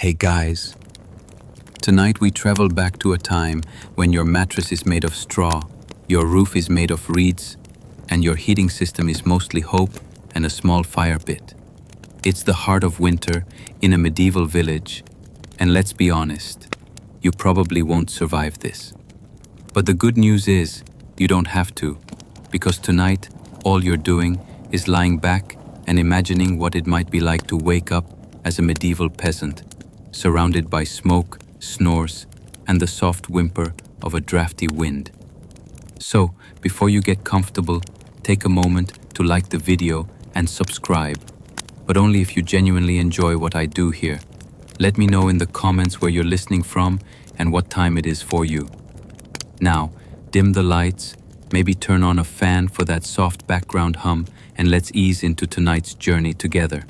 Hey guys, tonight we travel back to a time when your mattress is made of straw, your roof is made of reeds, and your heating system is mostly hope and a small fire pit. It's the heart of winter in a medieval village, and let's be honest, you probably won't survive this. But the good news is, you don't have to, because tonight all you're doing is lying back and imagining what it might be like to wake up as a medieval peasant, surrounded by smoke, snores, and the soft whimper of a drafty wind. So, before you get comfortable, take a moment to like the video and subscribe, but only if you genuinely enjoy what I do here. Let me know in the comments where you're listening from and what time it is for you. Now, dim the lights, maybe turn on a fan for that soft background hum, and let's ease into tonight's journey together.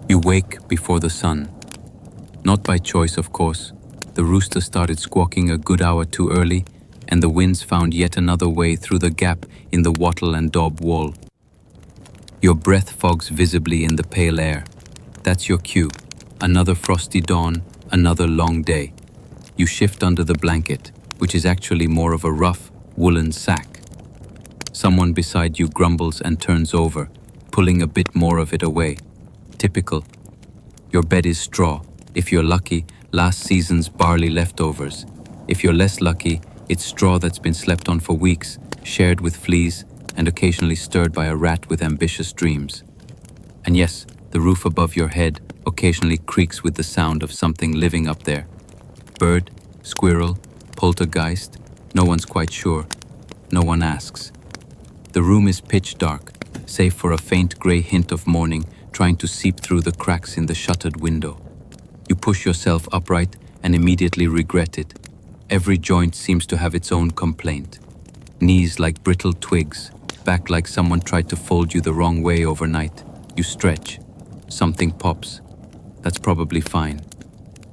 You wake before the sun. Not by choice, of course. The rooster started squawking a good hour too early, and the winds found yet another way through the gap in the wattle and daub wall. Your breath fogs visibly in the pale air. That's your cue. Another frosty dawn, another long day. You shift under the blanket, which is actually more of a rough, woolen sack. Someone beside you grumbles and turns over, pulling a bit more of it away. Typical. Your bed is straw. If you're lucky, last season's barley leftovers. If you're less lucky, it's straw that's been slept on for weeks, shared with fleas, and occasionally stirred by a rat with ambitious dreams. And yes, the roof above your head occasionally creaks with the sound of something living up there. Bird, squirrel, poltergeist, no one's quite sure. No one asks. The room is pitch dark, save for a faint gray hint of morning trying to seep through the cracks in the shuttered window. You push yourself upright and immediately regret it. Every joint seems to have its own complaint. Knees like brittle twigs, back like someone tried to fold you the wrong way overnight. You stretch. Something pops. That's probably fine.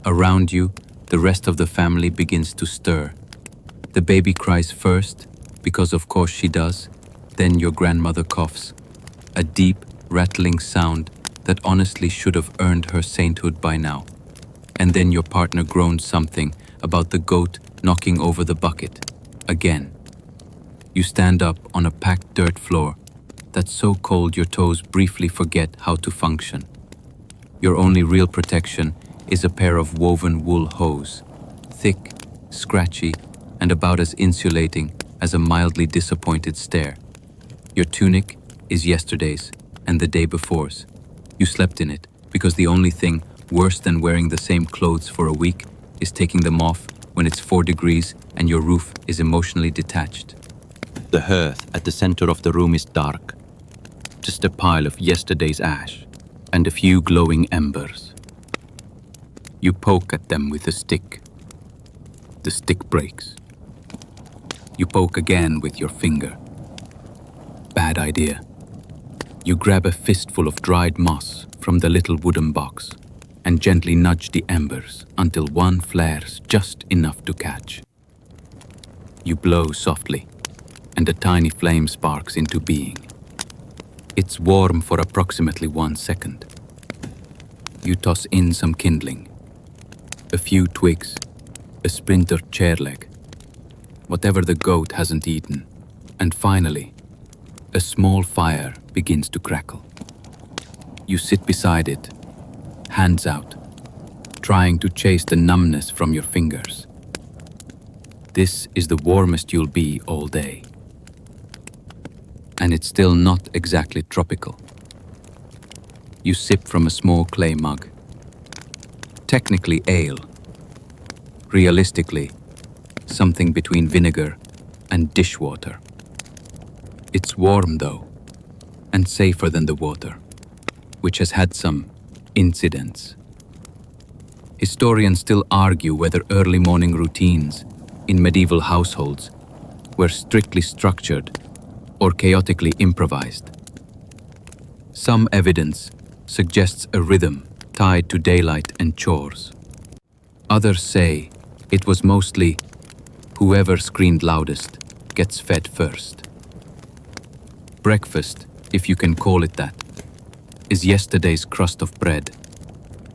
Around you, the rest of the family begins to stir. The baby cries first, because of course she does. Then your grandmother coughs. A deep, rattling sound that honestly should have earned her sainthood by now. And then your partner groans something about the goat knocking over the bucket. Again. You stand up on a packed dirt floor that's so cold your toes briefly forget how to function. Your only real protection is a pair of woven wool hose, thick, scratchy, and about as insulating as a mildly disappointed stare. Your tunic is yesterday's and the day before's. You slept in it because the only thing worse than wearing the same clothes for a week is taking them off when it's 4 degrees and your roof is emotionally detached. The hearth at the center of the room is dark, just a pile of yesterday's ash and a few glowing embers. You poke at them with a stick. The stick breaks. You poke again with your finger. Bad idea. You grab a fistful of dried moss from the little wooden box and gently nudge the embers until one flares just enough to catch. You blow softly, and a tiny flame sparks into being. It's warm for approximately 1 second. You toss in some kindling, a few twigs, a splintered chair leg, whatever the goat hasn't eaten, and finally, a small fire begins to crackle. You sit beside it, hands out, trying to chase the numbness from your fingers. This is the warmest you'll be all day. And it's still not exactly tropical. You sip from a small clay mug. Technically ale. Realistically, something between vinegar and dishwater. It's warm though, and safer than the water, which has had some incidents. Historians still argue whether early morning routines in medieval households were strictly structured or chaotically improvised. Some evidence suggests a rhythm tied to daylight and chores. Others say it was mostly whoever screamed loudest gets fed first. Breakfast, if you can call it that, is yesterday's crust of bread,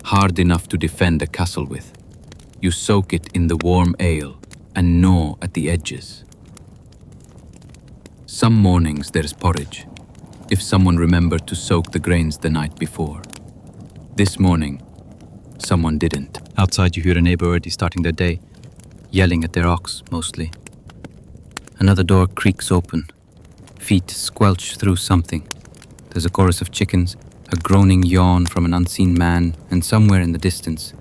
hard enough to defend a castle with. You soak it in the warm ale and gnaw at the edges. Some mornings there's porridge, if someone remembered to soak the grains the night before. This morning, someone didn't. Outside you hear a neighbor already starting their day, yelling at their ox, mostly. Another door creaks open. Feet squelch through something. There's a chorus of chickens, a groaning yawn from an unseen man, and somewhere in the distance,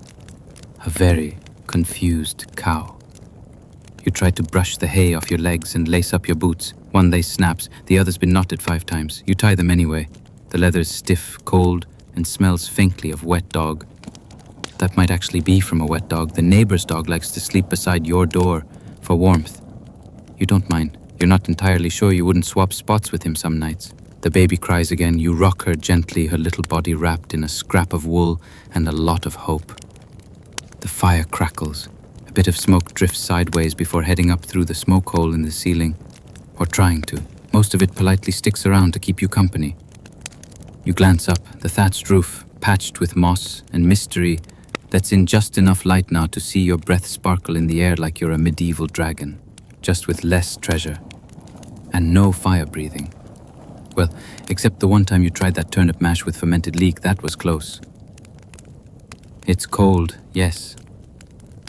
a very confused cow. You try to brush the hay off your legs and lace up your boots. One lace snaps, the other's been knotted 5 times. You tie them anyway. The leather's stiff, cold, and smells faintly of wet dog. That might actually be from a wet dog. The neighbor's dog likes to sleep beside your door for warmth. You don't mind. You're not entirely sure you wouldn't swap spots with him some nights. The baby cries again. You rock her gently, her little body wrapped in a scrap of wool and a lot of hope. The fire crackles. A bit of smoke drifts sideways before heading up through the smoke hole in the ceiling. Or trying to. Most of it politely sticks around to keep you company. You glance up, the thatched roof, patched with moss and mystery, lets in just enough light now to see your breath sparkle in the air like you're a medieval dragon, just with less treasure. And no fire breathing. Well, except the one time you tried that turnip mash with fermented leek, that was close. It's cold, yes.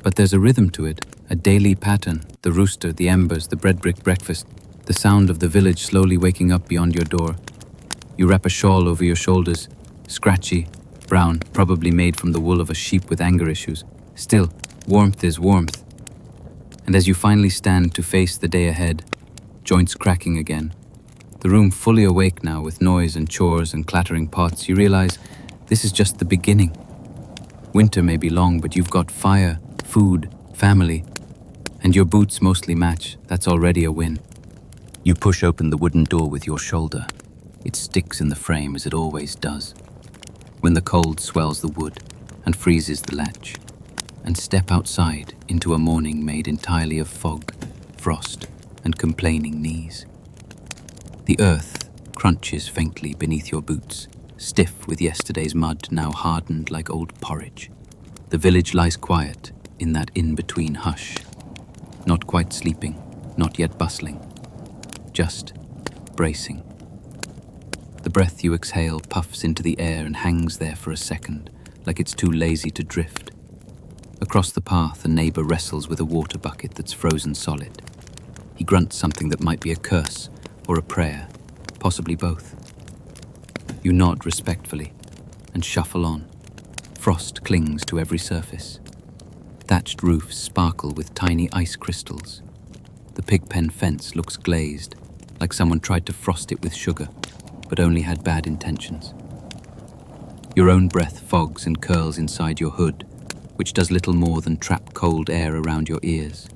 But there's a rhythm to it, a daily pattern, the rooster, the embers, the bread brick breakfast, the sound of the village slowly waking up beyond your door. You wrap a shawl over your shoulders, scratchy, brown, probably made from the wool of a sheep with anger issues. Still, warmth is warmth. And as you finally stand to face the day ahead, joints cracking again, the room fully awake now with noise and chores and clattering pots, you realize this is just the beginning. Winter may be long, but you've got fire, food, family, and your boots mostly match. That's already a win. You push open the wooden door with your shoulder. It sticks in the frame as it always does, when the cold swells the wood and freezes the latch, and step outside into a morning made entirely of fog, frost, and complaining knees. The earth crunches faintly beneath your boots, stiff with yesterday's mud now hardened like old porridge. The village lies quiet in that in-between hush, not quite sleeping, not yet bustling, just bracing. The breath you exhale puffs into the air and hangs there for a second, like it's too lazy to drift. Across the path, a neighbor wrestles with a water bucket that's frozen solid. He grunts something that might be a curse or a prayer, possibly both. You nod respectfully and shuffle on. Frost clings to every surface. Thatched roofs sparkle with tiny ice crystals. The pigpen fence looks glazed, like someone tried to frost it with sugar, but only had bad intentions. Your own breath fogs and curls inside your hood, which does little more than trap cold air around your ears.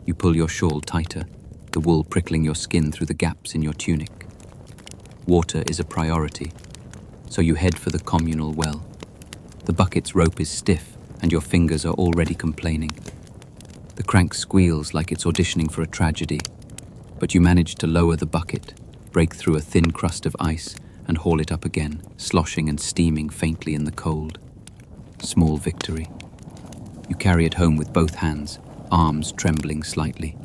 You pull your shawl tighter, the wool prickling your skin through the gaps in your tunic. Water is a priority, so you head for the communal well. The bucket's rope is stiff, and your fingers are already complaining. The crank squeals like it's auditioning for a tragedy, but you manage to lower the bucket, break through a thin crust of ice, and haul it up again, sloshing and steaming faintly in the cold. Small victory. You carry it home with both hands, arms trembling slightly.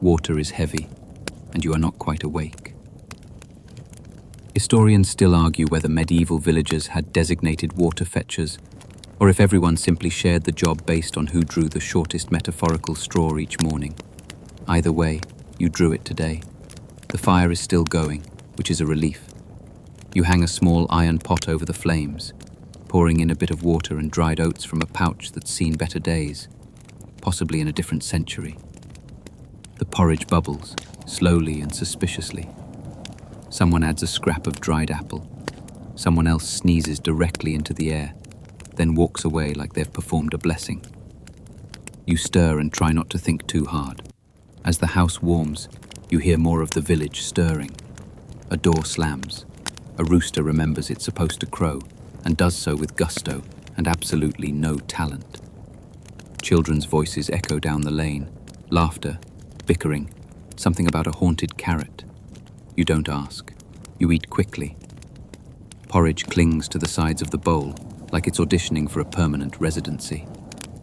Water is heavy, and you are not quite awake. Historians still argue whether medieval villagers had designated water fetchers, or if everyone simply shared the job based on who drew the shortest metaphorical straw each morning. Either way, you drew it today. The fire is still going, which is a relief. You hang a small iron pot over the flames, pouring in a bit of water and dried oats from a pouch that's seen better days, possibly in a different century. The porridge bubbles, slowly and suspiciously. Someone adds a scrap of dried apple. Someone else sneezes directly into the air, then walks away like they've performed a blessing. You stir and try not to think too hard. As the house warms, you hear more of the village stirring. A door slams. A rooster remembers it's supposed to crow, and does so with gusto and absolutely no talent. Children's voices echo down the lane, laughter, bickering, something about a haunted carrot. You don't ask. You eat quickly. Porridge clings to the sides of the bowl, like it's auditioning for a permanent residency.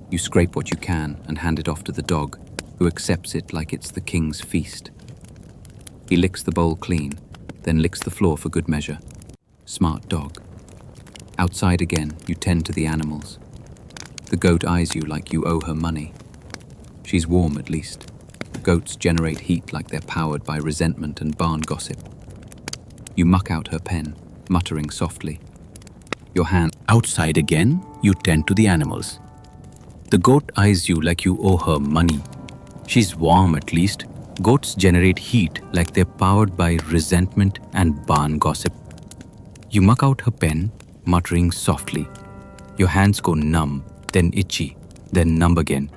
You scrape what you can and hand it off to the dog, who accepts it like it's the king's feast. He licks the bowl clean, then licks the floor for good measure. Smart dog. Outside again, you tend to the animals. The goat eyes you like you owe her money. She's warm at least. Goats generate heat like they're powered by resentment and barn gossip. You muck out her pen, muttering softly. Your hand outside again, you tend to the animals. The goat eyes you like you owe her money. She's warm at least. Goats generate heat like they're powered by resentment and barn gossip. You muck out her pen, muttering softly. Your hands go numb, then itchy, then numb again.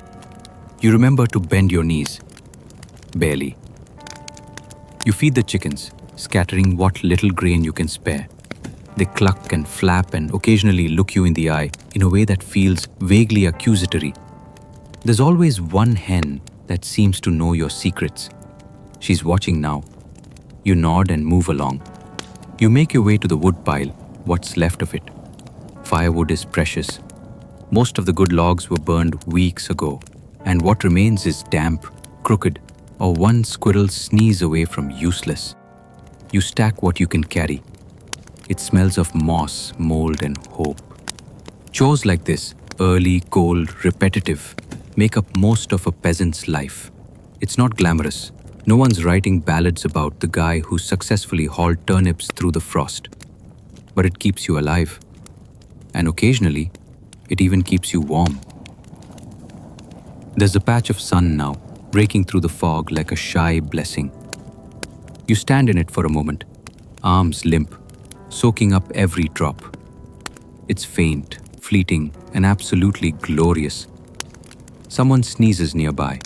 You remember to bend your knees. Barely. You feed the chickens, scattering what little grain you can spare. They cluck and flap and occasionally look you in the eye in a way that feels vaguely accusatory. There's always one hen that seems to know your secrets. She's watching now. You nod and move along. You make your way to the wood pile, what's left of it. Firewood is precious. Most of the good logs were burned weeks ago, and what remains is damp, crooked, or one squirrel's sneeze away from useless. You stack what you can carry. It smells of moss, mold, and hope. Chores like this, early, cold, repetitive, make up most of a peasant's life. It's not glamorous. No one's writing ballads about the guy who successfully hauled turnips through the frost. But it keeps you alive. And occasionally, it even keeps you warm. There's a patch of sun now, breaking through the fog like a shy blessing. You stand in it for a moment, arms limp, soaking up every drop. It's faint, fleeting, and absolutely glorious. Someone sneezes nearby.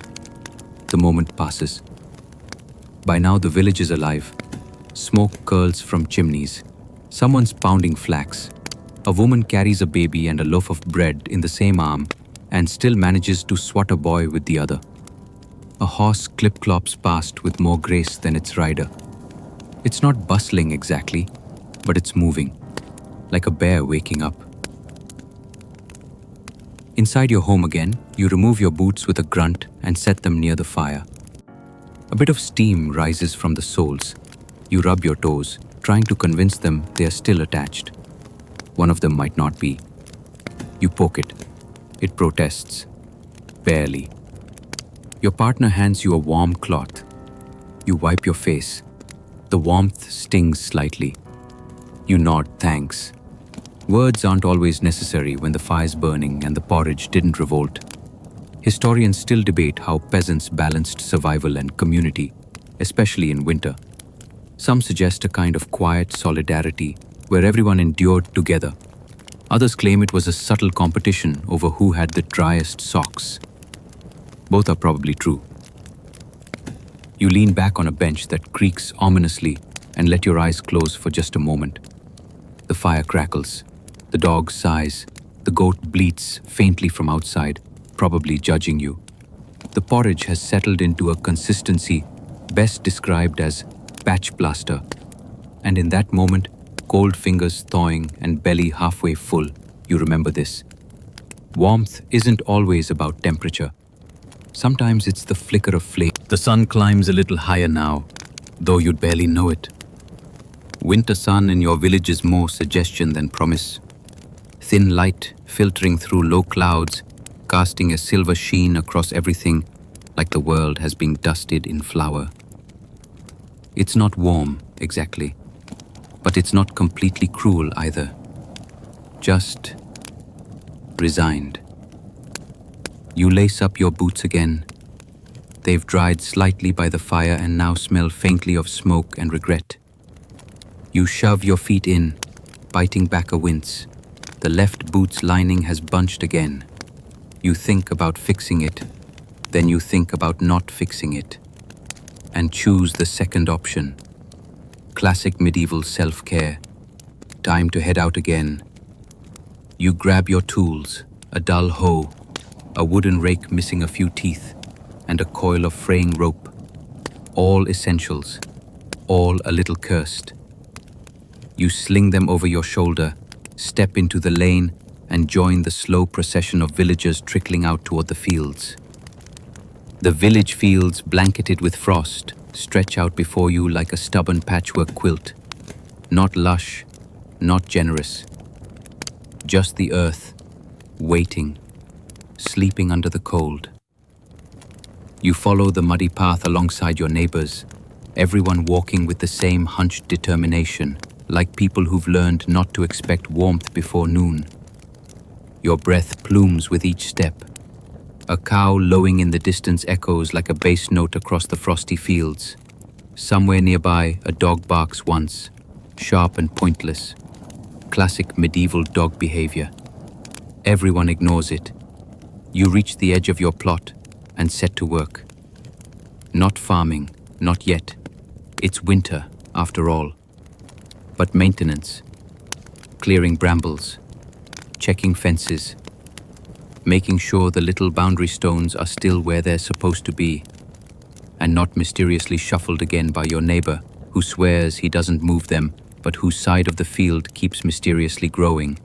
The moment passes. By now the village is alive. Smoke curls from chimneys. Someone's pounding flax. A woman carries a baby and a loaf of bread in the same arm and still manages to swat a boy with the other. A horse clip-clops past with more grace than its rider. It's not bustling exactly, but it's moving, like a bear waking up. Inside your home again, you remove your boots with a grunt and set them near the fire. A bit of steam rises from the soles. You rub your toes, trying to convince them they are still attached. One of them might not be. You poke it. It protests. Barely. Your partner hands you a warm cloth. You wipe your face. The warmth stings slightly. You nod thanks. Words aren't always necessary when the fire's burning and the porridge didn't revolt. Historians still debate how peasants balanced survival and community, especially in winter. Some suggest a kind of quiet solidarity where everyone endured together. Others claim it was a subtle competition over who had the driest socks. Both are probably true. You lean back on a bench that creaks ominously and let your eyes close for just a moment. The fire crackles. The dog sighs. The goat bleats faintly from outside, probably judging you. The porridge has settled into a consistency best described as patch plaster. And in that moment, cold fingers thawing and belly halfway full, you remember this. Warmth isn't always about temperature. Sometimes it's the flicker of flame. The sun climbs a little higher now, though you'd barely know it. Winter sun in your village is more suggestion than promise. Thin light filtering through low clouds, casting a silver sheen across everything, like the world has been dusted in flour. It's not warm, exactly, but it's not completely cruel either. Just resigned. You lace up your boots again. They've dried slightly by the fire and now smell faintly of smoke and regret. You shove your feet in, biting back a wince. The left boot's lining has bunched again. You think about fixing it, then you think about not fixing it, and choose the second option. Classic medieval self-care. Time to head out again. You grab your tools, a dull hoe, a wooden rake missing a few teeth, and a coil of fraying rope. All essentials, all a little cursed. You sling them over your shoulder, step into the lane, and join the slow procession of villagers trickling out toward the fields. The village fields, blanketed with frost, stretch out before you like a stubborn patchwork quilt. Not lush, not generous. Just the earth, waiting, sleeping under the cold. You follow the muddy path alongside your neighbors, everyone walking with the same hunched determination, like people who've learned not to expect warmth before noon. Your breath plumes with each step. A cow lowing in the distance echoes like a bass note across the frosty fields. Somewhere nearby, a dog barks once, sharp and pointless. Classic medieval dog behavior. Everyone ignores it. You reach the edge of your plot and set to work. Not farming, not yet. It's winter, after all. But maintenance, clearing brambles, checking fences, making sure the little boundary stones are still where they're supposed to be, and not mysteriously shuffled again by your neighbor who swears he doesn't move them, but whose side of the field keeps mysteriously growing.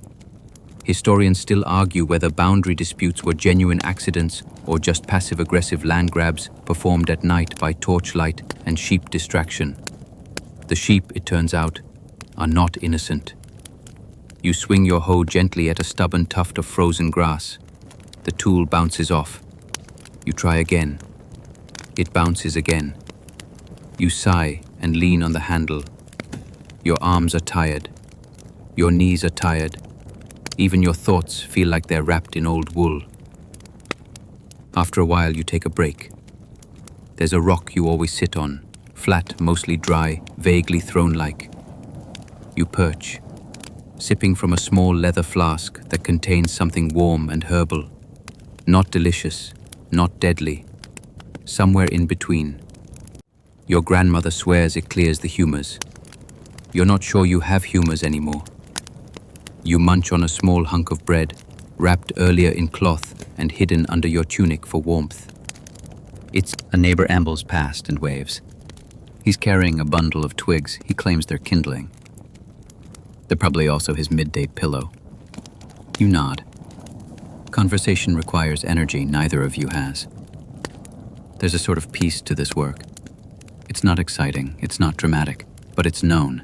Historians still argue whether boundary disputes were genuine accidents or just passive-aggressive land grabs performed at night by torchlight and sheep distraction. The sheep, it turns out, are not innocent. You swing your hoe gently at a stubborn tuft of frozen grass. The tool bounces off. You try again. It bounces again. You sigh and lean on the handle. Your arms are tired. Your knees are tired. Even your thoughts feel like they're wrapped in old wool. After a while, you take a break. There's a rock you always sit on, flat, mostly dry, vaguely throne-like. You perch, sipping from a small leather flask that contains something warm and herbal. Not delicious, not deadly. Somewhere in between. Your grandmother swears it clears the humors. You're not sure you have humors anymore. You munch on a small hunk of bread, wrapped earlier in cloth and hidden under your tunic for warmth. A neighbor ambles past and waves. He's carrying a bundle of twigs he claims they're kindling. They're probably also his midday pillow. You nod. Conversation requires energy neither of you has. There's a sort of peace to this work. It's not exciting, it's not dramatic, but it's known.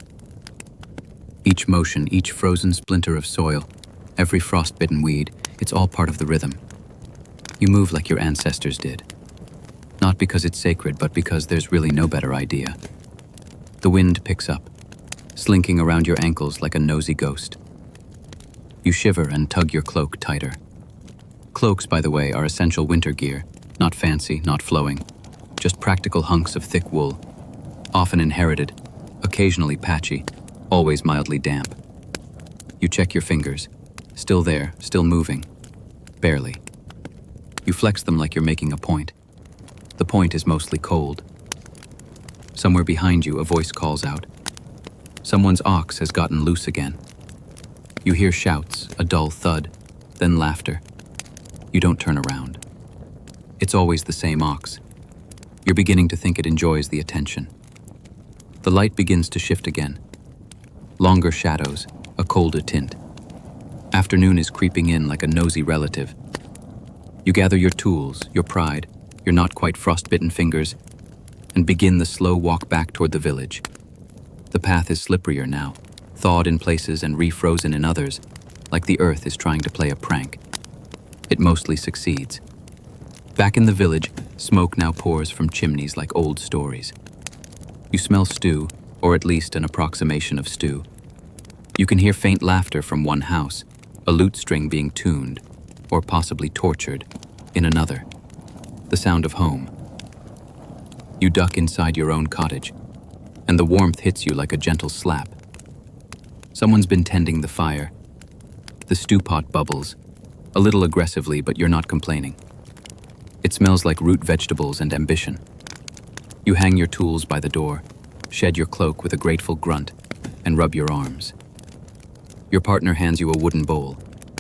Each motion, each frozen splinter of soil, every frost-bitten weed, it's all part of the rhythm. You move like your ancestors did. Not because it's sacred, but because there's really no better idea. The wind picks up, slinking around your ankles like a nosy ghost. You shiver and tug your cloak tighter. Cloaks, by the way, are essential winter gear, not fancy, not flowing, just practical hunks of thick wool, often inherited, occasionally patchy, always mildly damp. You check your fingers, still there, still moving, barely. You flex them like you're making a point. The point is mostly cold. Somewhere behind you, a voice calls out. Someone's ox has gotten loose again. You hear shouts, a dull thud, then laughter. You don't turn around. It's always the same ox. You're beginning to think it enjoys the attention. The light begins to shift again. Longer shadows, a colder tint. Afternoon is creeping in like a nosy relative. You gather your tools, your pride, your not quite frostbitten fingers, and begin the slow walk back toward the village. The path is slipperier now, thawed in places and refrozen in others, like the earth is trying to play a prank. It mostly succeeds. Back in the village, smoke now pours from chimneys like old stories. You smell stew, or at least an approximation of stew. You can hear faint laughter from one house, a lute string being tuned, or possibly tortured, in another. The sound of home. You duck inside your own cottage, and the warmth hits you like a gentle slap. Someone's been tending the fire. The stew pot bubbles, a little aggressively, but you're not complaining. It smells like root vegetables and ambition. You hang your tools by the door, shed your cloak with a grateful grunt, and rub your arms. Your partner hands you a wooden bowl.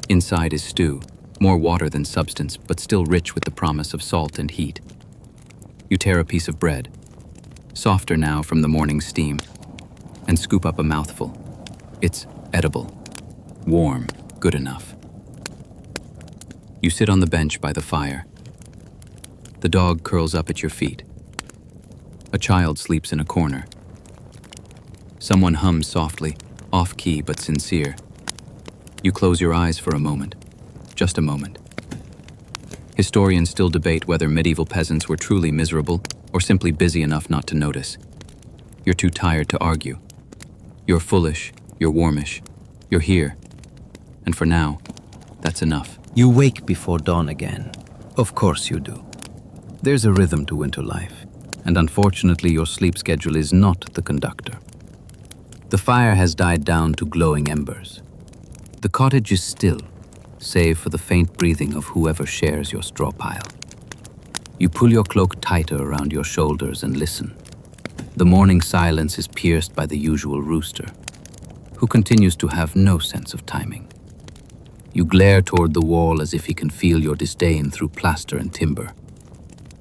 Inside is stew, more water than substance, but still rich with the promise of salt and heat. You tear a piece of bread, softer now from the morning steam, and scoop up a mouthful. It's edible, warm, good enough. You sit on the bench by the fire. The dog curls up at your feet. A child sleeps in a corner. Someone hums softly, off-key but sincere. You close your eyes for a moment, just a moment. Historians still debate whether medieval peasants were truly miserable or simply busy enough not to notice. You're too tired to argue. You're foolish, you're warmish, you're here. And for now, that's enough. You wake before dawn again. Of course you do. There's a rhythm to winter life, and unfortunately your sleep schedule is not the conductor. The fire has died down to glowing embers. The cottage is still, save for the faint breathing of whoever shares your straw pile. You pull your cloak tighter around your shoulders and listen. The morning silence is pierced by the usual rooster, who continues to have no sense of timing. You glare toward the wall as if he can feel your disdain through plaster and timber.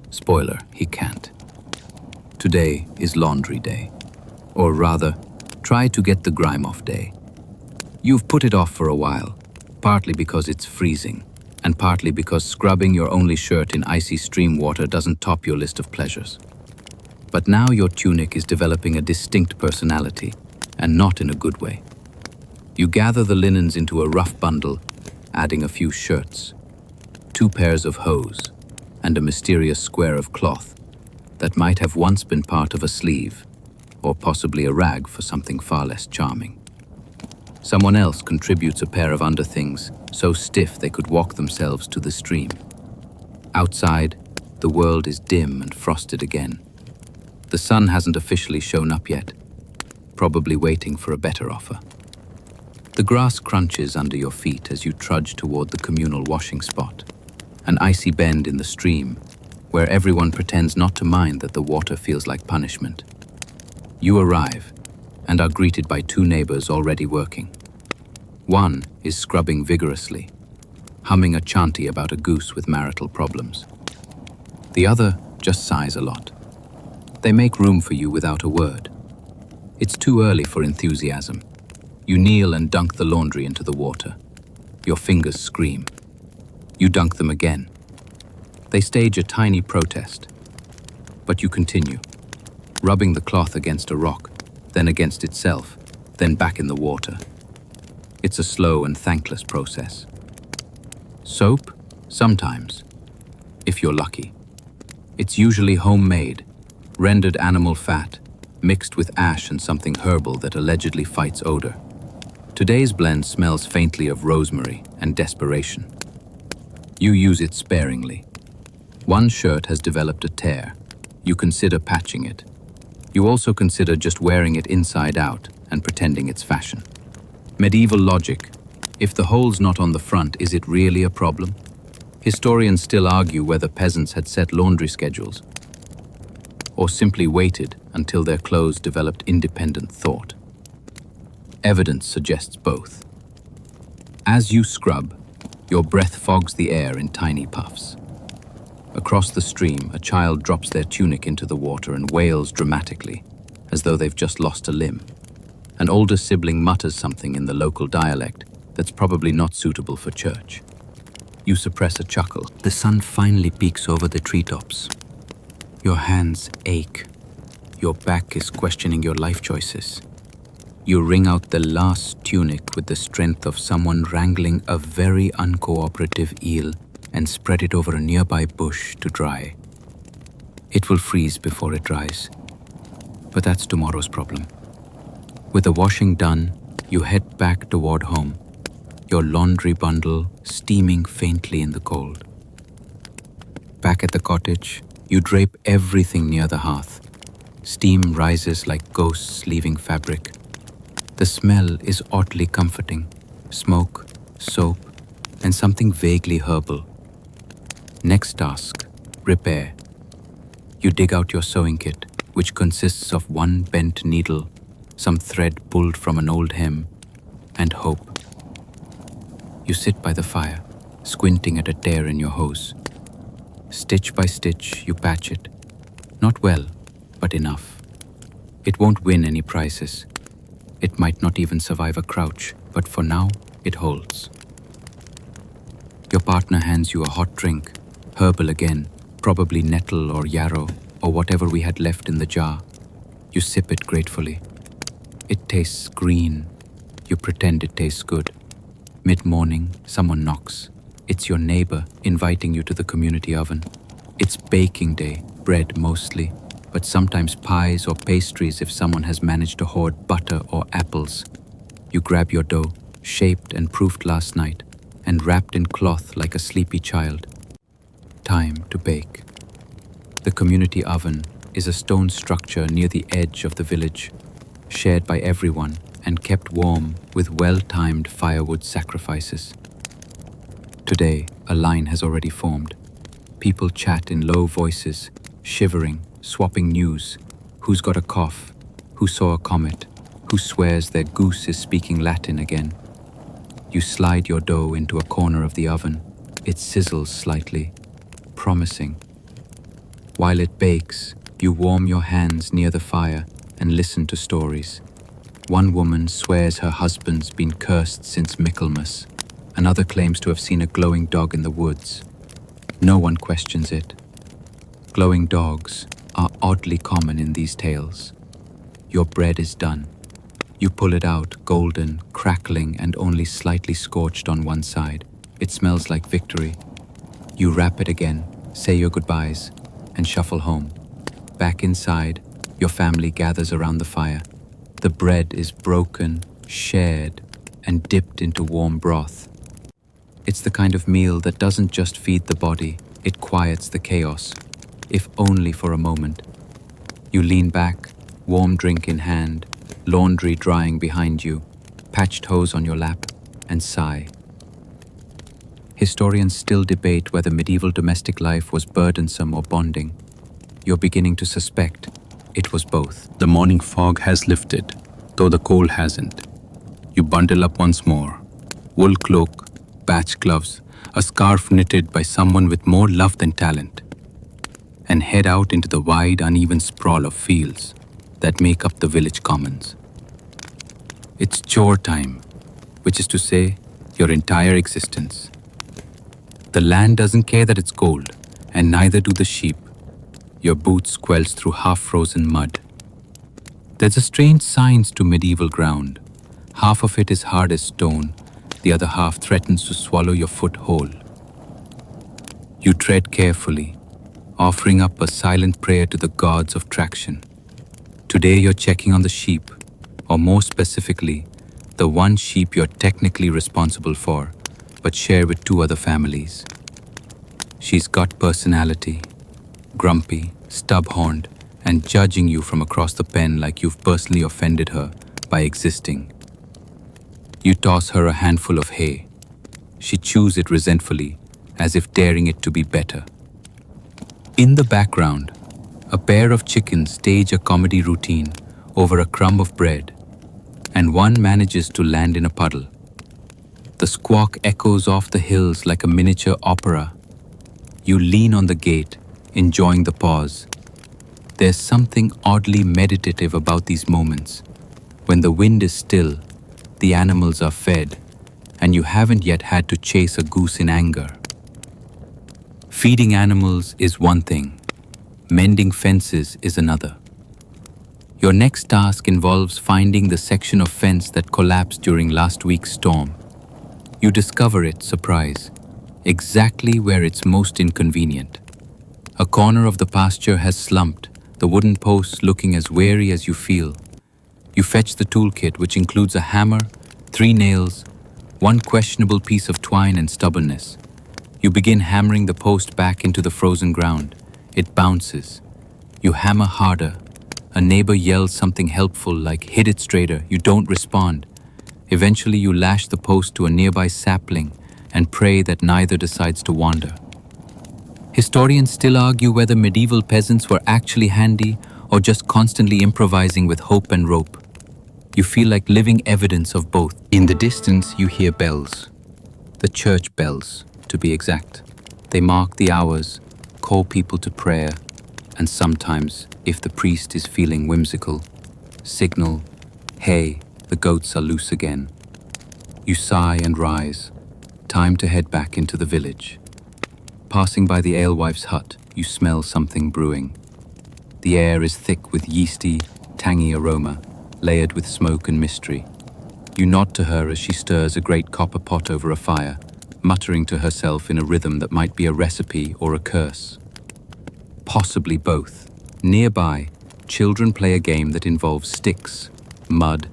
Spoiler, he can't. Today is laundry day. Or rather, try to get the grime off day. You've put it off for a while, partly because it's freezing, and partly because scrubbing your only shirt in icy stream water doesn't top your list of pleasures. But now your tunic is developing a distinct personality, and not in a good way. You gather the linens into a rough bundle, adding a few shirts, 2 pairs of hose, and a mysterious square of cloth that might have once been part of a sleeve, or possibly a rag for something far less charming. Someone else contributes a pair of underthings so stiff they could walk themselves to the stream. Outside, the world is dim and frosted again. The sun hasn't officially shown up yet, probably waiting for a better offer. The grass crunches under your feet as you trudge toward the communal washing spot, an icy bend in the stream where everyone pretends not to mind that the water feels like punishment. You arrive and are greeted by 2 neighbors already working. One is scrubbing vigorously, humming a chanty about a goose with marital problems. The other just sighs a lot. They make room for you without a word. It's too early for enthusiasm. You kneel and dunk the laundry into the water. Your fingers scream. You dunk them again. They stage a tiny protest. But you continue, rubbing the cloth against a rock, then against itself, then back in the water. It's a slow and thankless process. Soap? Sometimes, if you're lucky. It's usually homemade, rendered animal fat, mixed with ash and something herbal that allegedly fights odor. Today's blend smells faintly of rosemary and desperation. You use it sparingly. One shirt has developed a tear. You consider patching it. You also consider just wearing it inside out and pretending it's fashion. Medieval logic. If the hole's not on the front, is it really a problem? Historians still argue whether peasants had set laundry schedules or simply waited until their clothes developed independent thought. Evidence suggests both. As you scrub, your breath fogs the air in tiny puffs. Across the stream, a child drops their tunic into the water and wails dramatically, as though they've just lost a limb. An older sibling mutters something in the local dialect that's probably not suitable for church. You suppress a chuckle. The sun finally peeks over the treetops. Your hands ache. Your back is questioning your life choices. You wring out the last tunic with the strength of someone wrangling a very uncooperative eel and spread it over a nearby bush to dry. It will freeze before it dries, but that's tomorrow's problem. With the washing done, you head back toward home, your laundry bundle steaming faintly in the cold. Back at the cottage, you drape everything near the hearth. Steam rises like ghosts leaving fabric. The smell is oddly comforting. Smoke, soap, and something vaguely herbal. Next task, repair. You dig out your sewing kit, which consists of one bent needle, some thread pulled from an old hem, and hope. You sit by the fire, squinting at a tear in your hose. Stitch by stitch, you patch it. Not well, but enough. It won't win any prizes. It might not even survive a crouch, but for now, it holds. Your partner hands you a hot drink, herbal again, probably nettle or yarrow, or whatever we had left in the jar. You sip it gratefully. It tastes green. You pretend it tastes good. Mid-morning, someone knocks. It's your neighbor inviting you to the community oven. It's baking day, bread mostly, but sometimes pies or pastries if someone has managed to hoard butter or apples. You grab your dough, shaped and proofed last night, and wrapped in cloth like a sleepy child. Time to bake. The community oven is a stone structure near the edge of the village, shared by everyone and kept warm with well-timed firewood sacrifices. Today, a line has already formed. People chat in low voices, shivering, swapping news. Who's got a cough? Who saw a comet? Who swears their goose is speaking Latin again? You slide your dough into a corner of the oven. It sizzles slightly, promising. While it bakes, you warm your hands near the fire and listen to stories. One woman swears her husband's been cursed since Michaelmas. Another claims to have seen a glowing dog in the woods. No one questions it. Glowing dogs are oddly common in these tales. Your bread is done. You pull it out, golden, crackling, and only slightly scorched on one side. It smells like victory. You wrap it again, say your goodbyes, and shuffle home. Back inside, your family gathers around the fire. The bread is broken, shared, and dipped into warm broth. It's the kind of meal that doesn't just feed the body, it quiets the chaos, if only for a moment. You lean back, warm drink in hand, laundry drying behind you, patched hose on your lap, and sigh. Historians still debate whether medieval domestic life was burdensome or bonding. You're beginning to suspect it was both. The morning fog has lifted, though the cold hasn't. You bundle up once more. Wool cloak, batch gloves, a scarf knitted by someone with more love than talent, and head out into the wide, uneven sprawl of fields that make up the village commons. It's chore time, which is to say, your entire existence. The land doesn't care that it's cold, and neither do the sheep. Your boots squelch through half-frozen mud. There's a strange science to medieval ground. Half of it is hard as stone, the other half threatens to swallow your foot whole. You tread carefully, offering up a silent prayer to the gods of traction. Today you're checking on the sheep, or more specifically, the one sheep you're technically responsible for, but share with two other families. She's got personality, grumpy, stub-horned, and judging you from across the pen like you've personally offended her by existing. You toss her a handful of hay. She chews it resentfully, as if daring it to be better. In the background, a pair of chickens stage a comedy routine over a crumb of bread, and one manages to land in a puddle. The squawk echoes off the hills like a miniature opera. You lean on the gate, enjoying the pause. There's something oddly meditative about these moments, when the wind is still, the animals are fed, and you haven't yet had to chase a goose in anger. Feeding animals is one thing, mending fences is another. Your next task involves finding the section of fence that collapsed during last week's storm. You discover it, surprise, exactly where it's most inconvenient. A corner of the pasture has slumped, the wooden posts looking as weary as you feel. You fetch the toolkit, which includes a hammer, 3 nails, one questionable piece of twine and stubbornness. You begin hammering the post back into the frozen ground. It bounces. You hammer harder. A neighbor yells something helpful like, "Hit it straighter." You don't respond. Eventually you lash the post to a nearby sapling and pray that neither decides to wander. Historians still argue whether medieval peasants were actually handy or just constantly improvising with hope and rope. You feel like living evidence of both. In the distance, you hear bells. The church bells, to be exact. They mark the hours, call people to prayer, and sometimes, if the priest is feeling whimsical, signal, "Hey, The goats are loose again. You sigh and rise. Time to head back into the village. Passing by the alewife's hut, you smell something brewing. The air is thick with yeasty, tangy aroma, layered with smoke and mystery. You nod to her as she stirs a great copper pot over a fire, muttering to herself in a rhythm that might be a recipe or a curse. Possibly both. Nearby, children play a game that involves sticks, mud,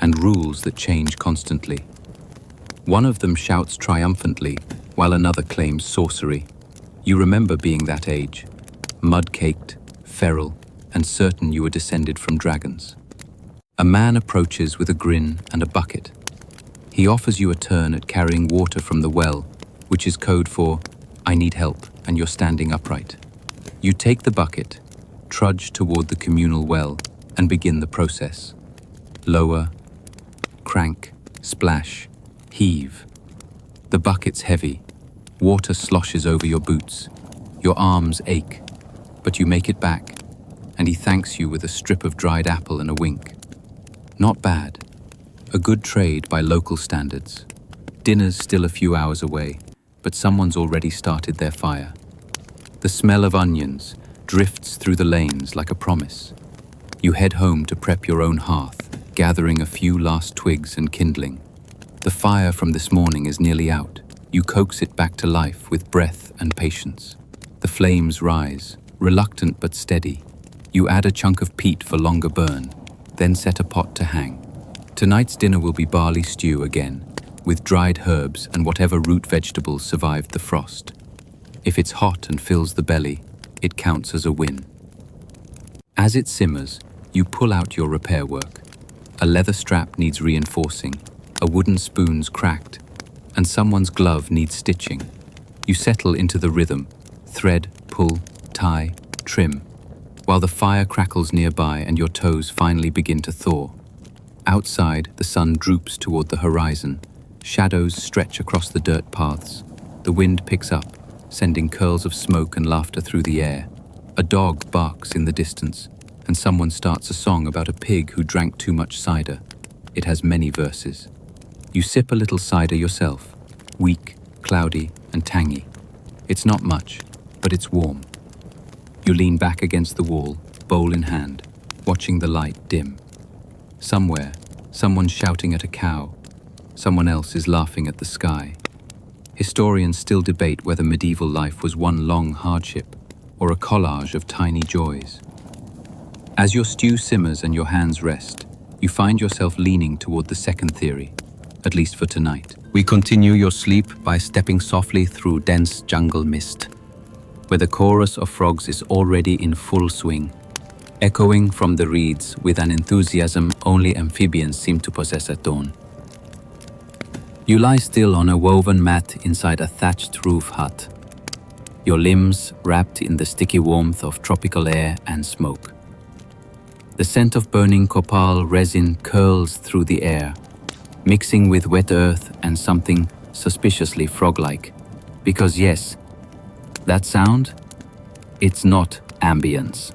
and rules that change constantly. One of them shouts triumphantly, while another claims sorcery. You remember being that age, mud-caked, feral, and certain you were descended from dragons. A man approaches with a grin and a bucket. He offers you a turn at carrying water from the well, which is code for, "I need help," and you're standing upright. You take the bucket, trudge toward the communal well, and begin the process. Lower, crank, splash, heave. The bucket's heavy. Water sloshes over your boots. Your arms ache, but you make it back, and he thanks you with a strip of dried apple and a wink. Not bad. A good trade by local standards. Dinner's still a few hours away, but someone's already started their fire. The smell of onions drifts through the lanes like a promise. You head home to prep your own hearth, gathering a few last twigs and kindling. The fire from this morning is nearly out. You coax it back to life with breath and patience. The flames rise, reluctant but steady. You add a chunk of peat for longer burn, then set a pot to hang. Tonight's dinner will be barley stew again, with dried herbs and whatever root vegetables survived the frost. If it's hot and fills the belly, it counts as a win. As it simmers, you pull out your repair work. A leather strap needs reinforcing, a wooden spoon's cracked, and someone's glove needs stitching. You settle into the rhythm, thread, pull, tie, trim, while the fire crackles nearby and your toes finally begin to thaw. Outside, the sun droops toward the horizon. Shadows stretch across the dirt paths. The wind picks up, sending curls of smoke and laughter through the air. A dog barks in the distance, and someone starts a song about a pig who drank too much cider. It has many verses. You sip a little cider yourself, weak, cloudy, and tangy. It's not much, but it's warm. You lean back against the wall, bowl in hand, watching the light dim. Somewhere, someone's shouting at a cow. Someone else is laughing at the sky. Historians still debate whether medieval life was one long hardship or a collage of tiny joys. As your stew simmers and your hands rest, you find yourself leaning toward the second theory, at least for tonight. We continue your sleep by stepping softly through dense jungle mist, where the chorus of frogs is already in full swing, echoing from the reeds with an enthusiasm only amphibians seem to possess at dawn. You lie still on a woven mat inside a thatched roof hut, your limbs wrapped in the sticky warmth of tropical air and smoke. The scent of burning copal resin curls through the air, mixing with wet earth and something suspiciously frog-like. Because yes, that sound? It's not ambience.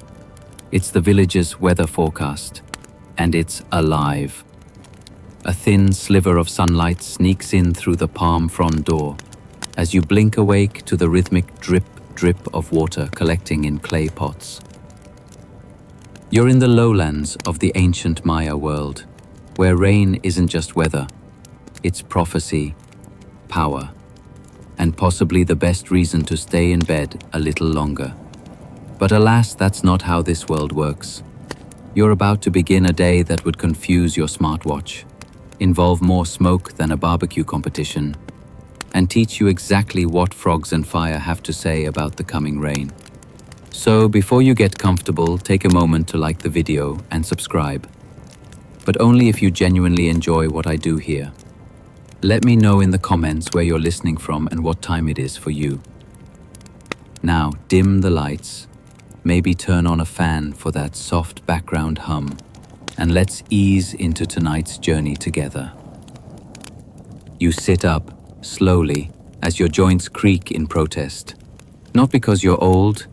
It's the village's weather forecast, and it's alive. A thin sliver of sunlight sneaks in through the palm frond door as you blink awake to the rhythmic drip of water collecting in clay pots. You're in the lowlands of the ancient Maya world, where rain isn't just weather, it's prophecy, power, and possibly the best reason to stay in bed a little longer. But alas, that's not how this world works. You're about to begin a day that would confuse your smartwatch, involve more smoke than a barbecue competition, and teach you exactly what frogs and fire have to say about the coming rain. So before you get comfortable, take a moment to like the video and subscribe. But only if you genuinely enjoy what I do here. Let me know in the comments where you're listening from and what time it is for you. Now dim the lights, maybe turn on a fan for that soft background hum, and let's ease into tonight's journey together. You sit up, slowly, as your joints creak in protest. Not because you're old,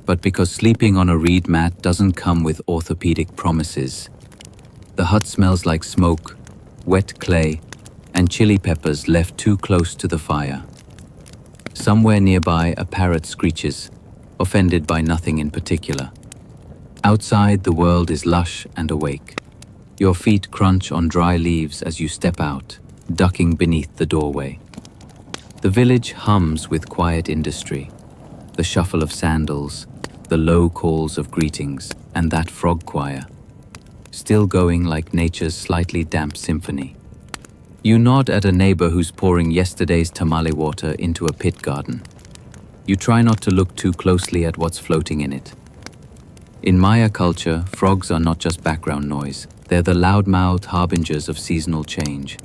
but because sleeping on a reed mat doesn't come with orthopedic promises. The hut smells like smoke, wet clay, and chili peppers left too close to the fire. Somewhere nearby, a parrot screeches, offended by nothing in particular. Outside, the world is lush and awake. Your feet crunch on dry leaves as you step out, ducking beneath the doorway. The village hums with quiet industry, the shuffle of sandals, the low calls of greetings, and that frog choir, still going like nature's slightly damp symphony. You nod at a neighbor who's pouring yesterday's tamale water into a pit garden. You try not to look too closely at what's floating in it. In Maya culture, frogs are not just background noise. They're the loudmouthed harbingers of seasonal change.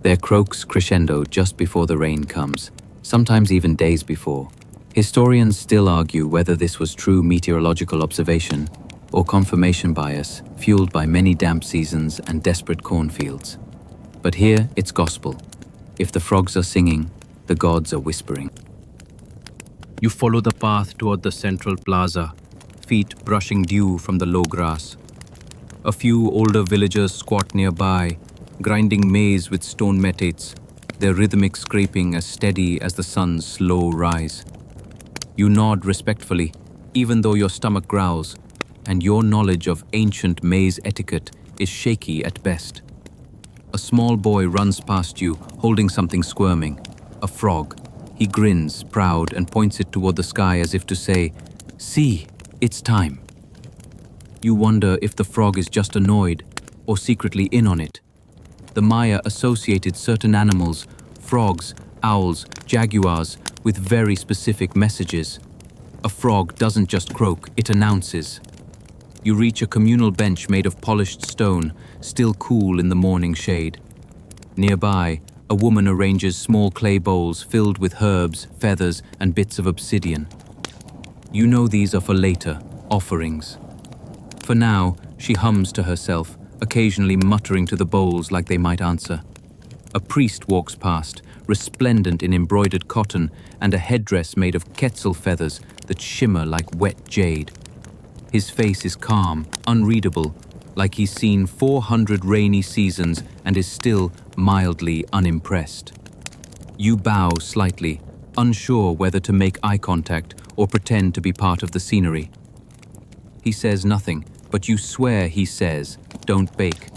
Their croaks crescendo just before the rain comes, sometimes even days before. Historians still argue whether this was true meteorological observation or confirmation bias fueled by many damp seasons and desperate cornfields. But here, it's gospel. If the frogs are singing, the gods are whispering. You follow the path toward the central plaza, feet brushing dew from the low grass. A few older villagers squat nearby, grinding maize with stone metates, their rhythmic scraping as steady as the sun's slow rise. You nod respectfully, even though your stomach growls, and your knowledge of ancient maize etiquette is shaky at best. A small boy runs past you, holding something squirming, a frog. He grins, proud, and points it toward the sky as if to say, "See, it's time." You wonder if the frog is just annoyed or secretly in on it. The Maya associated certain animals, frogs, owls, jaguars, with very specific messages. A frog doesn't just croak, it announces. You reach a communal bench made of polished stone, still cool in the morning shade. Nearby, a woman arranges small clay bowls filled with herbs, feathers, and bits of obsidian. You know these are for later, offerings. For now, she hums to herself, occasionally muttering to the bowls like they might answer. A priest walks past, resplendent in embroidered cotton and a headdress made of quetzal feathers that shimmer like wet jade. His face is calm, unreadable, like he's seen 400 rainy seasons and is still mildly unimpressed. You bow slightly, unsure whether to make eye contact or pretend to be part of the scenery. He says nothing, but you swear he says, "Don't bake."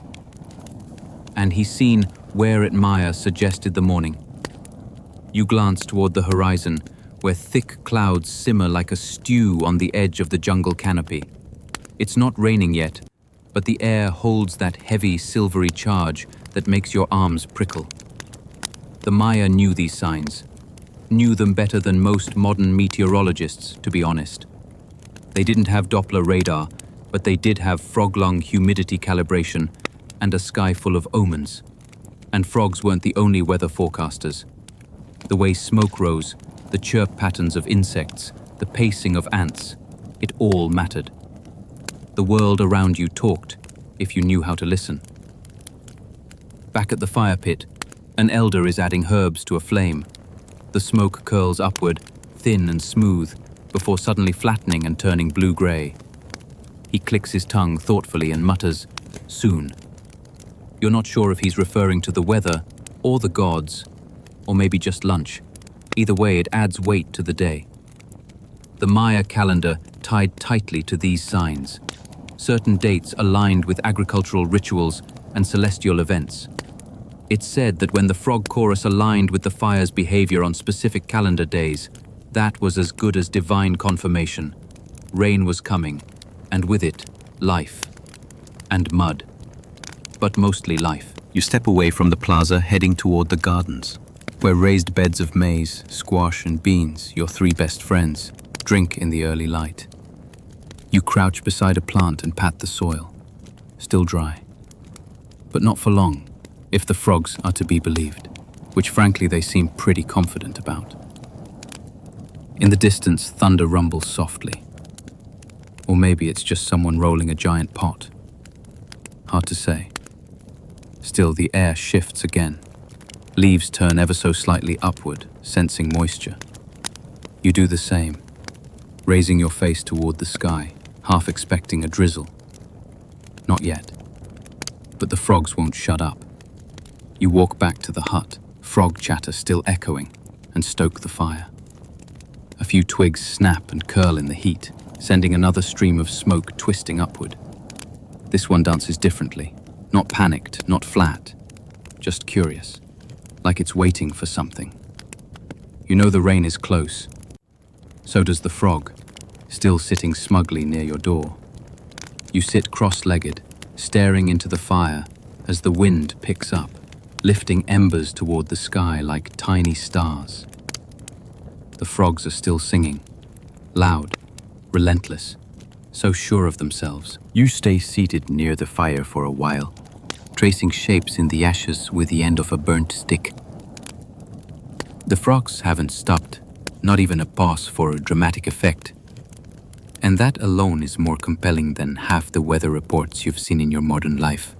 And he's seen where at Maya suggested the morning. You glance toward the horizon, where thick clouds simmer like a stew on the edge of the jungle canopy. It's not raining yet, but the air holds that heavy silvery charge that makes your arms prickle. The Maya knew these signs, knew them better than most modern meteorologists, to be honest. They didn't have Doppler radar, but they did have frog-lung humidity calibration and a sky full of omens. And frogs weren't the only weather forecasters. The way smoke rose, the chirp patterns of insects, the pacing of ants, it all mattered. The world around you talked, if you knew how to listen. Back at the fire pit, an elder is adding herbs to a flame. The smoke curls upward, thin and smooth, before suddenly flattening and turning blue-gray. He clicks his tongue thoughtfully and mutters, "Soon." You're not sure if he's referring to the weather, or the gods, or maybe just lunch. Either way, it adds weight to the day. The Maya calendar tied tightly to these signs. Certain dates aligned with agricultural rituals and celestial events. It's said that when the frog chorus aligned with the fire's behavior on specific calendar days, that was as good as divine confirmation. Rain was coming, and with it, life. And mud. But mostly life. You step away from the plaza, heading toward the gardens, where raised beds of maize, squash, and beans, your three best friends, drink in the early light. You crouch beside a plant and pat the soil, still dry. But not for long, if the frogs are to be believed, which frankly they seem pretty confident about. In the distance, thunder rumbles softly. Or maybe it's just someone rolling a giant pot. Hard to say. Still, the air shifts again. Leaves turn ever so slightly upward, sensing moisture. You do the same, raising your face toward the sky, half expecting a drizzle. Not yet. But the frogs won't shut up. You walk back to the hut, frog chatter still echoing, and stoke the fire. A few twigs snap and curl in the heat, sending another stream of smoke twisting upward. This one dances differently, not panicked, not flat, just curious, like it's waiting for something. You know the rain is close. So does the frog, still sitting smugly near your door. You sit cross-legged, staring into the fire as the wind picks up, lifting embers toward the sky like tiny stars. The frogs are still singing, loud, relentless, so sure of themselves. You stay seated near the fire for a while, tracing shapes in the ashes with the end of a burnt stick. The frogs haven't stopped, not even a pause for a dramatic effect. And that alone is more compelling than half the weather reports you've seen in your modern life.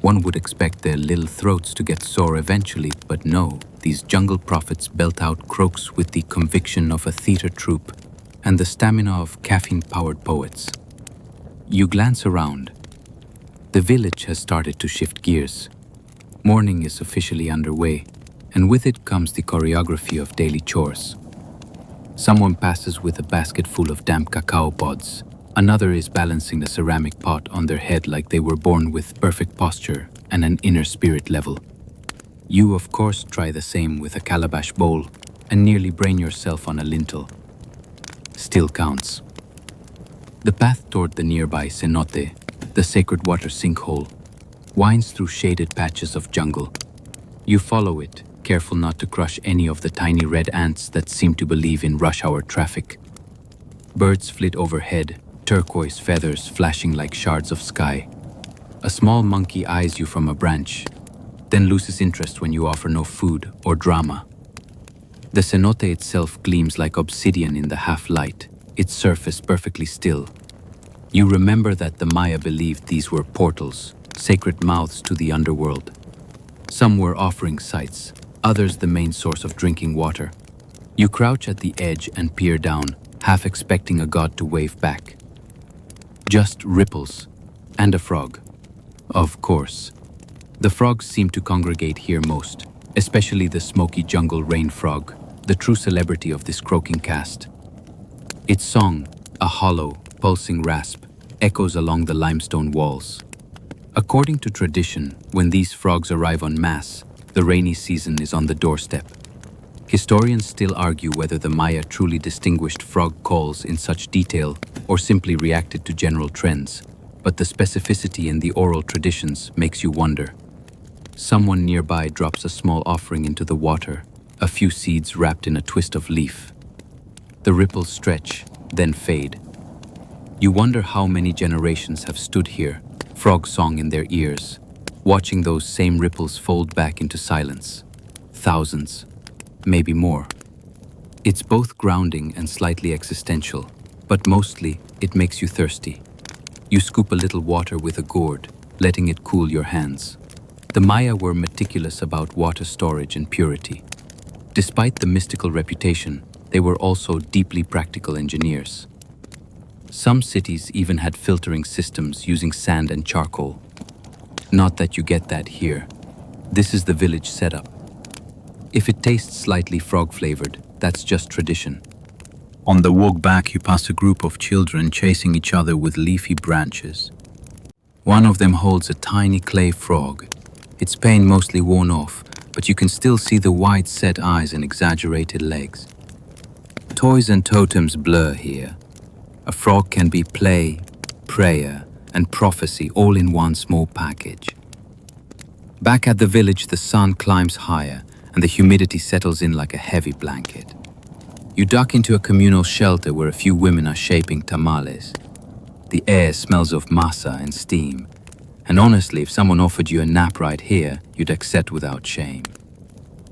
One would expect their little throats to get sore eventually, but no, these jungle prophets belt out croaks with the conviction of a theater troupe and the stamina of caffeine-powered poets. You glance around. The village has started to shift gears. Morning is officially underway, and with it comes the choreography of daily chores. Someone passes with a basket full of damp cacao pods. Another is balancing a ceramic pot on their head like they were born with perfect posture and an inner spirit level. You, of course, try the same with a calabash bowl and nearly brain yourself on a lintel. Still counts. The path toward the nearby cenote, the sacred water sinkhole, winds through shaded patches of jungle. You follow it, careful not to crush any of the tiny red ants that seem to believe in rush hour traffic. Birds flit overhead, turquoise feathers flashing like shards of sky. A small monkey eyes you from a branch, then loses interest when you offer no food or drama. The cenote itself gleams like obsidian in the half-light, its surface perfectly still. You remember that the Maya believed these were portals, sacred mouths to the underworld. Some were offering sites, others the main source of drinking water. You crouch at the edge and peer down, half expecting a god to wave back. Just ripples, and a frog. Of course. The frogs seem to congregate here most, especially the smoky jungle rain frog, the true celebrity of this croaking cast. Its song, a hollow, pulsing rasp, echoes along the limestone walls. According to tradition, when these frogs arrive en masse, the rainy season is on the doorstep. Historians still argue whether the Maya truly distinguished frog calls in such detail or simply reacted to general trends, but the specificity in the oral traditions makes you wonder. Someone nearby drops a small offering into the water, a few seeds wrapped in a twist of leaf. The ripples stretch, then fade. You wonder how many generations have stood here, frog song in their ears, watching those same ripples fold back into silence. Thousands, maybe more. It's both grounding and slightly existential, but mostly it makes you thirsty. You scoop a little water with a gourd, letting it cool your hands. The Maya were meticulous about water storage and purity. Despite the mystical reputation, they were also deeply practical engineers. Some cities even had filtering systems using sand and charcoal. Not that you get that here. This is the village setup. If it tastes slightly frog-flavored, that's just tradition. On the walk back, you pass a group of children chasing each other with leafy branches. One of them holds a tiny clay frog. Its paint mostly worn off, but you can still see the wide-set eyes and exaggerated legs. Toys and totems blur here. A frog can be play, prayer, and prophecy all in one small package. Back at the village, the sun climbs higher, and the humidity settles in like a heavy blanket. You duck into a communal shelter where a few women are shaping tamales. The air smells of masa and steam, and honestly, if someone offered you a nap right here, you'd accept without shame.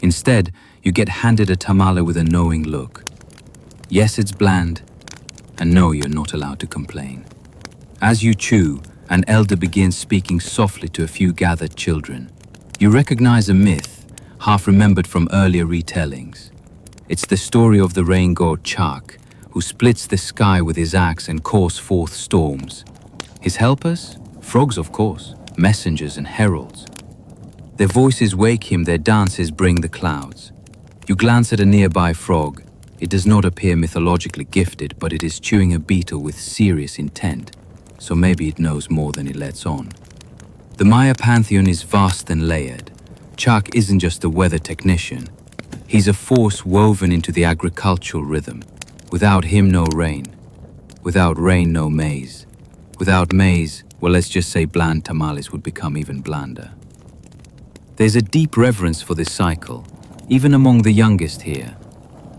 Instead, you get handed a tamale with a knowing look. Yes, it's bland, and no, you're not allowed to complain. As you chew, an elder begins speaking softly to a few gathered children. You recognize a myth, half remembered from earlier retellings. It's the story of the rain god Chak, who splits the sky with his axe and calls forth storms. His helpers? Frogs, of course, messengers and heralds. Their voices wake him, their dances bring the clouds. You glance at a nearby frog. It does not appear mythologically gifted, but it is chewing a beetle with serious intent, so maybe it knows more than it lets on. The Maya pantheon is vast and layered. Chak isn't just a weather technician. He's a force woven into the agricultural rhythm. Without him, no rain. Without rain, no maize. Without maize, well, let's just say bland tamales would become even blander. There's a deep reverence for this cycle, even among the youngest here.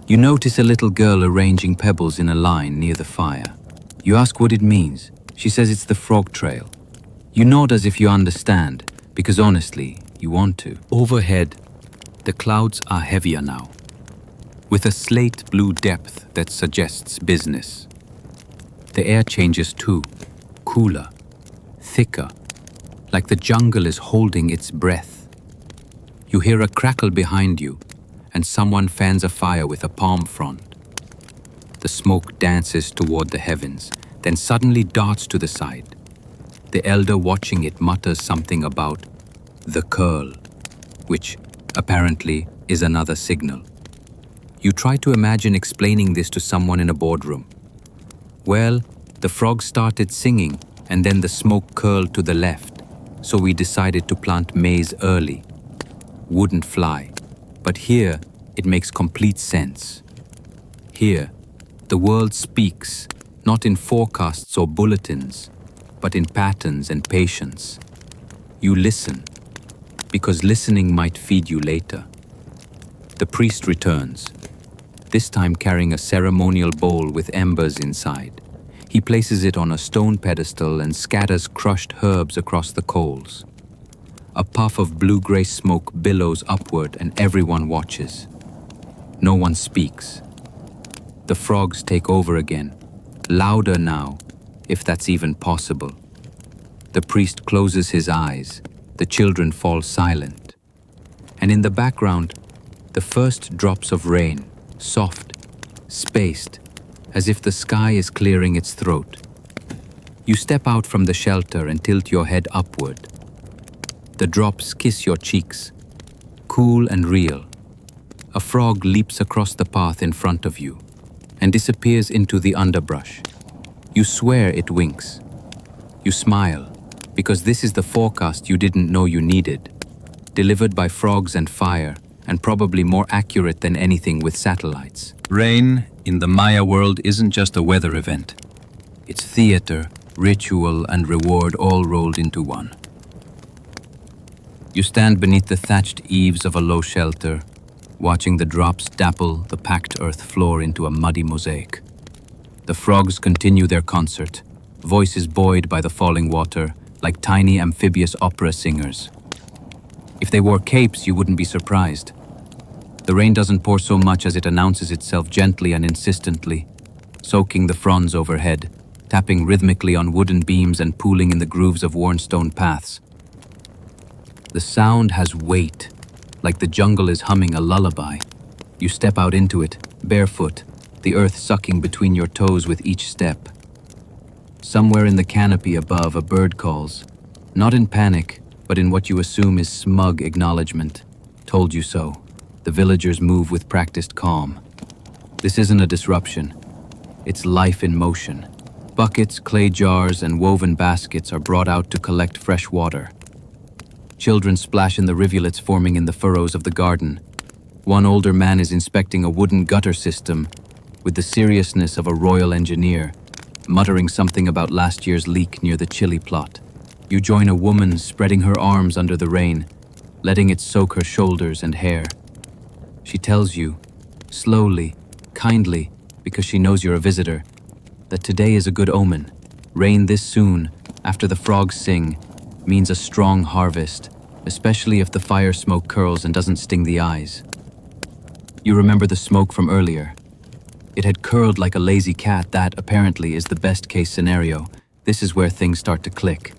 You notice a little girl arranging pebbles in a line near the fire. You ask what it means. She says it's the frog trail. You nod as if you understand, because honestly, you want to. Overhead, the clouds are heavier now, with a slate blue depth that suggests business. The air changes too, cooler, thicker, like the jungle is holding its breath. You hear a crackle behind you, and someone fans a fire with a palm frond. The smoke dances toward the heavens, then suddenly darts to the side. The elder watching it mutters something about the curl, which apparently is another signal. You try to imagine explaining this to someone in a boardroom. Well, the frog started singing, and then the smoke curled to the left, so we decided to plant maize early. Wouldn't fly, but here it makes complete sense. Here, the world speaks, not in forecasts or bulletins, but in patterns and patience. You listen, because listening might feed you later. The priest returns, this time carrying a ceremonial bowl with embers inside. He places it on a stone pedestal and scatters crushed herbs across the coals. A puff of blue-gray smoke billows upward and everyone watches. No one speaks. The frogs take over again, louder now, if that's even possible. The priest closes his eyes, the children fall silent. And in the background, the first drops of rain, soft, spaced, as if the sky is clearing its throat. You step out from the shelter and tilt your head upward. The drops kiss your cheeks, cool and real. A frog leaps across the path in front of you and disappears into the underbrush. You swear it winks. You smile, because this is the forecast you didn't know you needed, delivered by frogs and fire, and probably more accurate than anything with satellites. Rain in the Maya world isn't just a weather event. It's theater, ritual, and reward all rolled into one. You stand beneath the thatched eaves of a low shelter, watching the drops dapple the packed earth floor into a muddy mosaic. The frogs continue their concert, voices buoyed by the falling water, like tiny amphibious opera singers. If they wore capes, you wouldn't be surprised. The rain doesn't pour so much as it announces itself gently and insistently, soaking the fronds overhead, tapping rhythmically on wooden beams and pooling in the grooves of worn stone paths. The sound has weight, like the jungle is humming a lullaby. You step out into it, barefoot, the earth sucking between your toes with each step. Somewhere in the canopy above, a bird calls, not in panic, but in what you assume is smug acknowledgement. Told you so. The villagers move with practiced calm. This isn't a disruption. It's life in motion. Buckets, clay jars, and woven baskets are brought out to collect fresh water. Children splash in the rivulets forming in the furrows of the garden. One older man is inspecting a wooden gutter system with the seriousness of a royal engineer, muttering something about last year's leak near the chili plot. You join a woman spreading her arms under the rain, letting it soak her shoulders and hair. She tells you, slowly, kindly, because she knows you're a visitor, that today is a good omen. Rain this soon, after the frogs sing, means a strong harvest, especially if the fire smoke curls and doesn't sting the eyes. You remember the smoke from earlier. It had curled like a lazy cat. That, apparently, is the best case scenario. This is where things start to click.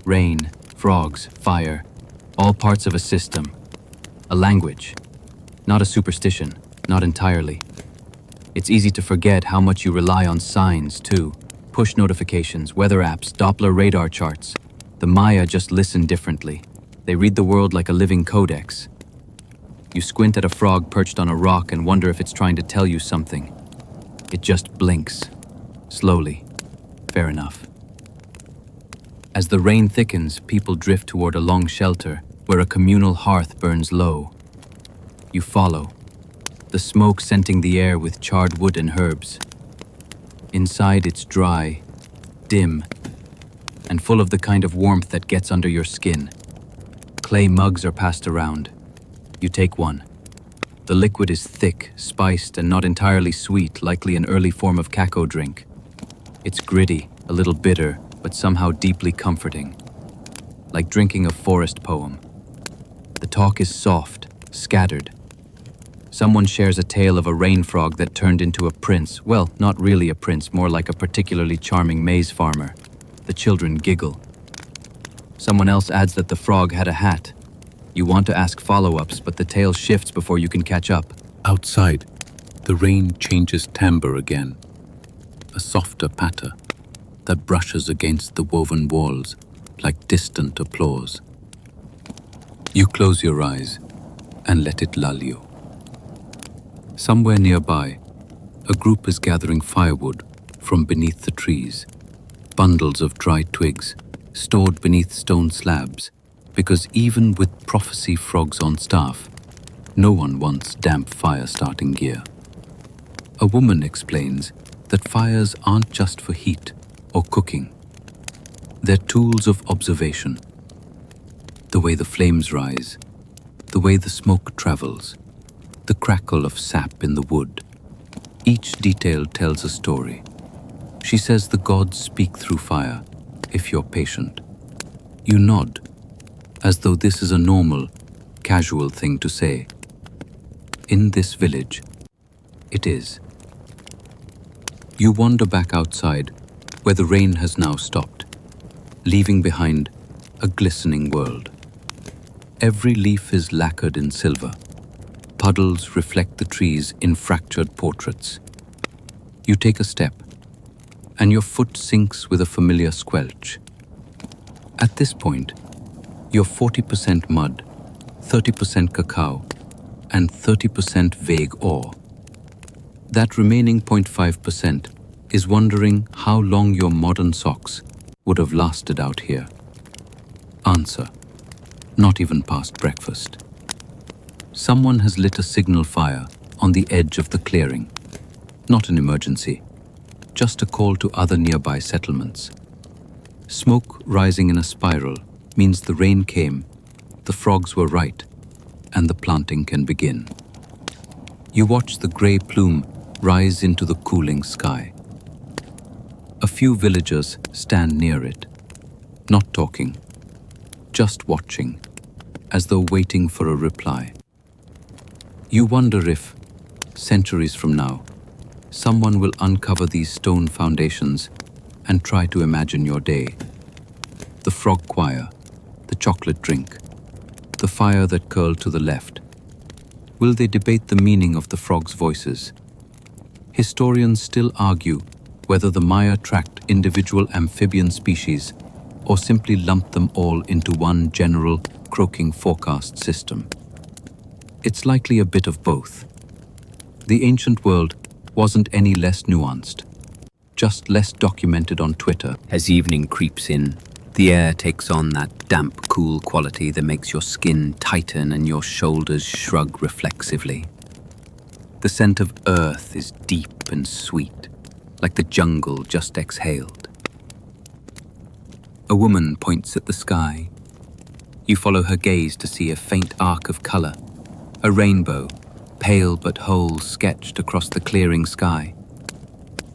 Rain, frogs, fire, all parts of a system. A language. Not a superstition, not entirely. It's easy to forget how much you rely on signs, too. Push notifications, weather apps, Doppler radar charts. The Maya just listen differently. They read the world like a living codex. You squint at a frog perched on a rock and wonder if it's trying to tell you something. It just blinks. Slowly. Fair enough. As the rain thickens, people drift toward a long shelter where a communal hearth burns low. You follow, the smoke scenting the air with charred wood and herbs. Inside it's dry, dim, and full of the kind of warmth that gets under your skin. Clay mugs are passed around. You take one. The liquid is thick, spiced, and not entirely sweet, likely an early form of kakao drink. It's gritty, a little bitter, but somehow deeply comforting. Like drinking a forest poem. The talk is soft, scattered. Someone shares a tale of a rain frog that turned into a prince. Well, not really a prince, more like a particularly charming maize farmer. The children giggle. Someone else adds that the frog had a hat. You want to ask follow-ups, but the tale shifts before you can catch up. Outside, the rain changes timbre again. A softer patter that brushes against the woven walls like distant applause. You close your eyes and let it lull you. Somewhere nearby, a group is gathering firewood from beneath the trees, bundles of dry twigs stored beneath stone slabs, because even with prophecy frogs on staff, no one wants damp fire-starting gear. A woman explains that fires aren't just for heat or cooking. They're tools of observation. The way the flames rise, the way the smoke travels, the crackle of sap in the wood. Each detail tells a story. She says the gods speak through fire, if you're patient. You nod, as though this is a normal, casual thing to say. In this village, it is. You wander back outside, where the rain has now stopped, leaving behind a glistening world. Every leaf is lacquered in silver. Puddles reflect the trees in fractured portraits. You take a step, and your foot sinks with a familiar squelch. At this point, you're 40% mud, 30% cacao, and 30% vague awe. That remaining 0.5% is wondering how long your modern socks would have lasted out here. Answer: not even past breakfast. Someone has lit a signal fire on the edge of the clearing. Not an emergency, just a call to other nearby settlements. Smoke rising in a spiral means the rain came, the frogs were right, and the planting can begin. You watch the grey plume rise into the cooling sky. A few villagers stand near it, not talking, just watching, as though waiting for a reply. You wonder if, centuries from now, someone will uncover these stone foundations and try to imagine your day. The frog choir, the chocolate drink, the fire that curled to the left. Will they debate the meaning of the frogs' voices? Historians still argue whether the Maya tracked individual amphibian species or simply lumped them all into one general croaking forecast system. It's likely a bit of both. The ancient world wasn't any less nuanced, just less documented on Twitter. As evening creeps in, the air takes on that damp, cool quality that makes your skin tighten and your shoulders shrug reflexively. The scent of earth is deep and sweet, like the jungle just exhaled. A woman points at the sky. You follow her gaze to see a faint arc of color, a rainbow, pale but whole, sketched across the clearing sky.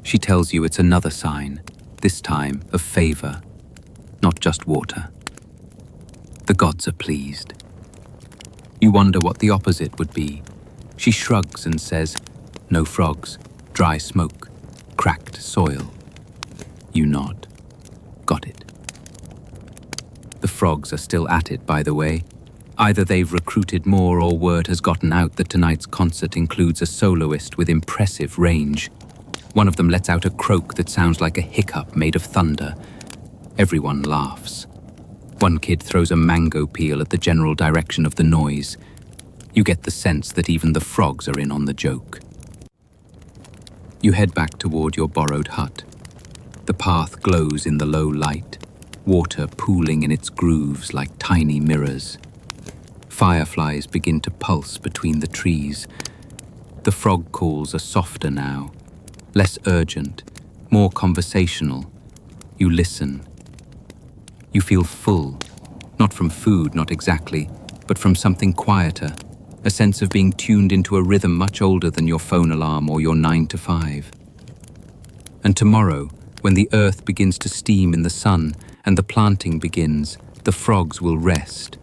She tells you it's another sign, this time of favor, not just water. The gods are pleased. You wonder what the opposite would be. She shrugs and says, no frogs, dry smoke, cracked soil. You nod. Got it. The frogs are still at it, by the way. Either they've recruited more or word has gotten out that tonight's concert includes a soloist with impressive range. One of them lets out a croak that sounds like a hiccup made of thunder. Everyone laughs. One kid throws a mango peel at the general direction of the noise. You get the sense that even the frogs are in on the joke. You head back toward your borrowed hut. The path glows in the low light, water pooling in its grooves like tiny mirrors. Fireflies begin to pulse between the trees. The frog calls are softer now, less urgent, more conversational. You listen. You feel full, not from food, not exactly, but from something quieter, a sense of being tuned into a rhythm much older than your phone alarm or your 9 to 5. And tomorrow, when the earth begins to steam in the sun and the planting begins, the frogs will rest.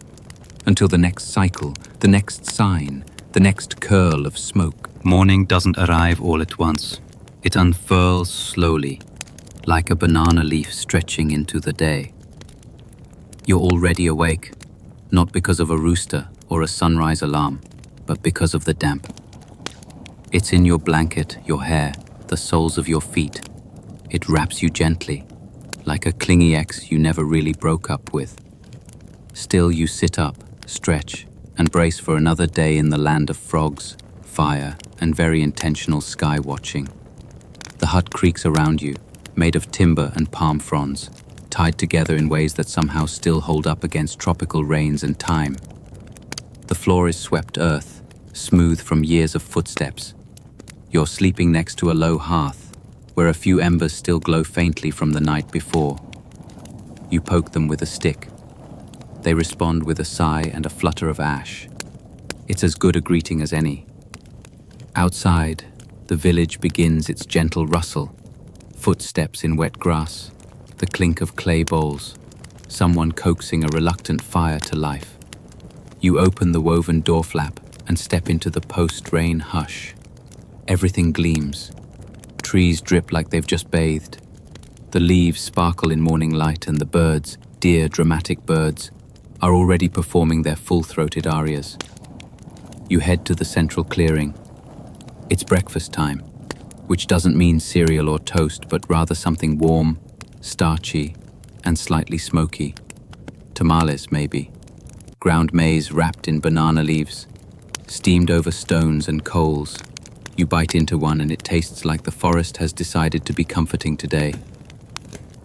Until the next cycle, the next sign, the next curl of smoke. Morning doesn't arrive all at once. It unfurls slowly, like a banana leaf stretching into the day. You're already awake, not because of a rooster or a sunrise alarm, but because of the damp. It's in your blanket, your hair, the soles of your feet. It wraps you gently, like a clingy ex you never really broke up with. Still you sit up, stretch, and brace for another day in the land of frogs, fire, and very intentional sky watching. The hut creaks around you, made of timber and palm fronds, tied together in ways that somehow still hold up against tropical rains and time. The floor is swept earth, smooth from years of footsteps. You're sleeping next to a low hearth, where a few embers still glow faintly from the night before. You poke them with a stick. They respond with a sigh and a flutter of ash. It's as good a greeting as any. Outside, the village begins its gentle rustle. Footsteps in wet grass, the clink of clay bowls, someone coaxing a reluctant fire to life. You open the woven door flap and step into the post-rain hush. Everything gleams. Trees drip like they've just bathed. The leaves sparkle in morning light, and the birds, dear dramatic birds, are already performing their full-throated arias. You head to the central clearing. It's breakfast time, which doesn't mean cereal or toast, but rather something warm, starchy, and slightly smoky. Tamales, maybe. Ground maize wrapped in banana leaves, steamed over stones and coals. You bite into one and it tastes like the forest has decided to be comforting today.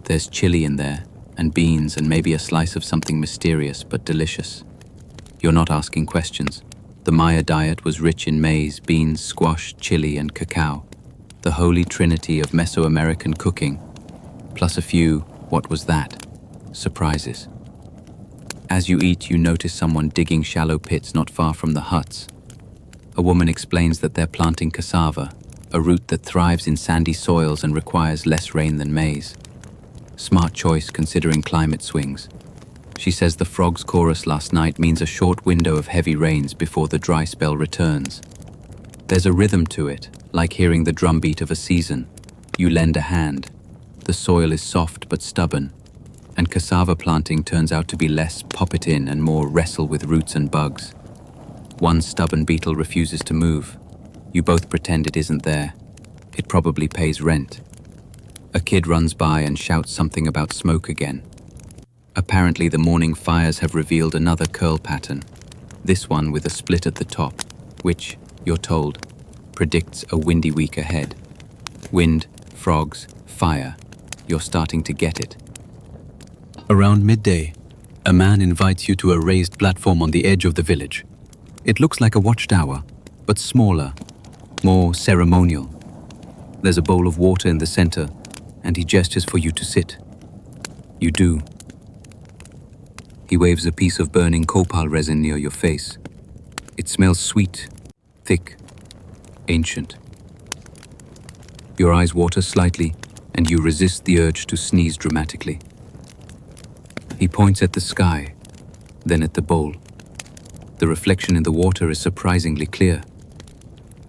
There's chili in there, and beans, and maybe a slice of something mysterious but delicious. You're not asking questions. The Maya diet was rich in maize, beans, squash, chili, and cacao, the holy trinity of Mesoamerican cooking, plus a few, what was that, surprises. As you eat, you notice someone digging shallow pits not far from the huts. A woman explains that they're planting cassava, a root that thrives in sandy soils and requires less rain than maize. Smart choice considering climate swings. She says the frog's chorus last night means a short window of heavy rains before the dry spell returns. There's a rhythm to it, like hearing the drumbeat of a season. You lend a hand. The soil is soft but stubborn, and cassava planting turns out to be less pop it in and more wrestle with roots and bugs. One stubborn beetle refuses to move. You both pretend it isn't there. It probably pays rent. A kid runs by and shouts something about smoke again. Apparently the morning fires have revealed another curl pattern, this one with a split at the top, which, you're told, predicts a windy week ahead. Wind, frogs, fire. You're starting to get it. Around midday, a man invites you to a raised platform on the edge of the village. It looks like a watchtower, but smaller, more ceremonial. There's a bowl of water in the center, and he gestures for you to sit. You do. He waves a piece of burning copal resin near your face. It smells sweet, thick, ancient. Your eyes water slightly, and you resist the urge to sneeze dramatically. He points at the sky, then at the bowl. The reflection in the water is surprisingly clear.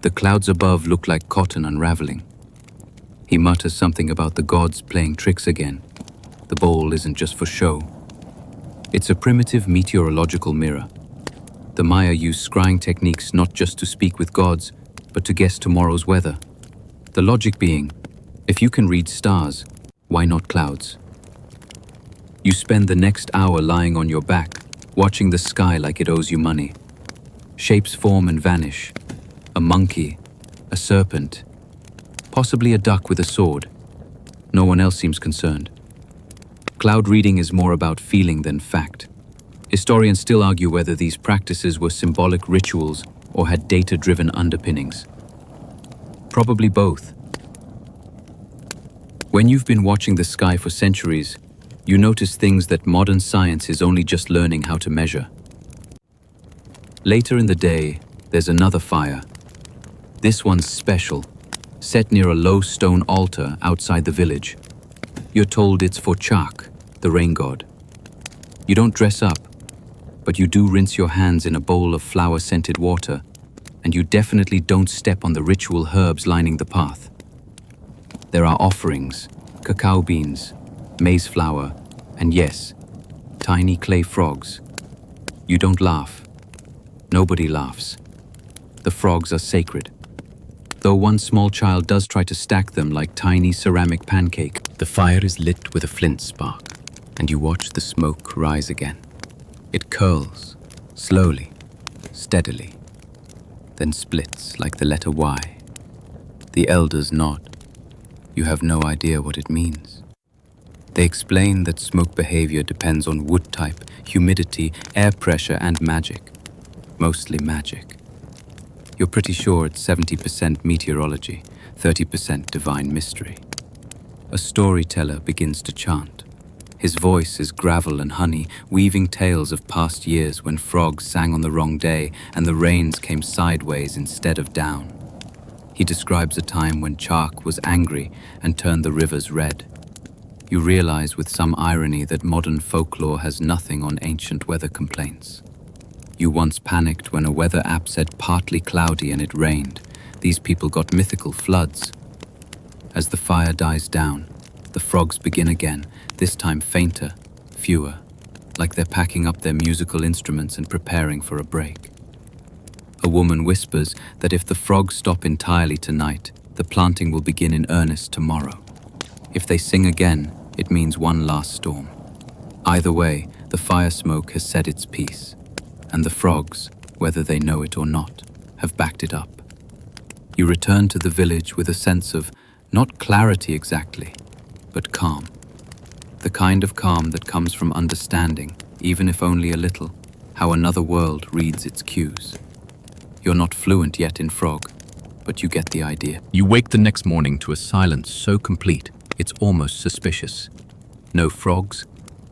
The clouds above look like cotton unraveling. He mutters something about the gods playing tricks again. The bowl isn't just for show. It's a primitive meteorological mirror. The Maya use scrying techniques not just to speak with gods, but to guess tomorrow's weather. The logic being, if you can read stars, why not clouds? You spend the next hour lying on your back, watching the sky like it owes you money. Shapes form and vanish. A monkey, a serpent, possibly a duck with a sword. No one else seems concerned. Cloud reading is more about feeling than fact. Historians still argue whether these practices were symbolic rituals or had data-driven underpinnings. Probably both. When you've been watching the sky for centuries, you notice things that modern science is only just learning how to measure. Later in the day, there's another fire. This one's special, set near a low stone altar outside the village. You're told it's for Chak, the rain god. You don't dress up, but you do rinse your hands in a bowl of flower-scented water, and you definitely don't step on the ritual herbs lining the path. There are offerings, cacao beans, maize flour, and yes, tiny clay frogs. You don't laugh. Nobody laughs. The frogs are sacred. Though one small child does try to stack them like tiny ceramic pancake. The fire is lit with a flint spark, and you watch the smoke rise again. It curls, slowly, steadily, then splits like the letter Y. The elders nod. You have no idea what it means. They explain that smoke behavior depends on wood type, humidity, air pressure, and magic. Mostly magic. You're pretty sure it's 70% meteorology, 30% divine mystery. A storyteller begins to chant. His voice is gravel and honey, weaving tales of past years when frogs sang on the wrong day and the rains came sideways instead of down. He describes a time when Chak was angry and turned the rivers red. You realize with some irony that modern folklore has nothing on ancient weather complaints. You once panicked when a weather app said partly cloudy and it rained. These people got mythical floods. As the fire dies down, the frogs begin again, this time fainter, fewer, like they're packing up their musical instruments and preparing for a break. A woman whispers that if the frogs stop entirely tonight, the planting will begin in earnest tomorrow. If they sing again, it means one last storm. Either way, the fire smoke has said its piece, and the frogs, whether they know it or not, have backed it up. You return to the village with a sense of not clarity exactly, but calm. The kind of calm that comes from understanding, even if only a little, how another world reads its cues. You're not fluent yet in frog, but you get the idea. You wake the next morning to a silence so complete, it's almost suspicious. No frogs,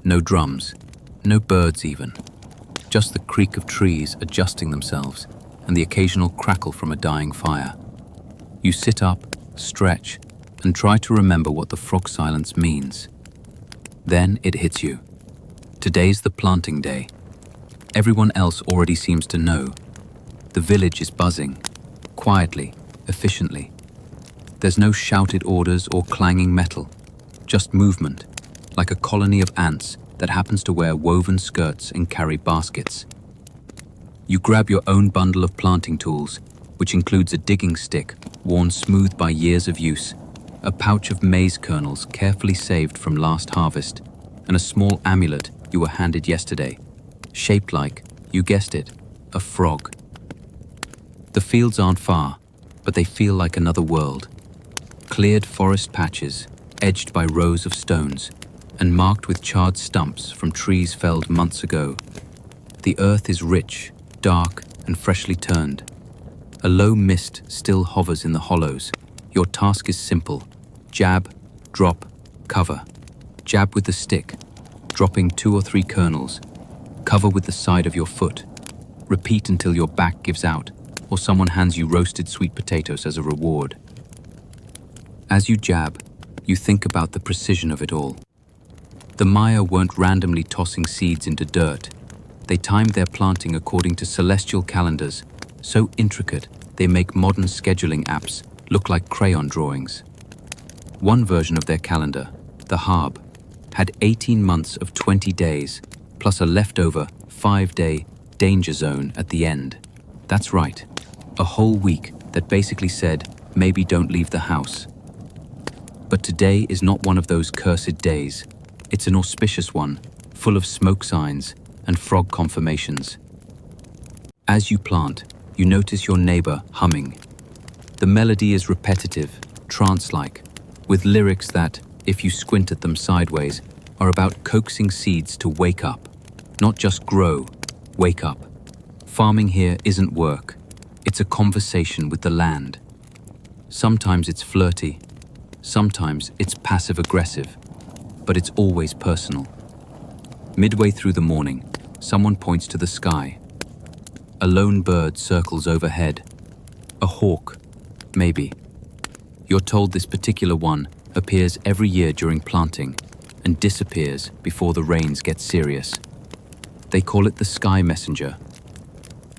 no drums, no birds even. Just the creak of trees adjusting themselves and the occasional crackle from a dying fire. You sit up, stretch, and try to remember what the frog silence means. Then it hits you. Today's the planting day. Everyone else already seems to know. The village is buzzing, quietly, efficiently. There's no shouted orders or clanging metal, just movement, like a colony of ants that happens to wear woven skirts and carry baskets. You grab your own bundle of planting tools, which includes a digging stick worn smooth by years of use, a pouch of maize kernels carefully saved from last harvest, and a small amulet you were handed yesterday, shaped like, you guessed it, a frog. The fields aren't far, but they feel like another world. Cleared forest patches, edged by rows of stones, and marked with charred stumps from trees felled months ago. The earth is rich, dark, and freshly turned. A low mist still hovers in the hollows. Your task is simple. Jab, drop, cover. Jab with the stick, dropping 2 or 3 kernels. Cover with the side of your foot. Repeat until your back gives out, or someone hands you roasted sweet potatoes as a reward. As you jab, you think about the precision of it all. The Maya weren't randomly tossing seeds into dirt. They timed their planting according to celestial calendars, so intricate they make modern scheduling apps look like crayon drawings. One version of their calendar, the Harb, had 18 months of 20 days, plus a leftover 5-day danger zone at the end. That's right, a whole week that basically said, maybe don't leave the house. But today is not one of those cursed days. It's an auspicious one, full of smoke signs and frog confirmations. As you plant, you notice your neighbor humming. The melody is repetitive, trance-like, with lyrics that, if you squint at them sideways, are about coaxing seeds to wake up. Not just grow, wake up. Farming here isn't work. It's a conversation with the land. Sometimes it's flirty, sometimes it's passive-aggressive, but it's always personal. Midway through the morning, someone points to the sky. A lone bird circles overhead. A hawk, maybe. You're told this particular one appears every year during planting and disappears before the rains get serious. They call it the sky messenger.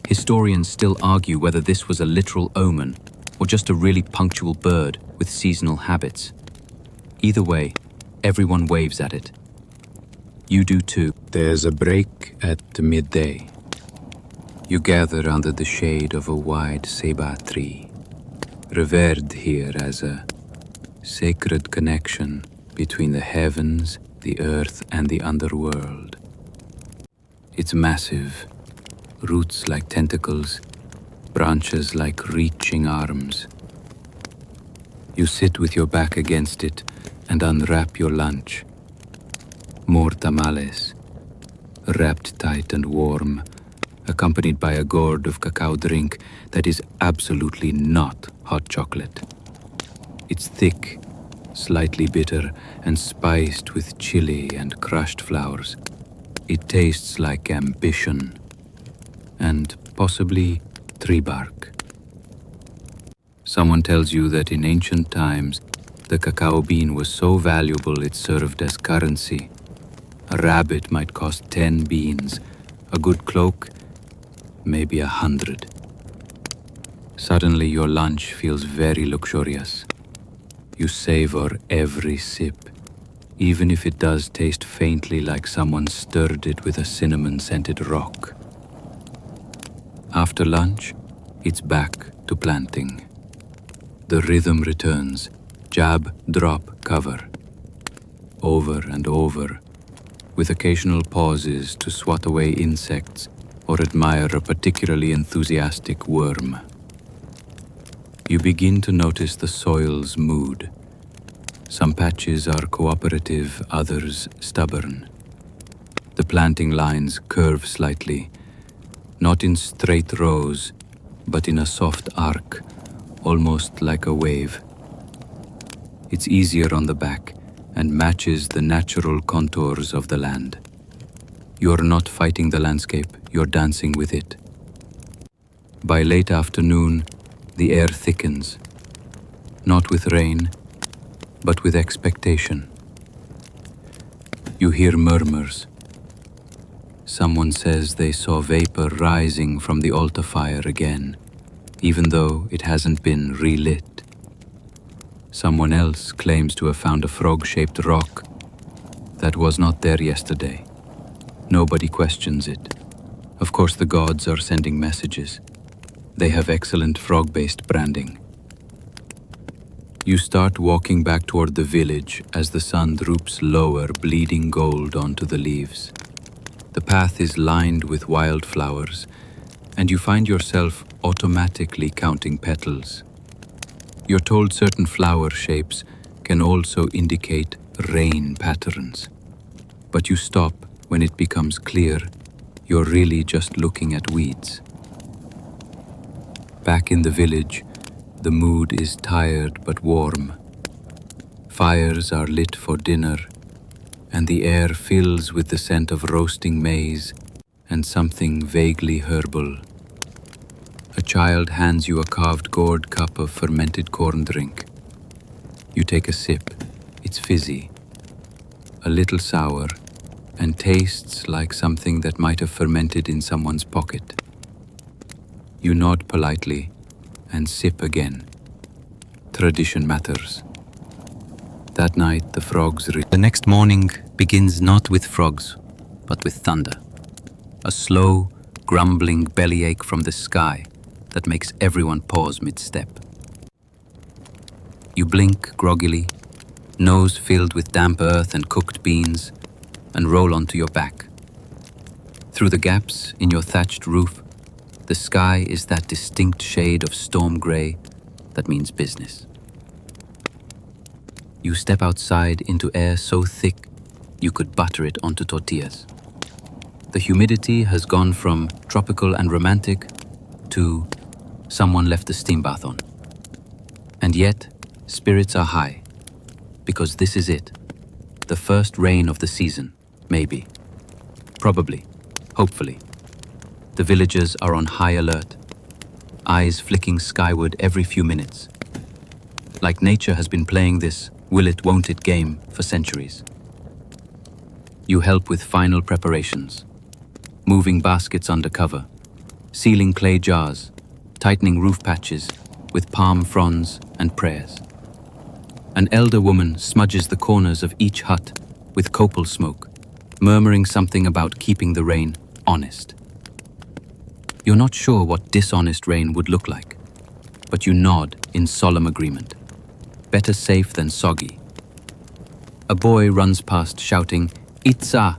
Historians still argue whether this was a literal omen or just a really punctual bird with seasonal habits. Either way, everyone waves at it. You do too. There's a break at midday. You gather under the shade of a wide ceiba tree, revered here as a sacred connection between the heavens, the earth, and the underworld. It's massive, roots like tentacles, branches like reaching arms. You sit with your back against it and unwrap your lunch. More tamales, wrapped tight and warm, accompanied by a gourd of cacao drink that is absolutely not hot chocolate. It's thick, slightly bitter, and spiced with chili and crushed flowers. It tastes like ambition and possibly tree bark. Someone tells you that in ancient times, the cacao bean was so valuable it served as currency. A rabbit might cost 10 beans, a good cloak, maybe 100. Suddenly your lunch feels very luxurious. You savor every sip, even if it does taste faintly like someone stirred it with a cinnamon-scented rock. After lunch, it's back to planting. The rhythm returns, jab, drop, cover. Over and over, with occasional pauses to swat away insects or admire a particularly enthusiastic worm. You begin to notice the soil's mood. Some patches are cooperative, others stubborn. The planting lines curve slightly, not in straight rows, but in a soft arc, almost like a wave. It's easier on the back and matches the natural contours of the land. You're not fighting the landscape, you're dancing with it. By late afternoon, the air thickens, not with rain, but with expectation. You hear murmurs. Someone says they saw vapor rising from the altar fire again, even though it hasn't been relit. Someone else claims to have found a frog-shaped rock that was not there yesterday. Nobody questions it. Of course, the gods are sending messages. They have excellent frog-based branding. You start walking back toward the village as the sun droops lower, bleeding gold onto the leaves. The path is lined with wildflowers, and you find yourself automatically counting petals. You're told certain flower shapes can also indicate rain patterns. But you stop when it becomes clear you're really just looking at weeds. Back in the village, the mood is tired but warm. Fires are lit for dinner, and the air fills with the scent of roasting maize and something vaguely herbal. A child hands you a carved gourd cup of fermented corn drink. You take a sip. It's fizzy, a little sour, and tastes like something that might have fermented in someone's pocket. You nod politely and sip again. Tradition matters. That night, the frogs The next morning begins not with frogs, but with thunder. A slow, grumbling bellyache from the sky that makes everyone pause mid-step. You blink groggily, nose filled with damp earth and cooked beans, and roll onto your back. Through the gaps in your thatched roof, the sky is that distinct shade of storm grey that means business. You step outside into air so thick you could butter it onto tortillas. The humidity has gone from tropical and romantic to someone left the steam bath on. And yet, spirits are high, because this is it, the first rain of the season, maybe. Probably, hopefully. The villagers are on high alert, eyes flicking skyward every few minutes. Like nature has been playing this will it, won't it game for centuries. You help with final preparations, moving baskets under cover, sealing clay jars, tightening roof patches with palm fronds and prayers. An elder woman smudges the corners of each hut with copal smoke, murmuring something about keeping the rain honest. You're not sure what dishonest rain would look like, but you nod in solemn agreement. Better safe than soggy. A boy runs past shouting, "Itza!"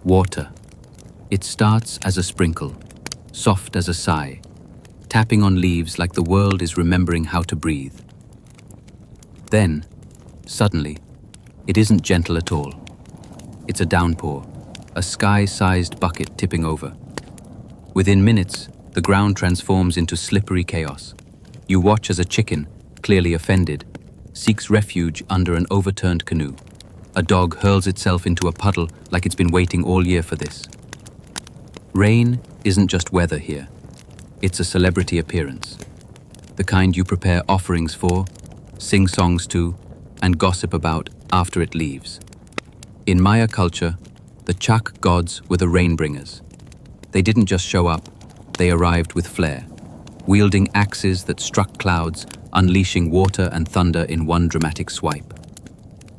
Water. It starts as a sprinkle, soft as a sigh, tapping on leaves like the world is remembering how to breathe. Then, suddenly, it isn't gentle at all. It's a downpour, a sky-sized bucket tipping over. Within minutes, the ground transforms into slippery chaos. You watch as a chicken, clearly offended, seeks refuge under an overturned canoe. A dog hurls itself into a puddle like it's been waiting all year for this. Rain isn't just weather here. It's a celebrity appearance. The kind you prepare offerings for, sing songs to, and gossip about after it leaves. In Maya culture, the Chak gods were the rainbringers. They didn't just show up, they arrived with flair, wielding axes that struck clouds, unleashing water and thunder in one dramatic swipe.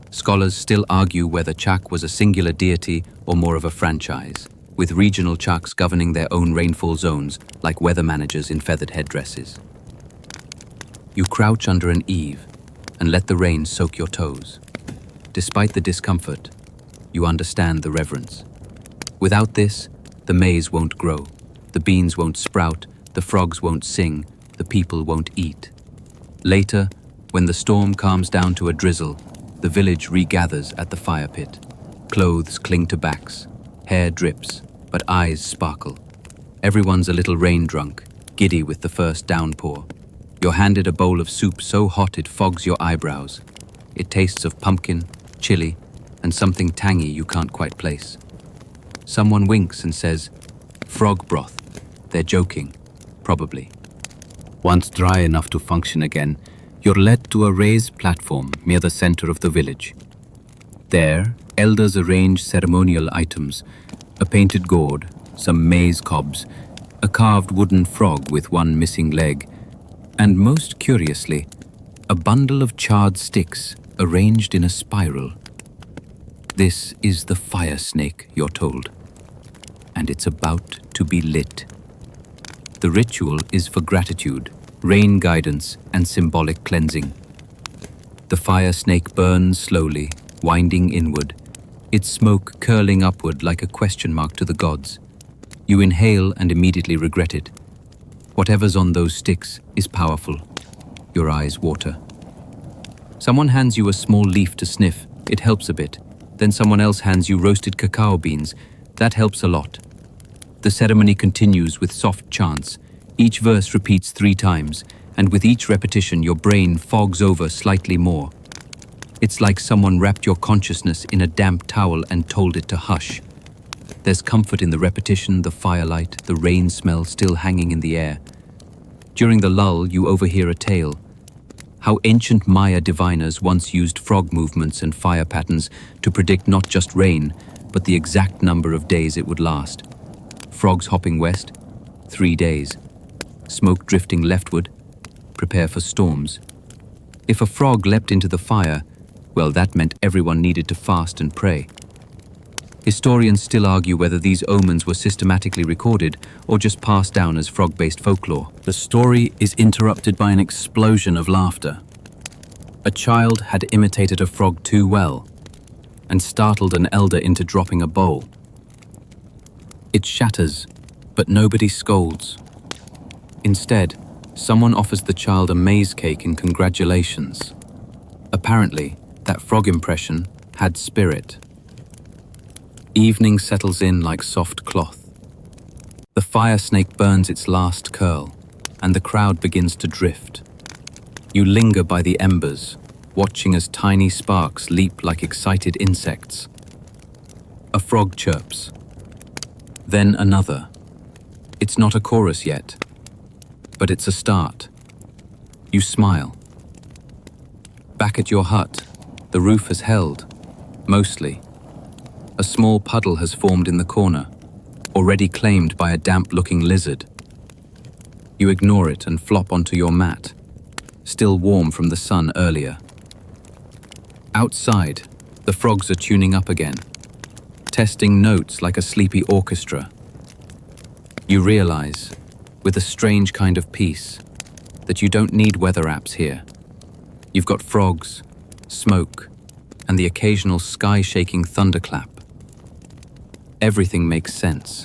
Scholars still argue whether Chak was a singular deity or more of a franchise, with regional Chaks governing their own rainfall zones like weather managers in feathered headdresses. You crouch under an eave and let the rain soak your toes. Despite the discomfort, you understand the reverence. Without this, the maize won't grow, the beans won't sprout, the frogs won't sing, the people won't eat. Later, when the storm calms down to a drizzle, the village regathers at the fire pit. Clothes cling to backs, hair drips, but eyes sparkle. Everyone's a little rain drunk, giddy with the first downpour. You're handed a bowl of soup so hot it fogs your eyebrows. It tastes of pumpkin, chili, and something tangy you can't quite place. Someone winks and says, "Frog broth." They're joking, probably. Once dry enough to function again, you're led to a raised platform near the center of the village. There, elders arrange ceremonial items, a painted gourd, some maize cobs, a carved wooden frog with one missing leg, and most curiously, a bundle of charred sticks arranged in a spiral. This is the fire snake, you're told, and it's about to be lit. The ritual is for gratitude, rain guidance, and symbolic cleansing. The fire snake burns slowly, winding inward, its smoke curling upward like a question mark to the gods. You inhale and immediately regret it. Whatever's on those sticks is powerful. Your eyes water. Someone hands you a small leaf to sniff. It helps a bit. Then someone else hands you roasted cacao beans. That helps a lot. The ceremony continues with soft chants. Each verse repeats 3 times, and with each repetition your brain fogs over slightly more. It's like someone wrapped your consciousness in a damp towel and told it to hush. There's comfort in the repetition, the firelight, the rain smell still hanging in the air. During the lull, you overhear a tale. How ancient Maya diviners once used frog movements and fire patterns to predict not just rain, but the exact number of days it would last. Frogs hopping west, 3 days. Smoke drifting leftward, prepare for storms. If a frog leapt into the fire, well, that meant everyone needed to fast and pray. Historians still argue whether these omens were systematically recorded or just passed down as frog-based folklore. The story is interrupted by an explosion of laughter. A child had imitated a frog too well. and startled an elder into dropping a bowl. It shatters, but nobody scolds. Instead, someone offers the child a maize cake in congratulations. Apparently, that frog impression had spirit. Evening settles in like soft cloth. The fire snake burns its last curl, and the crowd begins to drift. You linger by the embers, watching as tiny sparks leap like excited insects. A frog chirps. Then another. It's not a chorus yet, but it's a start. You smile. Back at your hut, the roof has held, mostly. A small puddle has formed in the corner, already claimed by a damp-looking lizard. You ignore it and flop onto your mat, still warm from the sun earlier. Outside, the frogs are tuning up again, testing notes like a sleepy orchestra. You realize, with a strange kind of peace, that you don't need weather apps here. You've got frogs, smoke, and the occasional sky-shaking thunderclap. Everything makes sense,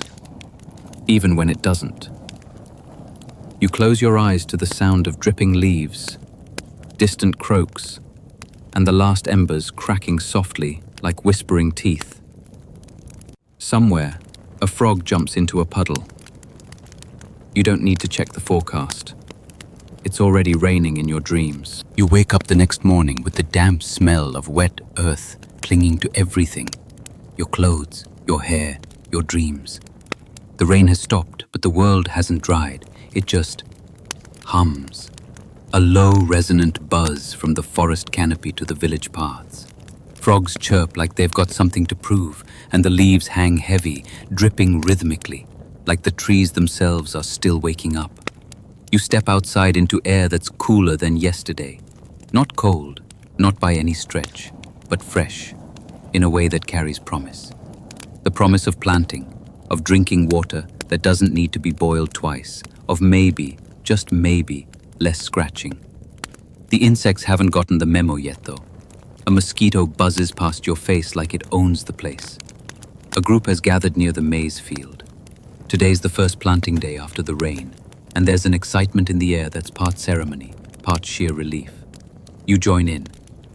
even when it doesn't. You close your eyes to the sound of dripping leaves, distant croaks, and the last embers cracking softly like whispering teeth. Somewhere, a frog jumps into a puddle. You don't need to check the forecast. It's already raining in your dreams. You wake up the next morning with the damp smell of wet earth clinging to everything. Your clothes, your hair, your dreams. The rain has stopped, but the world hasn't dried. It just hums. A low, resonant buzz from the forest canopy to the village paths. Frogs chirp like they've got something to prove, and the leaves hang heavy, dripping rhythmically, like the trees themselves are still waking up. You step outside into air that's cooler than yesterday. Not cold, not by any stretch, but fresh, in a way that carries promise. The promise of planting, of drinking water that doesn't need to be boiled twice, of maybe, just maybe, less scratching. The insects haven't gotten the memo yet, though. A mosquito buzzes past your face like it owns the place. A group has gathered near the maize field. Today's the first planting day after the rain, and there's an excitement in the air that's part ceremony, part sheer relief. You join in,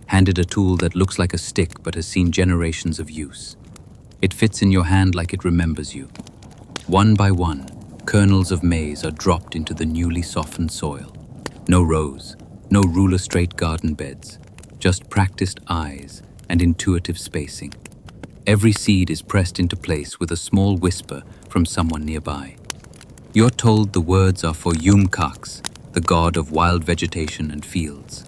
handed a tool that looks like a stick but has seen generations of use. It fits in your hand like it remembers you. One by one, kernels of maize are dropped into the newly softened soil. No rows, no ruler-straight garden beds, just practiced eyes and intuitive spacing. Every seed is pressed into place with a small whisper from someone nearby. You're told the words are for Yumkaks, the god of wild vegetation and fields.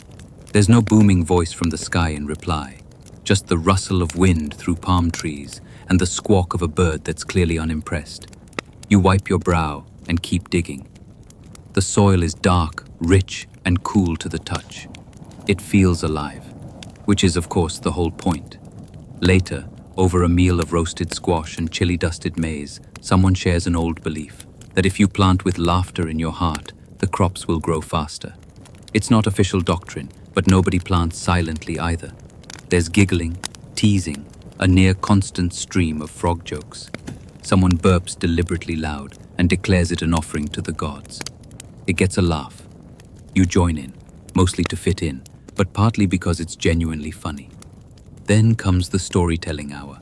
There's no booming voice from the sky in reply, just the rustle of wind through palm trees and the squawk of a bird that's clearly unimpressed. You wipe your brow and keep digging. The soil is dark, rich, and cool to the touch. It feels alive, which is of course the whole point. Later, over a meal of roasted squash and chili-dusted maize, someone shares an old belief that if you plant with laughter in your heart, the crops will grow faster. It's not official doctrine, but nobody plants silently either. There's giggling, teasing, a near constant stream of frog jokes. Someone burps deliberately loud and declares it an offering to the gods. It gets a laugh. You join in, mostly to fit in, but partly because it's genuinely funny. Then comes the storytelling hour.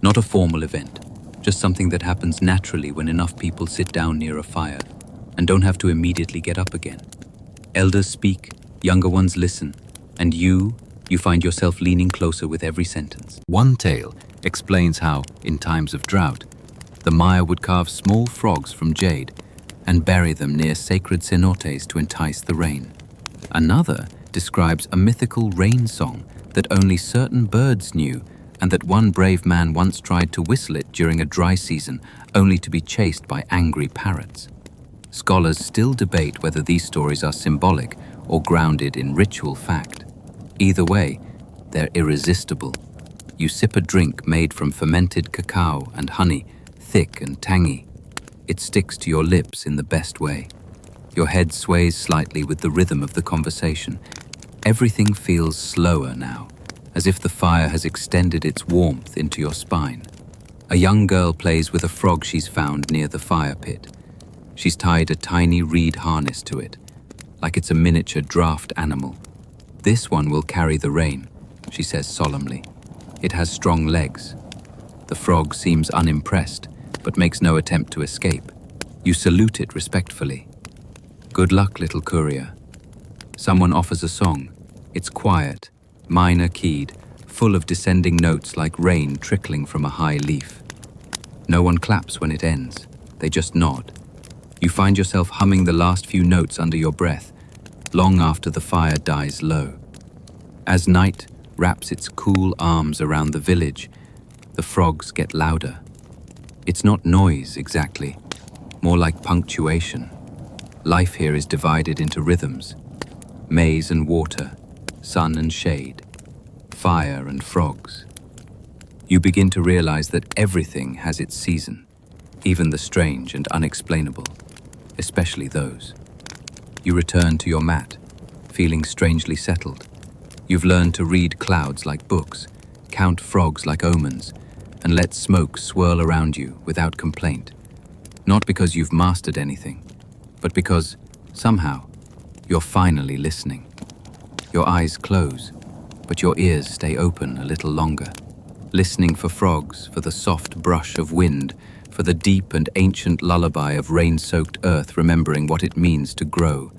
Not a formal event, just something that happens naturally when enough people sit down near a fire and don't have to immediately get up again. Elders speak, younger ones listen, and you find yourself leaning closer with every sentence. One tale explains how, in times of drought, the Maya would carve small frogs from jade and bury them near sacred cenotes to entice the rain. Another describes a mythical rain song that only certain birds knew, and that one brave man once tried to whistle it during a dry season, only to be chased by angry parrots. Scholars still debate whether these stories are symbolic or grounded in ritual fact. Either way, they're irresistible. You sip a drink made from fermented cacao and honey, thick and tangy. It sticks to your lips in the best way. Your head sways slightly with the rhythm of the conversation. Everything feels slower now, as if the fire has extended its warmth into your spine. A young girl plays with a frog she's found near the fire pit. She's tied a tiny reed harness to it, like it's a miniature draft animal. "This one will carry the rain," she says solemnly. "It has strong legs." The frog seems unimpressed, but makes no attempt to escape. You salute it respectfully. "Good luck, little courier." Someone offers a song. It's quiet, minor keyed, full of descending notes like rain trickling from a high leaf. No one claps when it ends. They just nod. You find yourself humming the last few notes under your breath, long after the fire dies low. As night wraps its cool arms around the village, the frogs get louder. It's not noise exactly, more like punctuation. Life here is divided into rhythms: maize and water, sun and shade, fire and frogs. You begin to realize that everything has its season, even the strange and unexplainable, especially those. You return to your mat, feeling strangely settled. You've learned to read clouds like books, count frogs like omens, and let smoke swirl around you without complaint. Not because you've mastered anything, but because, somehow, you're finally listening. Your eyes close, but your ears stay open a little longer, listening for frogs, for the soft brush of wind, for the deep and ancient lullaby of rain-soaked earth remembering what it means to grow.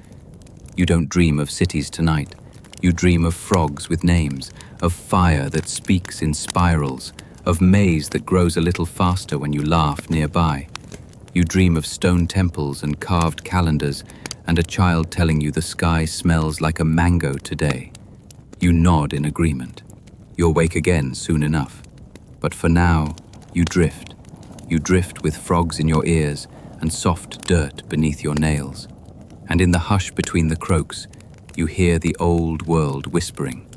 You don't dream of cities tonight. You dream of frogs with names, of fire that speaks in spirals, of maize that grows a little faster when you laugh nearby. You dream of stone temples and carved calendars, and a child telling you the sky smells like a mango today. You nod in agreement. You'll wake again soon enough. But for now, you drift. You drift with frogs in your ears and soft dirt beneath your nails. And in the hush between the croaks, you hear the old world whispering.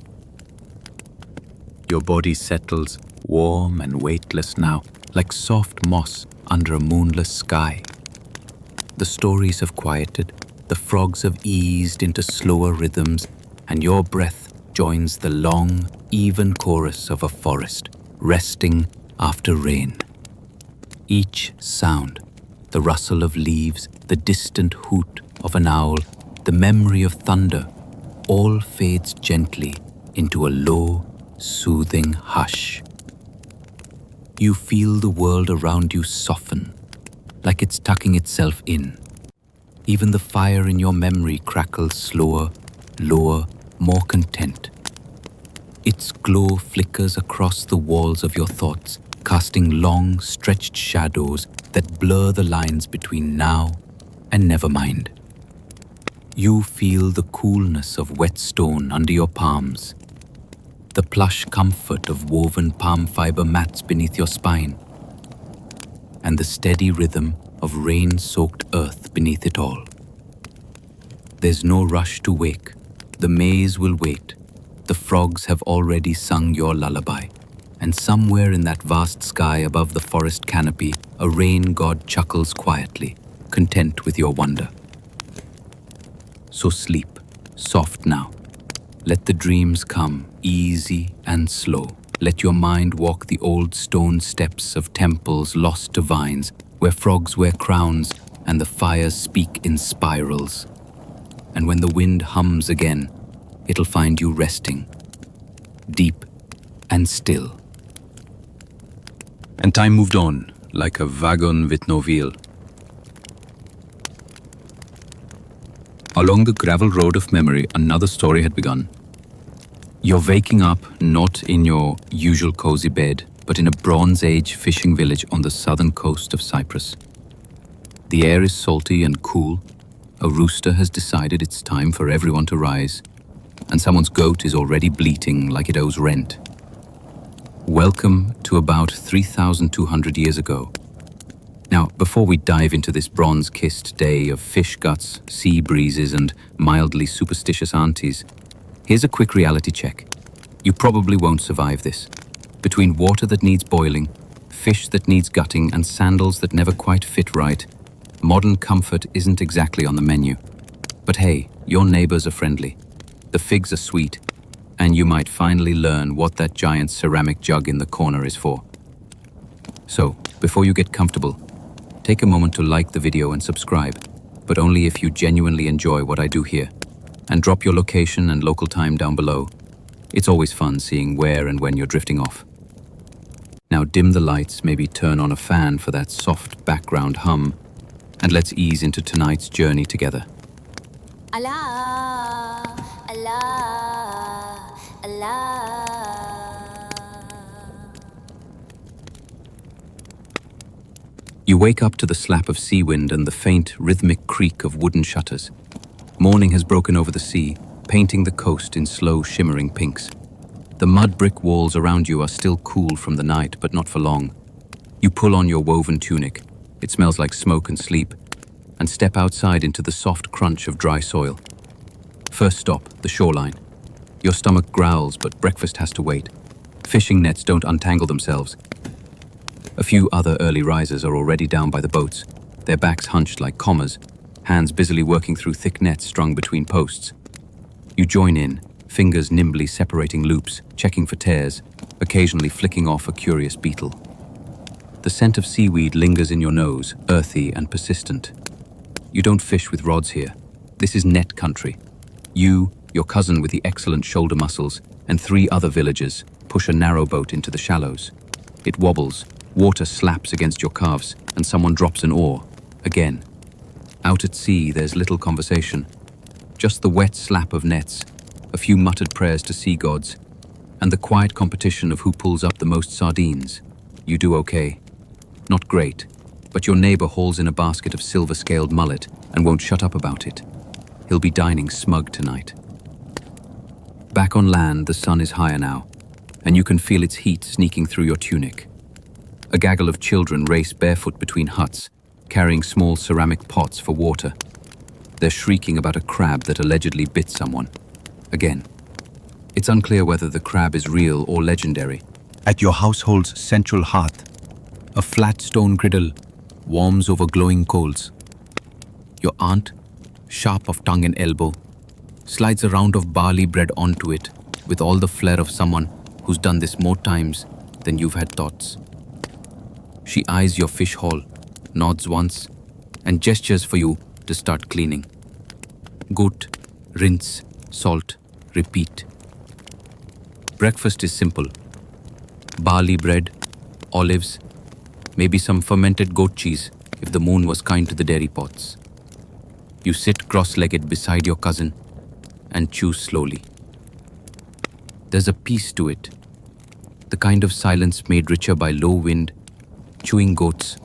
Your body settles, warm and weightless now, like soft moss under a moonless sky. The stories have quieted, the frogs have eased into slower rhythms, and your breath joins the long, even chorus of a forest, resting after rain. Each sound, the rustle of leaves, the distant hoot of an owl, the memory of thunder, all fades gently into a low, soothing hush. You feel the world around you soften, like it's tucking itself in. Even the fire in your memory crackles slower, lower, more content. Its glow flickers across the walls of your thoughts, casting long, stretched shadows that blur the lines between now and nevermind. You feel the coolness of wet stone under your palms, the plush comfort of woven palm fiber mats beneath your spine, and the steady rhythm of rain-soaked earth beneath it all. There's no rush to wake. The maize will wait. The frogs have already sung your lullaby, and somewhere in that vast sky above the forest canopy, a rain god chuckles quietly, content with your wonder. So sleep, soft now. Let the dreams come, easy and slow. Let your mind walk the old stone steps of temples lost to vines, where frogs wear crowns and the fires speak in spirals. And when the wind hums again, it'll find you resting, deep and still. And time moved on, like a wagon with no wheel. Along the gravel road of memory, another story had begun. You're waking up not in your usual cozy bed, but in a Bronze Age fishing village on the southern coast of Cyprus. The air is salty and cool. A rooster has decided it's time for everyone to rise, and someone's goat is already bleating like it owes rent. Welcome to about 3,200 years ago. Now, before we dive into this bronze-kissed day of fish guts, sea breezes, and mildly superstitious aunties, here's a quick reality check. You probably won't survive this. Between water that needs boiling, fish that needs gutting, and sandals that never quite fit right, modern comfort isn't exactly on the menu. But hey, your neighbors are friendly. The figs are sweet, and you might finally learn what that giant ceramic jug in the corner is for. So, before you get comfortable, take a moment to like the video and subscribe, but only if you genuinely enjoy what I do here. And drop your location and local time down below. It's always fun seeing where and when you're drifting off. Now dim the lights, maybe turn on a fan for that soft background hum, and let's ease into tonight's journey together. Allah, Allah, Allah. You wake up to the slap of sea wind and the faint, rhythmic creak of wooden shutters. Morning has broken over the sea, painting the coast in slow, shimmering pinks. The mud brick walls around you are still cool from the night, but not for long. You pull on your woven tunic, it smells like smoke and sleep, and step outside into the soft crunch of dry soil. First stop, the shoreline. Your stomach growls, but breakfast has to wait. Fishing nets don't untangle themselves. A few other early risers are already down by the boats, their backs hunched like commas, hands busily working through thick nets strung between posts. You join in, fingers nimbly separating loops, checking for tears, occasionally flicking off a curious beetle. The scent of seaweed lingers in your nose, earthy and persistent. You don't fish with rods here. This is net country. You, your cousin with the excellent shoulder muscles, and 3 other villagers push a narrow boat into the shallows. It wobbles, water slaps against your calves, and someone drops an oar. Again. Out at sea, there's little conversation. Just the wet slap of nets, a few muttered prayers to sea gods, and the quiet competition of who pulls up the most sardines. You do okay. Not great, but your neighbor hauls in a basket of silver-scaled mullet and won't shut up about it. He'll be dining smug tonight. Back on land, the sun is higher now, and you can feel its heat sneaking through your tunic. A gaggle of children race barefoot between huts, carrying small ceramic pots for water. They're shrieking about a crab that allegedly bit someone. Again. It's unclear whether the crab is real or legendary. At your household's central hearth, A flat stone griddle warms over glowing coals. Your aunt, sharp of tongue and elbow, slides a round of barley bread onto it with all the flair of someone who's done this more times than you've had thoughts. She eyes your fish haul, nods once, and gestures for you to start cleaning. Good, rinse, salt, repeat. Breakfast is simple. Barley bread, olives, maybe some fermented goat cheese if the moon was kind to the dairy pots. You sit cross-legged beside your cousin and chew slowly. There's a peace to it, the kind of silence made richer by low wind, chewing goats,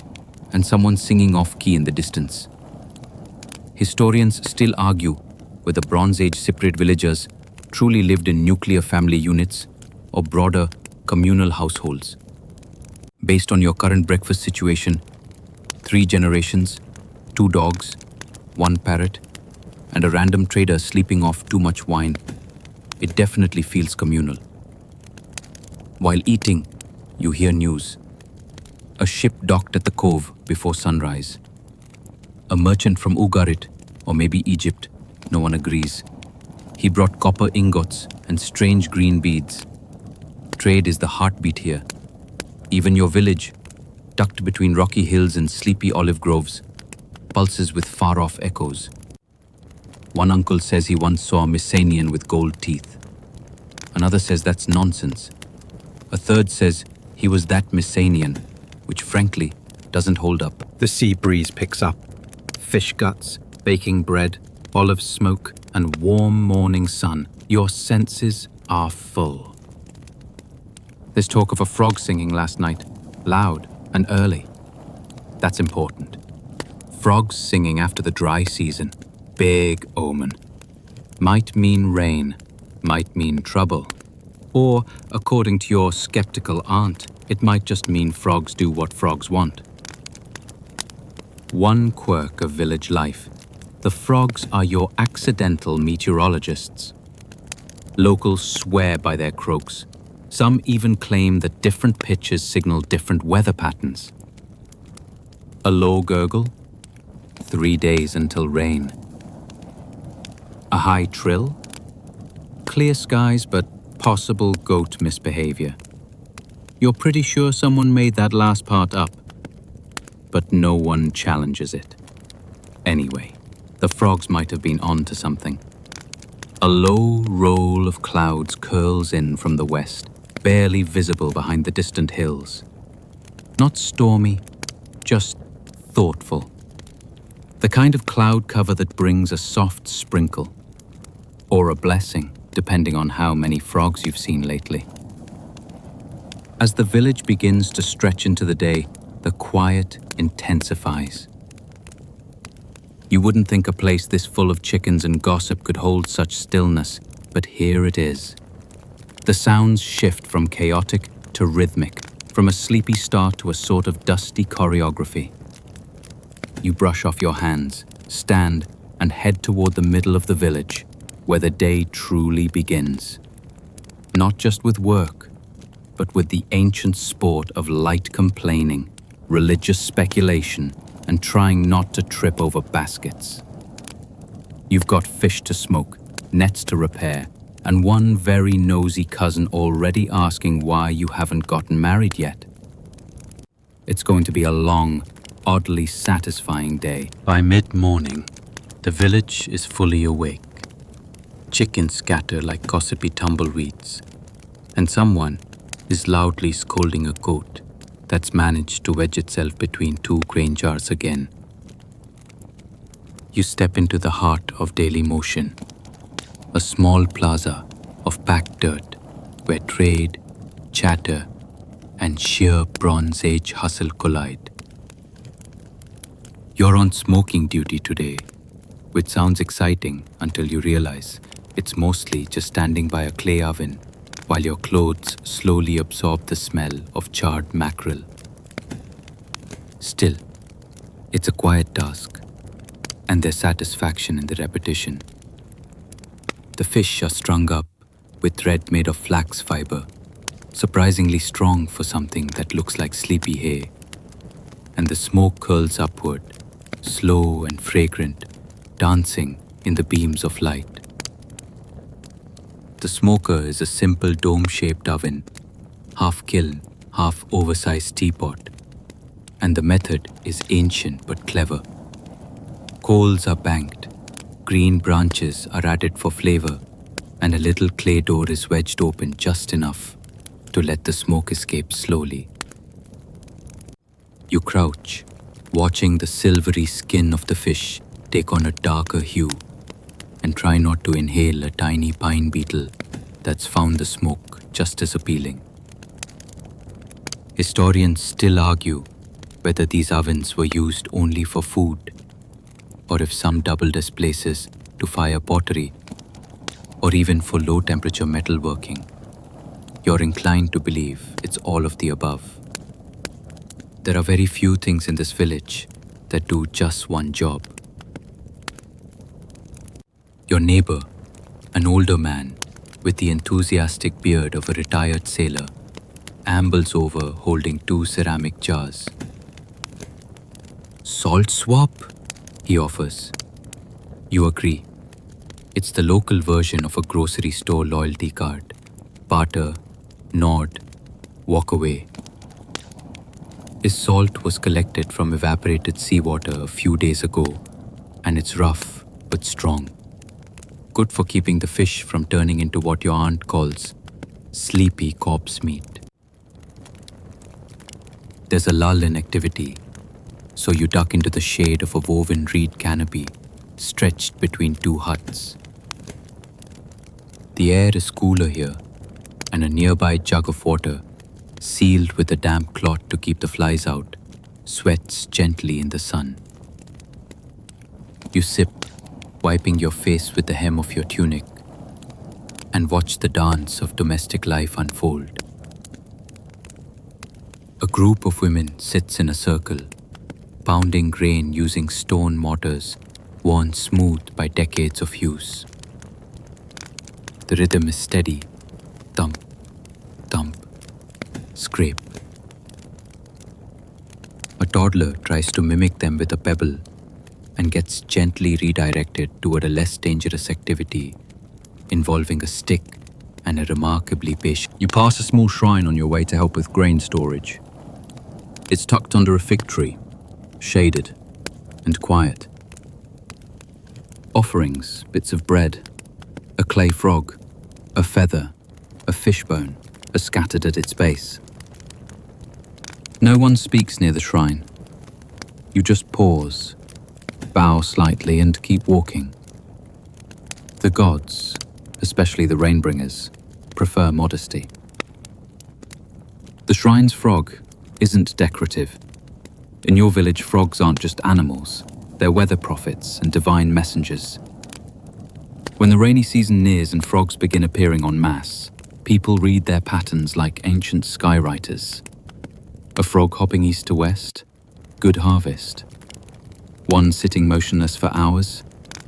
and someone singing off-key in the distance. Historians still argue whether Bronze Age Cypriot villagers truly lived in nuclear family units or broader communal households. Based on your current breakfast situation, 3 generations, 2 dogs, 1 parrot, and a random trader sleeping off too much wine, it definitely feels communal. While eating, you hear news. A ship docked at the cove before sunrise. A merchant from Ugarit, or maybe Egypt, no one agrees. He brought copper ingots and strange green beads. Trade is the heartbeat here. Even your village, tucked between rocky hills and sleepy olive groves, pulses with far-off echoes. One uncle says he once saw a Messenian with gold teeth. Another says that's nonsense. A third says he was that Messenian, which frankly doesn't hold up. The sea breeze picks up. Fish guts, baking bread, olive smoke, and warm morning sun. Your senses are full. There's talk of a frog singing last night, loud and early. That's important. Frogs singing after the dry season. Big omen. Might mean rain, might mean trouble. Or, according to your skeptical aunt, it might just mean frogs do what frogs want. One quirk of village life. The frogs are your accidental meteorologists. Locals swear by their croaks. Some even claim that different pitches signal different weather patterns. A low gurgle? 3 days until rain. A high trill? Clear skies but possible goat misbehavior. You're pretty sure someone made that last part up, but no one challenges it. Anyway, the frogs might have been on to something. A low roll of clouds curls in from the west, barely visible behind the distant hills. Not stormy, just thoughtful. The kind of cloud cover that brings a soft sprinkle, or a blessing, depending on how many frogs you've seen lately. As the village begins to stretch into the day, the quiet intensifies. You wouldn't think a place this full of chickens and gossip could hold such stillness, but here it is. The sounds shift from chaotic to rhythmic, from a sleepy start to a sort of dusty choreography. You brush off your hands, stand, and head toward the middle of the village, where the day truly begins. Not just with work, but with the ancient sport of light complaining, religious speculation, and trying not to trip over baskets. You've got fish to smoke, nets to repair, and one very nosy cousin already asking why you haven't gotten married yet. It's going to be a long, oddly satisfying day. By mid-morning, the village is fully awake. Chickens scatter like gossipy tumbleweeds, and someone is loudly scolding a goat that's managed to wedge itself between two grain jars again. You step into the heart of daily motion, a small plaza of packed dirt where trade, chatter, and sheer Bronze Age hustle collide. You're on smoking duty today, which sounds exciting until you realize it's mostly just standing by a clay oven while your clothes slowly absorb the smell of charred mackerel. Still, it's a quiet task, and there's satisfaction in the repetition. The fish are strung up with thread made of flax fiber, surprisingly strong for something that looks like sleepy hay, and the smoke curls upward, slow and fragrant, dancing in the beams of light. The smoker is a simple dome-shaped oven, half kiln, half oversized teapot, and the method is ancient but clever. Coals are banked, green branches are added for flavor, and a little clay door is wedged open just enough to let the smoke escape slowly. You crouch, watching the silvery skin of the fish take on a darker hue, and try not to inhale a tiny pine beetle that's found the smoke just as appealing. Historians still argue whether these ovens were used only for food, or if some doubled as places to fire pottery, or even for low-temperature metalworking. You're inclined to believe it's all of the above. There are very few things in this village that do just one job. Your neighbor, an older man with the enthusiastic beard of a retired sailor, ambles over holding 2 ceramic jars. "Salt swap?" he offers. You agree. It's the local version of a grocery store loyalty card. Barter, nod, walk away. His salt was collected from evaporated seawater a few days ago, and it's rough but strong. Good for keeping the fish from turning into what your aunt calls sleepy corpse meat. There's a lull in activity, so you duck into the shade of a woven reed canopy stretched between 2 huts. The air is cooler here, and a nearby jug of water, sealed with a damp cloth to keep the flies out, sweats gently in the sun. You sip, wiping your face with the hem of your tunic, and watch the dance of domestic life unfold. A group of women sits in a circle, pounding grain using stone mortars worn smooth by decades of use. The rhythm is steady, thump, thump, scrape. A toddler tries to mimic them with a pebble and gets gently redirected toward a less dangerous activity involving a stick and a remarkably patient. You pass a small shrine on your way to help with grain storage. It's tucked under a fig tree, shaded and quiet. Offerings, bits of bread, a clay frog, a feather, a fishbone are scattered at its base. No one speaks near the shrine. You just pause, bow slightly and keep walking. The gods, especially the rainbringers, prefer modesty. The shrine's frog isn't decorative. In your village, frogs aren't just animals. They're weather prophets and divine messengers. When the rainy season nears and frogs begin appearing en masse, people read their patterns like ancient skywriters. A frog hopping east to west, good harvest. One sitting motionless for hours,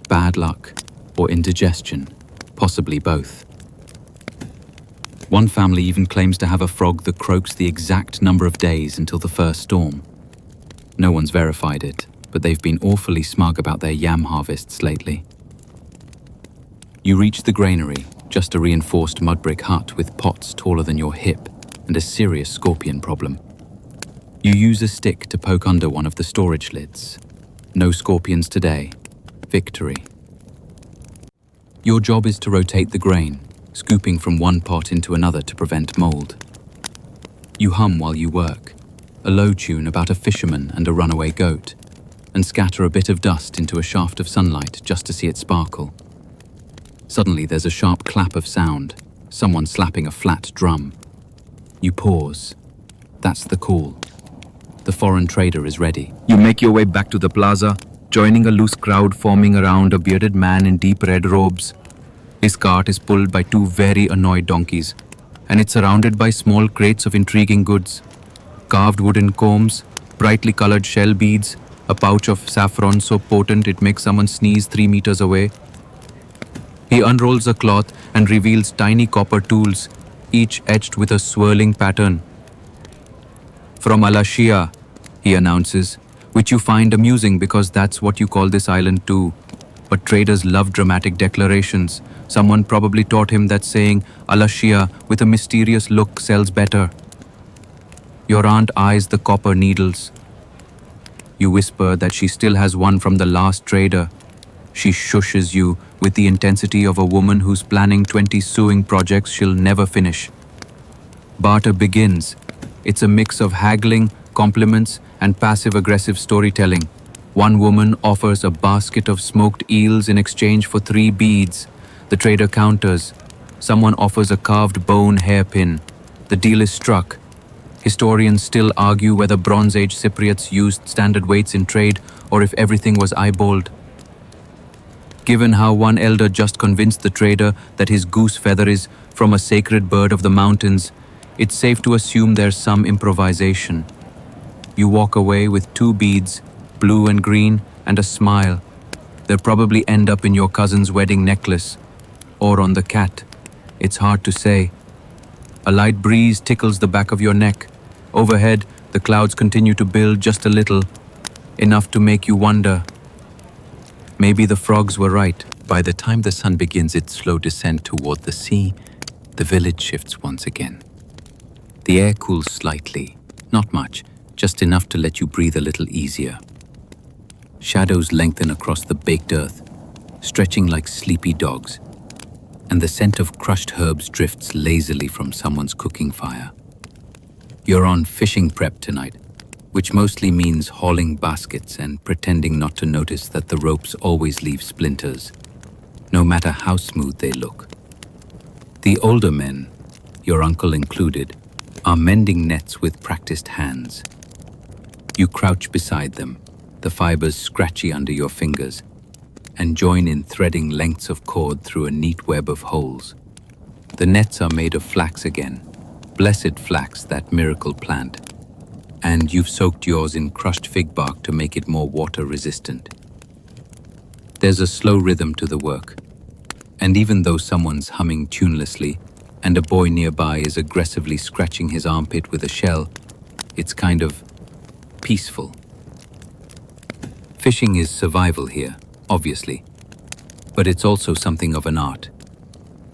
bad luck, or indigestion, possibly both. One family even claims to have a frog that croaks the exact number of days until the first storm. No one's verified it, but they've been awfully smug about their yam harvests lately. You reach the granary, just a reinforced mud brick hut with pots taller than your hip and a serious scorpion problem. You use a stick to poke under one of the storage lids. No scorpions today. Victory. Your job is to rotate the grain, scooping from one pot into another to prevent mold. You hum while you work, a low tune about a fisherman and a runaway goat, and scatter a bit of dust into a shaft of sunlight just to see it sparkle. Suddenly there's a sharp clap of sound, someone slapping a flat drum. You pause. That's the call. The foreign trader is ready. You make your way back to the plaza, joining a loose crowd forming around a bearded man in deep red robes. His cart is pulled by two very annoyed donkeys, and it's surrounded by small crates of intriguing goods. Carved wooden combs, brightly colored shell beads, a pouch of saffron so potent it makes someone sneeze 3 meters away. He unrolls a cloth and reveals tiny copper tools, each etched with a swirling pattern. From Alashia, he announces, which you find amusing because that's what you call this island too. But traders love dramatic declarations. Someone probably taught him that saying Alashia with a mysterious look sells better. Your aunt eyes the copper needles. You whisper that she still has one from the last trader. She shushes you with the intensity of a woman who's planning 20 sewing projects she'll never finish. Barter begins. It's a mix of haggling, compliments, and passive-aggressive storytelling. One woman offers a basket of smoked eels in exchange for 3 beads. The trader counters. Someone offers a carved bone hairpin. The deal is struck. Historians still argue whether Bronze Age Cypriots used standard weights in trade or if everything was eyeballed. Given how one elder just convinced the trader that his goose feather is from a sacred bird of the mountains, it's safe to assume there's some improvisation. You walk away with 2 beads, blue and green, and a smile. They'll probably end up in your cousin's wedding necklace, or on the cat. It's hard to say. A light breeze tickles the back of your neck. Overhead, the clouds continue to build just a little, enough to make you wonder. Maybe the frogs were right. By the time the sun begins its slow descent toward the sea, the village shifts once again. The air cools slightly, not much, just enough to let you breathe a little easier. Shadows lengthen across the baked earth, stretching like sleepy dogs, and the scent of crushed herbs drifts lazily from someone's cooking fire. You're on fishing prep tonight, which mostly means hauling baskets and pretending not to notice that the ropes always leave splinters, no matter how smooth they look. The older men, your uncle included, are mending nets with practiced hands. You crouch beside them, the fibers scratchy under your fingers, and join in threading lengths of cord through a neat web of holes. The nets are made of flax again, blessed flax, that miracle plant, and you've soaked yours in crushed fig bark to make it more water resistant. There's a slow rhythm to the work, and even though someone's humming tunelessly and a boy nearby is aggressively scratching his armpit with a shell, it's kind of peaceful. Fishing is survival here, obviously, but it's also something of an art.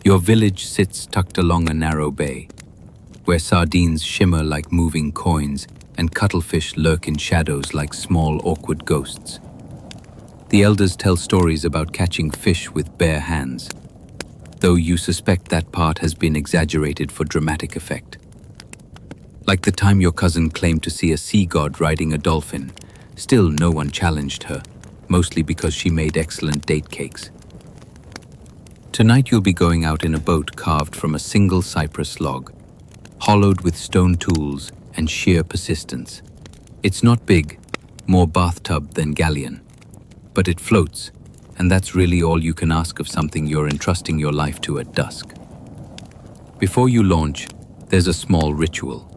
Your village sits tucked along a narrow bay, where sardines shimmer like moving coins and cuttlefish lurk in shadows like small, awkward ghosts. The elders tell stories about catching fish with bare hands, though you suspect that part has been exaggerated for dramatic effect. Like the time your cousin claimed to see a sea god riding a dolphin, still no one challenged her, mostly because she made excellent date cakes. Tonight you'll be going out in a boat carved from a single cypress log, hollowed with stone tools and sheer persistence. It's not big, more bathtub than galleon, but it floats, and that's really all you can ask of something you're entrusting your life to at dusk. Before you launch, there's a small ritual.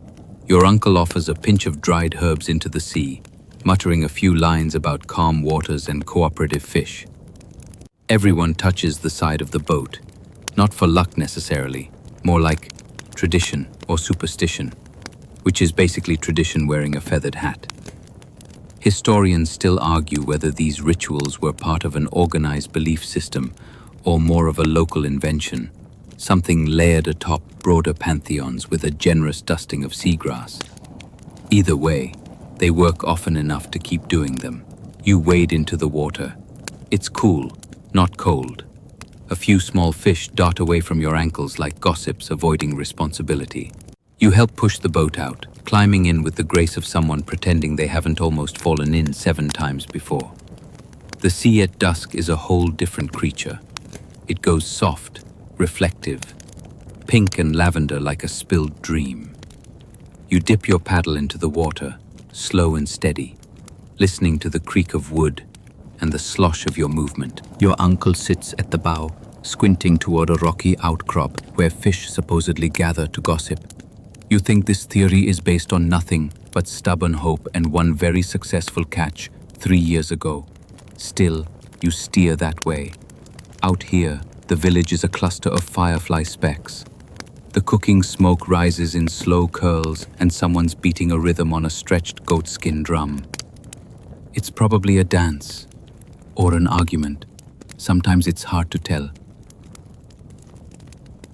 Your uncle offers a pinch of dried herbs into the sea, muttering a few lines about calm waters and cooperative fish. Everyone touches the side of the boat, not for luck necessarily, more like tradition or superstition, which is basically tradition wearing a feathered hat. Historians still argue whether these rituals were part of an organized belief system or more of a local invention, something layered atop broader pantheons with a generous dusting of seagrass. Either way, they work often enough to keep doing them. You wade into the water. It's cool, not cold. A few small fish dart away from your ankles like gossips avoiding responsibility. You help push the boat out, climbing in with the grace of someone pretending they haven't almost fallen in 7 times before. The sea at dusk is a whole different creature. It goes soft, reflective, pink and lavender like a spilled dream. You dip your paddle into the water, slow and steady, listening to the creak of wood and the slosh of your movement. Your uncle sits at the bow, squinting toward a rocky outcrop where fish supposedly gather to gossip. You think this theory is based on nothing but stubborn hope and one very successful catch 3 years ago. Still, you steer that way. Out here, the village is a cluster of firefly specks. The cooking smoke rises in slow curls and someone's beating a rhythm on a stretched goatskin drum. It's probably a dance or an argument. Sometimes it's hard to tell.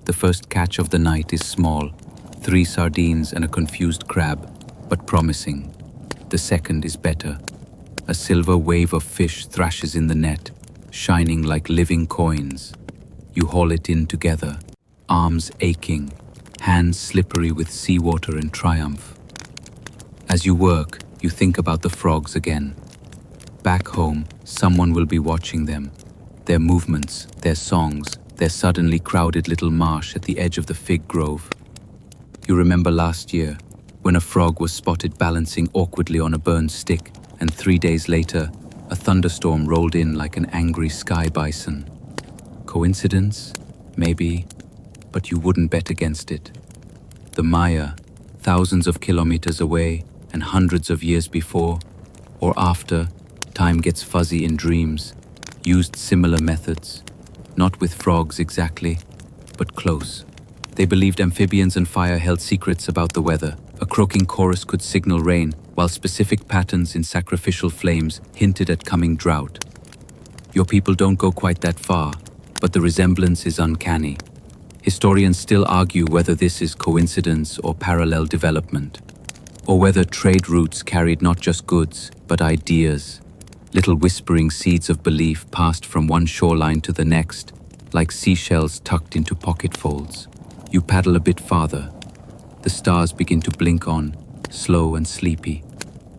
The first catch of the night is small, 3 sardines and a confused crab, but promising. The second is better. A silver wave of fish thrashes in the net, shining like living coins. You haul it in together, arms aching, hands slippery with seawater in triumph. As you work, you think about the frogs again. Back home, someone will be watching them, their movements, their songs, their suddenly crowded little marsh at the edge of the fig grove. You remember last year, when a frog was spotted balancing awkwardly on a burned stick, and 3 days later, a thunderstorm rolled in like an angry sky bison. Coincidence? Maybe, but you wouldn't bet against it. The Maya, thousands of kilometers away and hundreds of years before, or after, time gets fuzzy in dreams, used similar methods, not with frogs exactly, but close. They believed amphibians and fire held secrets about the weather. A croaking chorus could signal rain, while specific patterns in sacrificial flames hinted at coming drought. Your people don't go quite that far, but the resemblance is uncanny. Historians still argue whether this is coincidence or parallel development, or whether trade routes carried not just goods, but ideas, little whispering seeds of belief passed from one shoreline to the next, like seashells tucked into pocket folds. You paddle a bit farther. The stars begin to blink on, slow and sleepy.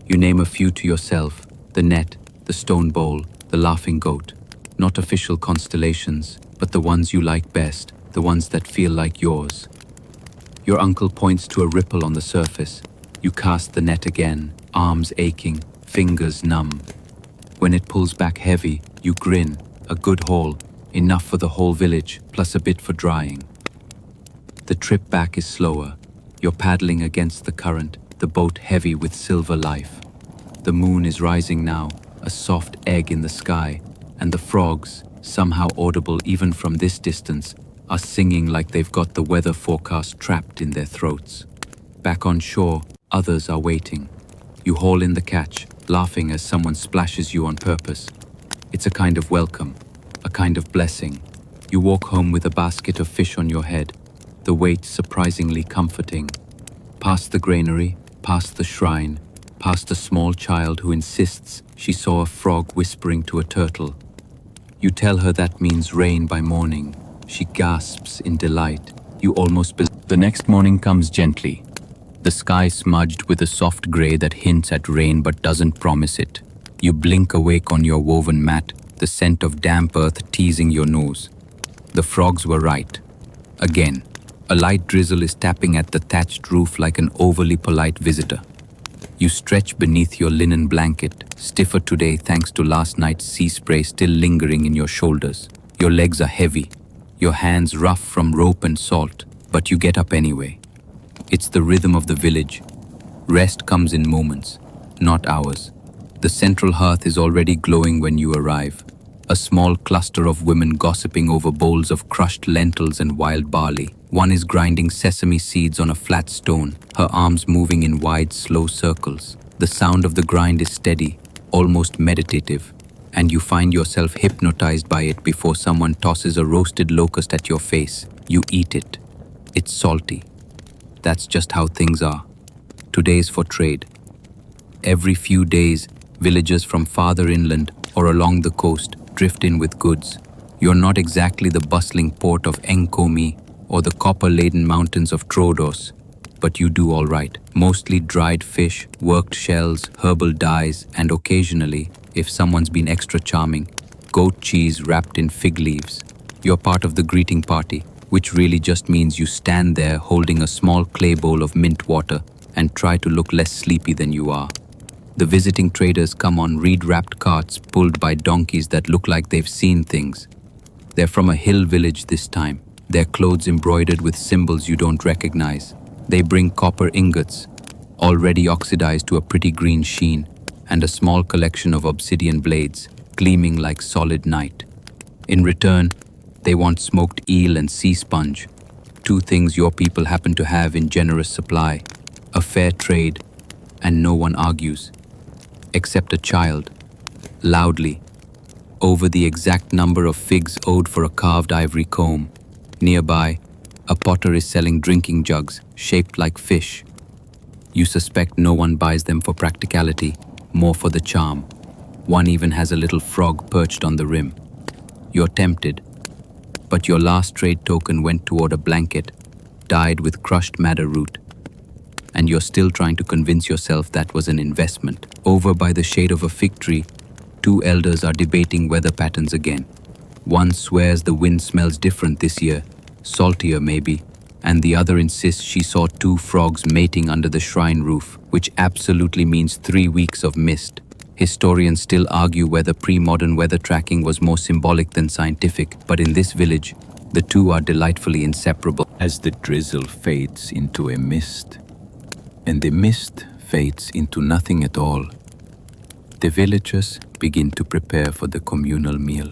You name a few to yourself: the net, the stone bowl, the laughing goat. Not official constellations, but the ones you like best, the ones that feel like yours. Your uncle points to a ripple on the surface. You cast the net again, arms aching, fingers numb. When it pulls back heavy, you grin. A good haul, enough for the whole village, plus a bit for drying. The trip back is slower. You're paddling against the current, the boat heavy with silver life. The moon is rising now, a soft egg in the sky, and the frogs, somehow audible even from this distance, are singing like they've got the weather forecast trapped in their throats. Back on shore, others are waiting. You haul in the catch, laughing as someone splashes you on purpose. It's a kind of welcome, a kind of blessing. You walk home with a basket of fish on your head, the weight surprisingly comforting. Past the granary, past the shrine, past a small child who insists she saw a frog whispering to a turtle. You tell her that means rain by morning. She gasps in delight. You almost believe. The next morning comes gently, the sky smudged with a soft grey that hints at rain but doesn't promise it. You blink awake on your woven mat, the scent of damp earth teasing your nose. The frogs were right. Again, a light drizzle is tapping at the thatched roof like an overly polite visitor. You stretch beneath your linen blanket, stiffer today thanks to last night's sea spray still lingering in your shoulders. Your legs are heavy, your hands rough from rope and salt, but you get up anyway. It's the rhythm of the village. Rest comes in moments, not hours. The central hearth is already glowing when you arrive. A small cluster of women gossiping over bowls of crushed lentils and wild barley. One is grinding sesame seeds on a flat stone, her arms moving in wide, slow circles. The sound of the grind is steady, almost meditative, and you find yourself hypnotized by it before someone tosses a roasted locust at your face. You eat it. It's salty. That's just how things are. Today's for trade. Every few days, villagers from farther inland or along the coast drift in with goods. You're not exactly the bustling port of Enkomi or the copper-laden mountains of Troodos, but you do all right. Mostly dried fish, worked shells, herbal dyes, and occasionally, if someone's been extra charming, goat cheese wrapped in fig leaves. You're part of the greeting party, which really just means you stand there holding a small clay bowl of mint water and try to look less sleepy than you are. The visiting traders come on reed-wrapped carts pulled by donkeys that look like they've seen things. They're from a hill village this time, their clothes embroidered with symbols you don't recognize. They bring copper ingots, already oxidized to a pretty green sheen, and a small collection of obsidian blades, gleaming like solid night. In return, they want smoked eel and sea sponge, two things your people happen to have in generous supply, a fair trade, and no one argues. Except a child, loudly, over the exact number of figs owed for a carved ivory comb. Nearby, a potter is selling drinking jugs shaped like fish. You suspect no one buys them for practicality, more for the charm. One even has a little frog perched on the rim. You're tempted, but your last trade token went toward a blanket, dyed with crushed madder root. And you're still trying to convince yourself that was an investment. Over by the shade of a fig tree, two elders are debating weather patterns again. One swears the wind smells different this year, saltier maybe, and the other insists she saw two frogs mating under the shrine roof, which absolutely means 3 weeks of mist. Historians still argue whether pre-modern weather tracking was more symbolic than scientific, but in this village, the two are delightfully inseparable. As the drizzle fades into a mist, and the mist fades into nothing at all, the villagers begin to prepare for the communal meal.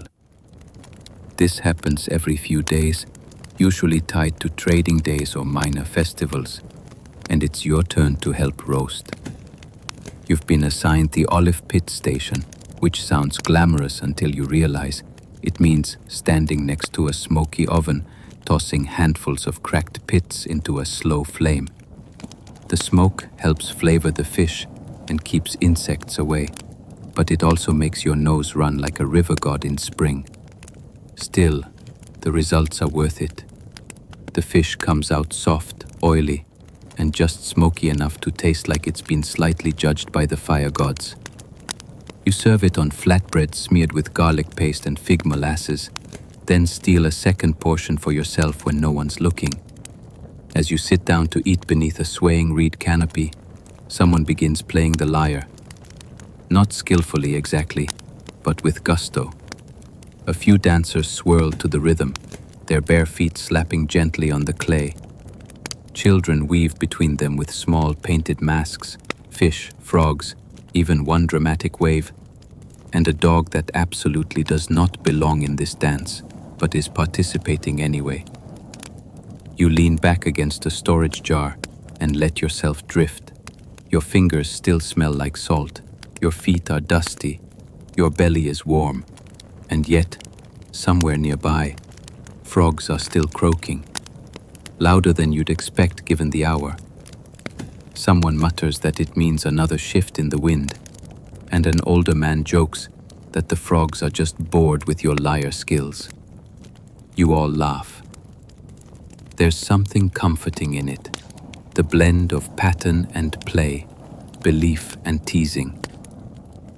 This happens every few days, usually tied to trading days or minor festivals, and it's your turn to help roast. You've been assigned the olive pit station, which sounds glamorous until you realize it means standing next to a smoky oven, tossing handfuls of cracked pits into a slow flame. The smoke helps flavor the fish and keeps insects away, but it also makes your nose run like a river god in spring. Still, the results are worth it. The fish comes out soft, oily, and just smoky enough to taste like it's been slightly judged by the fire gods. You serve it on flatbread smeared with garlic paste and fig molasses, then steal a second portion for yourself when no one's looking. As you sit down to eat beneath a swaying reed canopy, someone begins playing the lyre. Not skillfully exactly, but with gusto. A few dancers swirl to the rhythm, their bare feet slapping gently on the clay. Children weave between them with small painted masks, fish, frogs, even one dramatic wave, and a dog that absolutely does not belong in this dance, but is participating anyway. You lean back against a storage jar and let yourself drift. Your fingers still smell like salt, your feet are dusty, your belly is warm, and yet, somewhere nearby, Frogs are still croaking, louder than you'd expect given the hour. Someone mutters that it means another shift in the wind, and an older man jokes that the frogs are just bored with your lyre skills. You all laugh. There's something comforting in it, the blend of pattern and play, belief and teasing.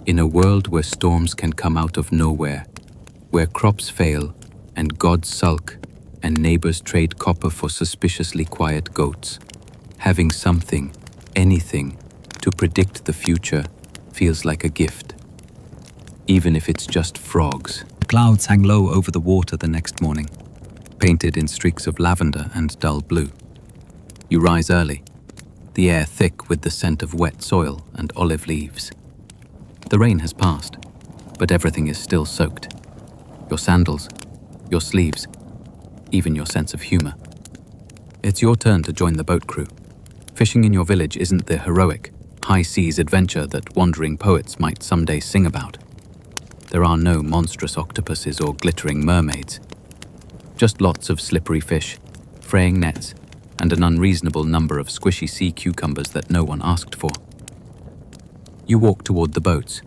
In a world where storms can come out of nowhere, where crops fail and gods sulk and neighbors trade copper for suspiciously quiet goats, having something, anything, to predict the future feels like a gift, even if it's just frogs. The clouds hang low over the water the next morning. Painted in streaks of lavender and dull blue. You rise early, the air thick with the scent of wet soil and olive leaves. The rain has passed, but everything is still soaked. Your sandals, your sleeves, even your sense of humor. It's your turn to join the boat crew. Fishing in your village isn't the heroic, high-seas adventure that wandering poets might someday sing about. There are no monstrous octopuses or glittering mermaids. Just lots of slippery fish, fraying nets, and an unreasonable number of squishy sea cucumbers that no one asked for. You walk toward the boats,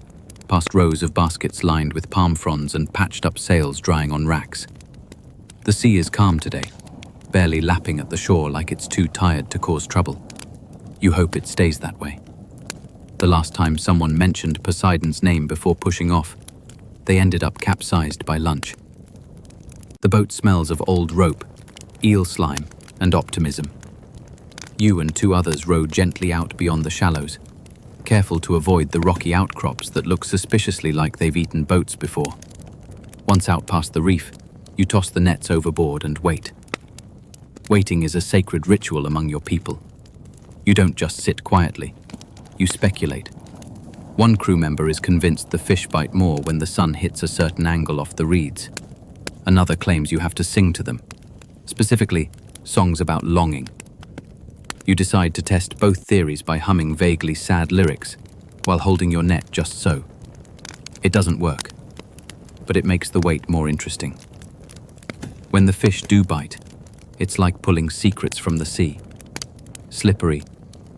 past rows of baskets lined with palm fronds and patched-up sails drying on racks. The sea is calm today, barely lapping at the shore like it's too tired to cause trouble. You hope it stays that way. The last time someone mentioned Poseidon's name before pushing off, they ended up capsized by lunch. The boat smells of old rope, eel slime, and optimism. You and 2 others row gently out beyond the shallows, careful to avoid the rocky outcrops that look suspiciously like they've eaten boats before. Once out past the reef, you toss the nets overboard and wait. Waiting is a sacred ritual among your people. You don't just sit quietly, you speculate. One crew member is convinced the fish bite more when the sun hits a certain angle off the reeds. Another claims you have to sing to them, specifically songs about longing. You decide to test both theories by humming vaguely sad lyrics while holding your net just so. It doesn't work, but it makes the wait more interesting. When the fish do bite, it's like pulling secrets from the sea. Slippery,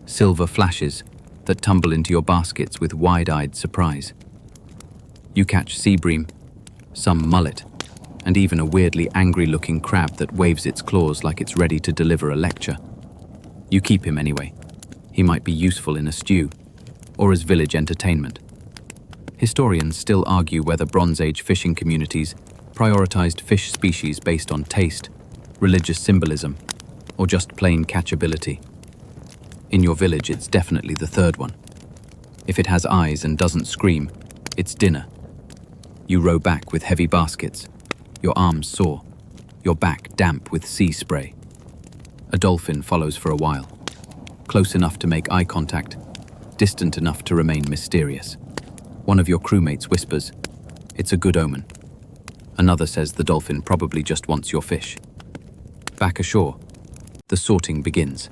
silver flashes that tumble into your baskets with wide-eyed surprise. You catch sea bream, some mullet, and even a weirdly angry-looking crab that waves its claws like it's ready to deliver a lecture. You keep him anyway. He might be useful in a stew, or as village entertainment. Historians still argue whether Bronze Age fishing communities prioritized fish species based on taste, religious symbolism, or just plain catchability. In your village, it's definitely the third one. If it has eyes and doesn't scream, it's dinner. You row back with heavy baskets, your arms sore, your back damp with sea spray. A dolphin follows for a while, close enough to make eye contact, distant enough to remain mysterious. One of your crewmates whispers, "It's a good omen." Another says the dolphin probably just wants your fish. Back ashore, the sorting begins.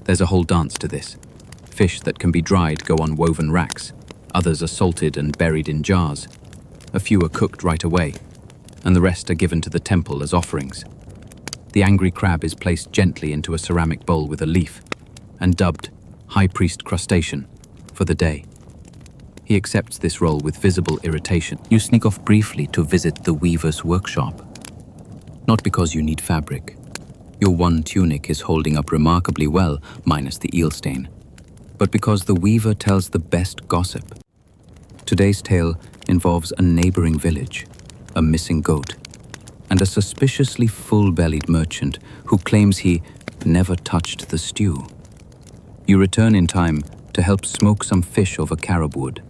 There's a whole dance to this. Fish that can be dried go on woven racks, others are salted and buried in jars. A few are cooked right away, and the rest are given to the temple as offerings. The angry crab is placed gently into a ceramic bowl with a leaf, and dubbed High Priest Crustacean for the day. He accepts this role with visible irritation. You sneak off briefly to visit the weaver's workshop. Not because you need fabric. Your one tunic is holding up remarkably well, minus the eel stain, but because the weaver tells the best gossip. Today's tale involves a neighboring village, a missing goat, and a suspiciously full-bellied merchant who claims he never touched the stew. You return in time to help smoke some fish over carob wood.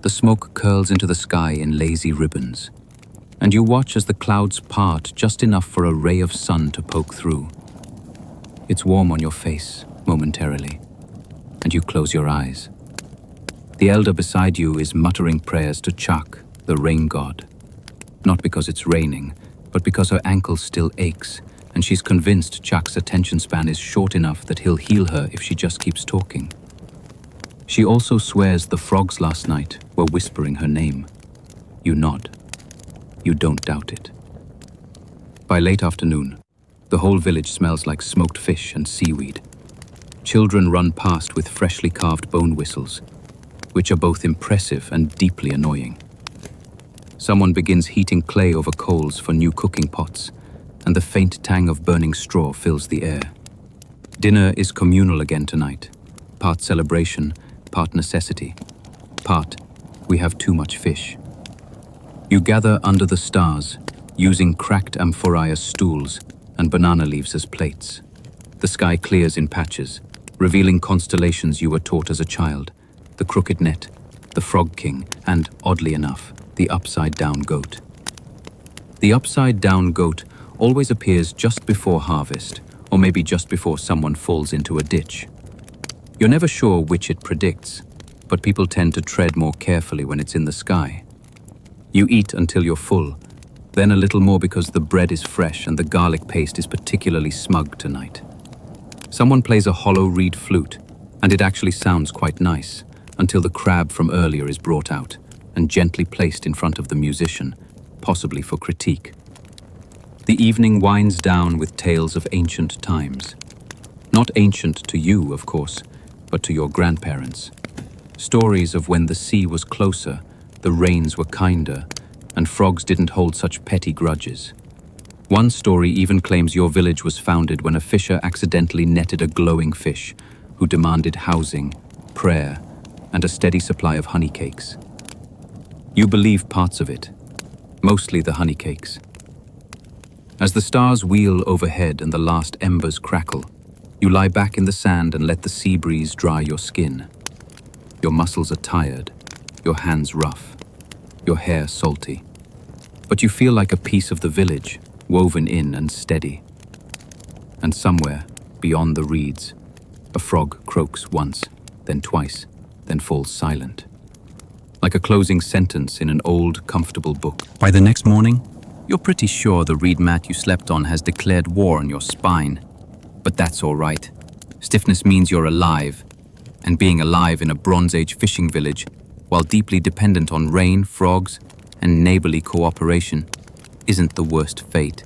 The smoke curls into the sky in lazy ribbons, and you watch as the clouds part just enough for a ray of sun to poke through. It's warm on your face, momentarily, and you close your eyes. The elder beside you is muttering prayers to Chak, the rain god. Not because it's raining, but because her ankle still aches, and she's convinced Chak's attention span is short enough that he'll heal her if she just keeps talking. She also swears the frogs last night were whispering her name. You nod. You don't doubt it. By late afternoon, the whole village smells like smoked fish and seaweed. Children run past with freshly carved bone whistles, which are both impressive and deeply annoying. Someone begins heating clay over coals for new cooking pots, and the faint tang of burning straw fills the air. Dinner is communal again tonight, part celebration, part necessity, part we have too much fish. You gather under the stars, using cracked amphorae as stools and banana leaves as plates. The sky clears in patches, revealing constellations you were taught as a child: the crooked net, the frog king, and, oddly enough, the upside-down goat. The upside-down goat always appears just before harvest, or maybe just before someone falls into a ditch. You're never sure which it predicts, but people tend to tread more carefully when it's in the sky. You eat until you're full, then a little more because the bread is fresh and the garlic paste is particularly smug tonight. Someone plays a hollow reed flute, and it actually sounds quite nice, until the crab from earlier is brought out and gently placed in front of the musician, possibly for critique. The evening winds down with tales of ancient times. Not ancient to you, of course, but to your grandparents. Stories of when the sea was closer, the rains were kinder, and frogs didn't hold such petty grudges. One story even claims your village was founded when a fisher accidentally netted a glowing fish who demanded housing, prayer, and a steady supply of honey cakes. You believe parts of it, mostly the honey cakes. As the stars wheel overhead and the last embers crackle, you lie back in the sand and let the sea breeze dry your skin. Your muscles are tired, your hands rough, your hair salty. But you feel like a piece of the village, woven in and steady. And somewhere, beyond the reeds, a frog croaks once, then twice, then falls silent. Like a closing sentence in an old, comfortable book. By the next morning, you're pretty sure the reed mat you slept on has declared war on your spine. But that's all right. Stiffness means you're alive, and being alive in a Bronze Age fishing village, while deeply dependent on rain, frogs, and neighborly cooperation, isn't the worst fate.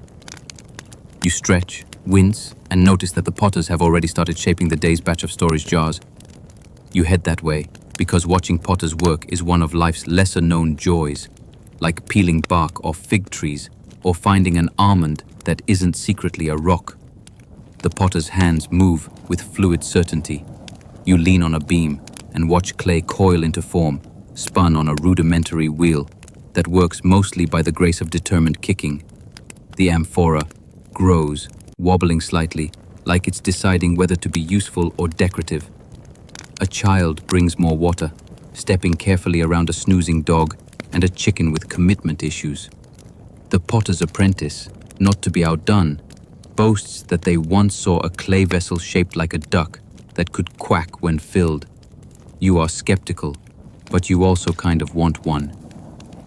You stretch, wince, and notice that the potters have already started shaping the day's batch of storage jars. You head that way because watching potters work is one of life's lesser-known joys, like peeling bark off fig trees or finding an almond that isn't secretly a rock. The potter's hands move with fluid certainty. You lean on a beam and watch clay coil into form, spun on a rudimentary wheel that works mostly by the grace of determined kicking. The amphora grows, wobbling slightly, like it's deciding whether to be useful or decorative. A child brings more water, stepping carefully around a snoozing dog and a chicken with commitment issues. The potter's apprentice, not to be outdone, boasts that they once saw a clay vessel shaped like a duck that could quack when filled. You are skeptical, but you also kind of want one.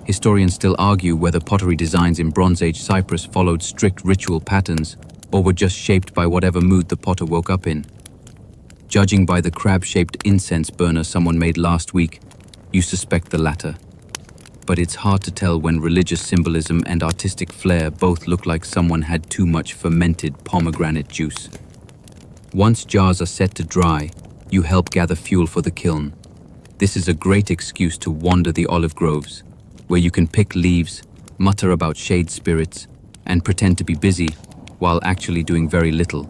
Historians still argue whether pottery designs in Bronze Age Cyprus followed strict ritual patterns or were just shaped by whatever mood the potter woke up in. Judging by the crab-shaped incense burner someone made last week, you suspect the latter. But it's hard to tell when religious symbolism and artistic flair both look like someone had too much fermented pomegranate juice. Once jars are set to dry, you help gather fuel for the kiln. This is a great excuse to wander the olive groves, where you can pick leaves, mutter about shade spirits, and pretend to be busy while actually doing very little.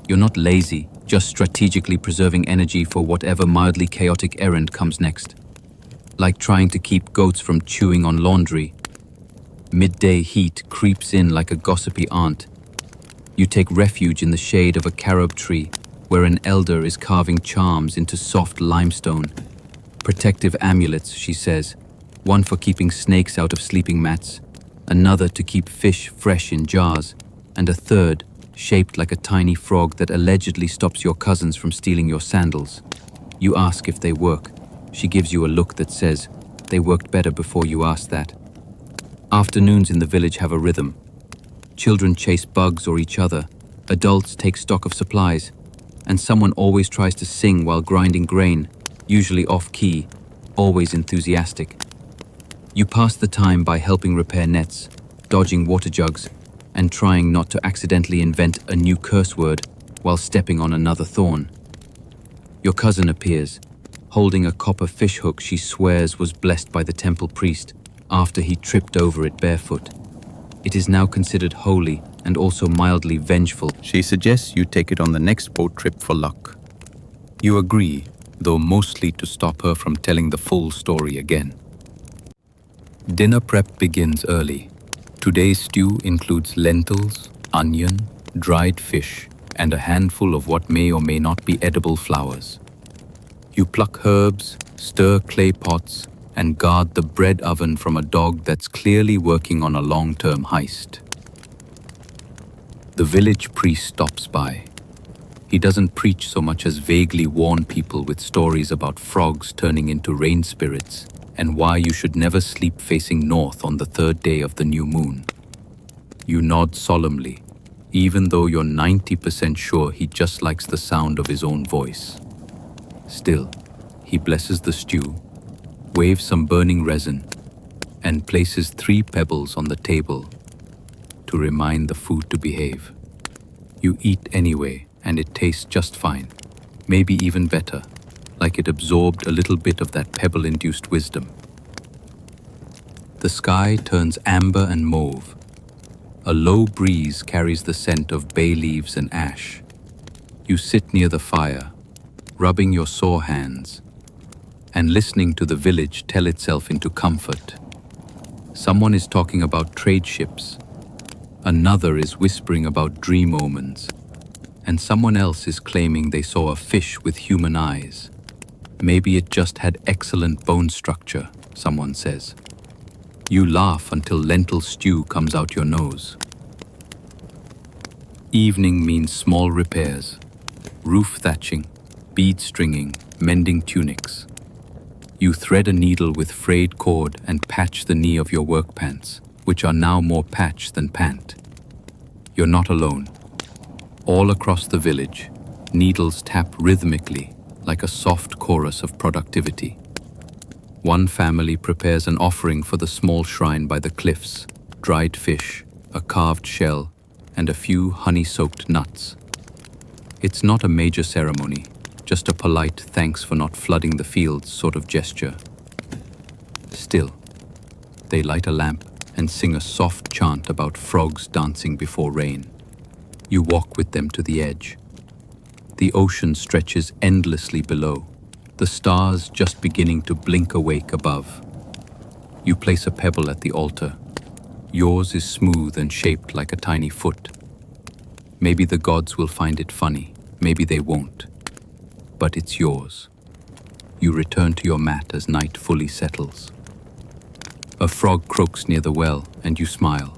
You're not lazy, just strategically preserving energy for whatever mildly chaotic errand comes next. Like trying to keep goats from chewing on laundry. Midday heat creeps in like a gossipy aunt. You take refuge in the shade of a carob tree, where an elder is carving charms into soft limestone. Protective amulets, she says, one for keeping snakes out of sleeping mats, another to keep fish fresh in jars, and a third, shaped like a tiny frog that allegedly stops your cousins from stealing your sandals. You ask if they work. She gives you a look that says, they worked better before you asked that. Afternoons in the village have a rhythm. Children chase bugs or each other, adults take stock of supplies, and someone always tries to sing while grinding grain, usually off-key, always enthusiastic. You pass the time by helping repair nets, dodging water jugs, and trying not to accidentally invent a new curse word while stepping on another thorn. Your cousin appears, holding a copper fish hook she swears was blessed by the temple priest after he tripped over it barefoot. It is now considered holy and also mildly vengeful. She suggests you take it on the next boat trip for luck. You agree, though mostly to stop her from telling the full story again. Dinner prep begins early. Today's stew includes lentils, onion, dried fish, and a handful of what may or may not be edible flowers. You pluck herbs, stir clay pots, and guard the bread oven from a dog that's clearly working on a long-term heist. The village priest stops by. He doesn't preach so much as vaguely warn people with stories about frogs turning into rain spirits and why you should never sleep facing north on the third day of the new moon. You nod solemnly, even though you're 90% sure he just likes the sound of his own voice. Still, he blesses the stew, waves some burning resin, and places 3 pebbles on the table to remind the food to behave. You eat anyway, and it tastes just fine, maybe even better, like it absorbed a little bit of that pebble-induced wisdom. The sky turns amber and mauve. A low breeze carries the scent of bay leaves and ash. You sit near the fire, rubbing your sore hands, and listening to the village tell itself into comfort. Someone is talking about trade ships. Another is whispering about dream omens. And someone else is claiming they saw a fish with human eyes. Maybe it just had excellent bone structure, someone says. You laugh until lentil stew comes out your nose. Evening means small repairs. Roof thatching, bead stringing, mending tunics. You thread a needle with frayed cord and patch the knee of your work pants, which are now more patch than pant. You're not alone. All across the village, needles tap rhythmically like a soft chorus of productivity. One family prepares an offering for the small shrine by the cliffs, dried fish, a carved shell, and a few honey-soaked nuts. It's not a major ceremony, just a polite thanks for not flooding the fields sort of gesture. Still, they light a lamp and sing a soft chant about frogs dancing before rain. You walk with them to the edge. The ocean stretches endlessly below, the stars just beginning to blink awake above. You place a pebble at the altar. Yours is smooth and shaped like a tiny foot. Maybe the gods will find it funny, maybe they won't. But it's yours. You return to your mat as night fully settles. A frog croaks near the well, and you smile.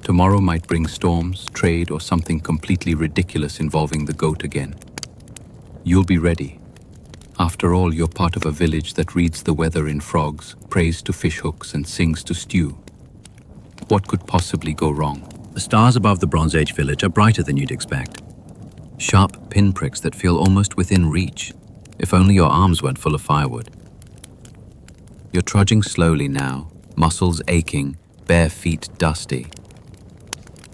Tomorrow might bring storms, trade, or something completely ridiculous involving the goat again. You'll be ready. After all, you're part of a village that reads the weather in frogs, prays to fish hooks, and sings to stew. What could possibly go wrong? The stars above the Bronze Age village are brighter than you'd expect. Sharp pinpricks that feel almost within reach, if only your arms weren't full of firewood. You're trudging slowly now, muscles aching, bare feet dusty.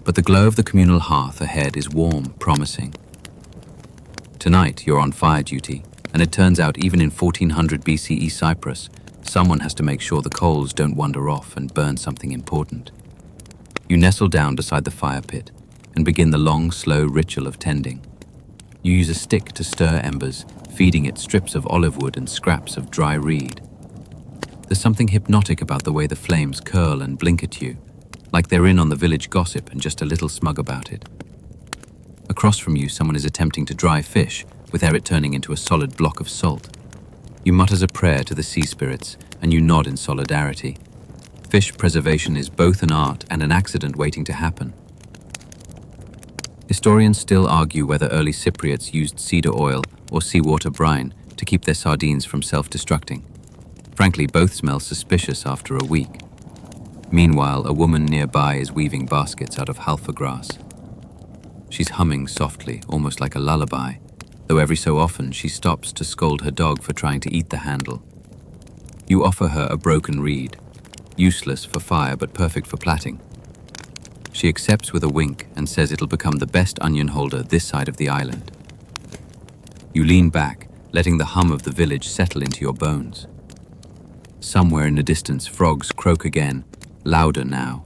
But the glow of the communal hearth ahead is warm, promising. Tonight, you're on fire duty, and it turns out even in 1400 BCE Cyprus, someone has to make sure the coals don't wander off and burn something important. You nestle down beside the fire pit and begin the long, slow ritual of tending. You use a stick to stir embers, feeding it strips of olive wood and scraps of dry reed. There's something hypnotic about the way the flames curl and blink at you, like they're in on the village gossip and just a little smug about it. Across from you, someone is attempting to dry fish, with it turning into a solid block of salt. You mutters a prayer to the sea spirits, and you nod in solidarity. Fish preservation is both an art and an accident waiting to happen. Historians still argue whether early Cypriots used cedar oil or seawater brine to keep their sardines from self-destructing. Frankly, both smell suspicious after a week. Meanwhile, a woman nearby is weaving baskets out of halfa grass. She's humming softly, almost like a lullaby, though every so often she stops to scold her dog for trying to eat the handle. You offer her a broken reed, useless for fire but perfect for plaiting. She accepts with a wink and says it'll become the best onion holder this side of the island. You lean back, letting the hum of the village settle into your bones. Somewhere in the distance, frogs croak again, louder now.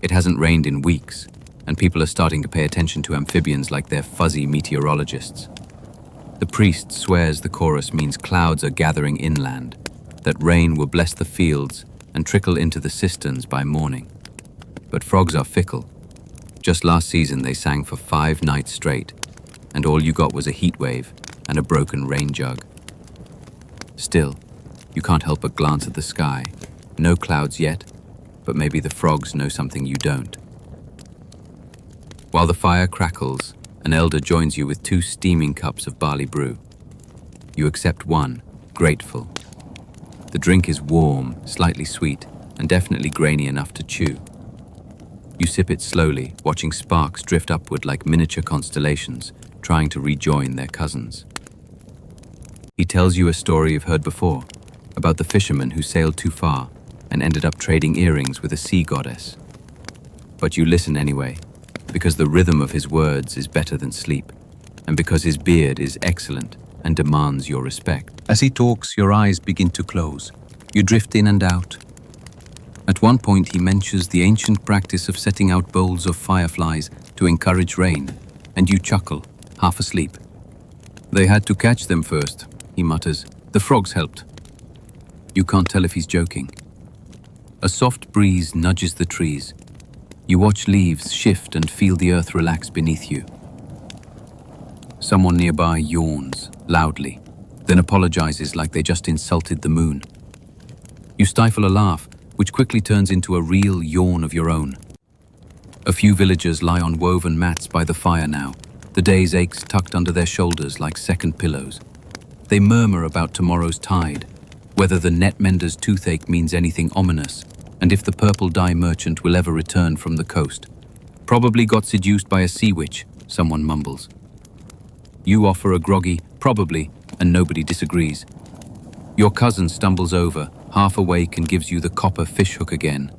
It hasn't rained in weeks, and people are starting to pay attention to amphibians like they're fuzzy meteorologists. The priest swears the chorus means clouds are gathering inland, that rain will bless the fields and trickle into the cisterns by morning. But frogs are fickle. Just last season they sang for 5 nights straight, and all you got was a heat wave and a broken rain jug. Still, you can't help but glance at the sky. No clouds yet, but maybe the frogs know something you don't. While the fire crackles, an elder joins you with 2 steaming cups of barley brew. You accept one, grateful. The drink is warm, slightly sweet, and definitely grainy enough to chew. You sip it slowly, watching sparks drift upward like miniature constellations, trying to rejoin their cousins. He tells you a story you've heard before, about the fisherman who sailed too far and ended up trading earrings with a sea goddess. But you listen anyway, because the rhythm of his words is better than sleep, and because his beard is excellent and demands your respect. As he talks, your eyes begin to close. You drift in and out. At one point, he mentions the ancient practice of setting out bowls of fireflies to encourage rain, and you chuckle, half asleep. They had to catch them first, he mutters. The frogs helped. You can't tell if he's joking. A soft breeze nudges the trees. You watch leaves shift and feel the earth relax beneath you. Someone nearby yawns, loudly, then apologizes like they just insulted the moon. You stifle a laugh, which quickly turns into a real yawn of your own. A few villagers lie on woven mats by the fire now, the day's aches tucked under their shoulders like second pillows. They murmur about tomorrow's tide, whether the net mender's toothache means anything ominous, and if the purple dye merchant will ever return from the coast. Probably got seduced by a sea witch, someone mumbles. You offer a groggy, probably, and nobody disagrees. Your cousin stumbles over, half awake, and gives you the copper fishhook again.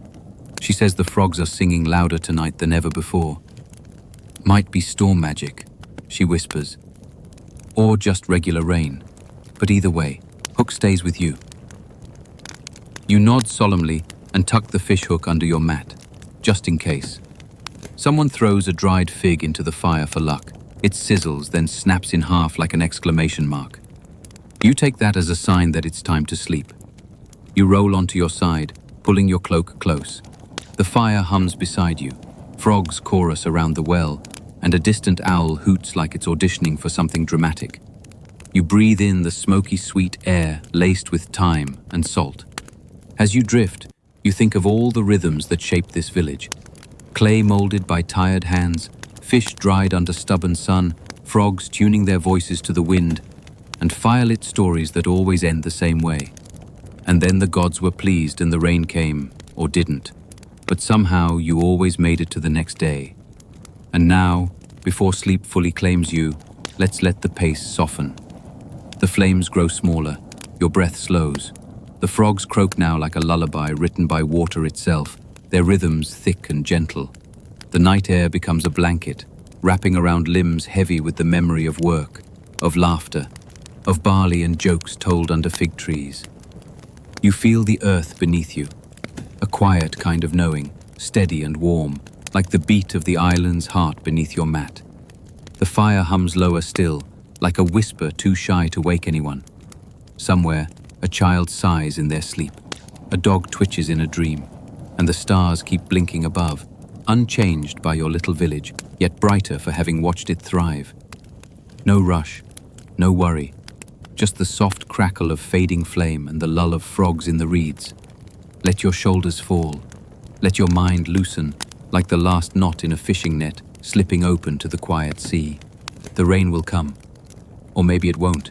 She says the frogs are singing louder tonight than ever before. Might be storm magic, she whispers, or just regular rain. But either way, hook stays with you. You nod solemnly and tuck the fishhook under your mat, just in case. Someone throws a dried fig into the fire for luck. It sizzles, then snaps in half like an exclamation mark. You take that as a sign that it's time to sleep. You roll onto your side, pulling your cloak close. The fire hums beside you. Frogs chorus around the well, and a distant owl hoots like it's auditioning for something dramatic. You breathe in the smoky, sweet air laced with thyme and salt. As you drift, you think of all the rhythms that shape this village. Clay molded by tired hands, fish dried under stubborn sun, frogs tuning their voices to the wind, and firelit stories that always end the same way. And then the gods were pleased and the rain came, or didn't. But somehow you always made it to the next day. And now, before sleep fully claims you, let's let the pace soften. The flames grow smaller, your breath slows. The frogs croak now like a lullaby written by water itself, their rhythms thick and gentle. The night air becomes a blanket, wrapping around limbs heavy with the memory of work, of laughter, of barley and jokes told under fig trees. You feel the earth beneath you, a quiet kind of knowing, steady and warm, like the beat of the island's heart beneath your mat. The fire hums lower still, like a whisper too shy to wake anyone. Somewhere, a child sighs in their sleep, a dog twitches in a dream, and the stars keep blinking above, unchanged by your little village, yet brighter for having watched it thrive. No rush, no worry, just the soft crackle of fading flame and the lull of frogs in the reeds. Let your shoulders fall, let your mind loosen, like the last knot in a fishing net slipping open to the quiet sea. The rain will come, or maybe it won't.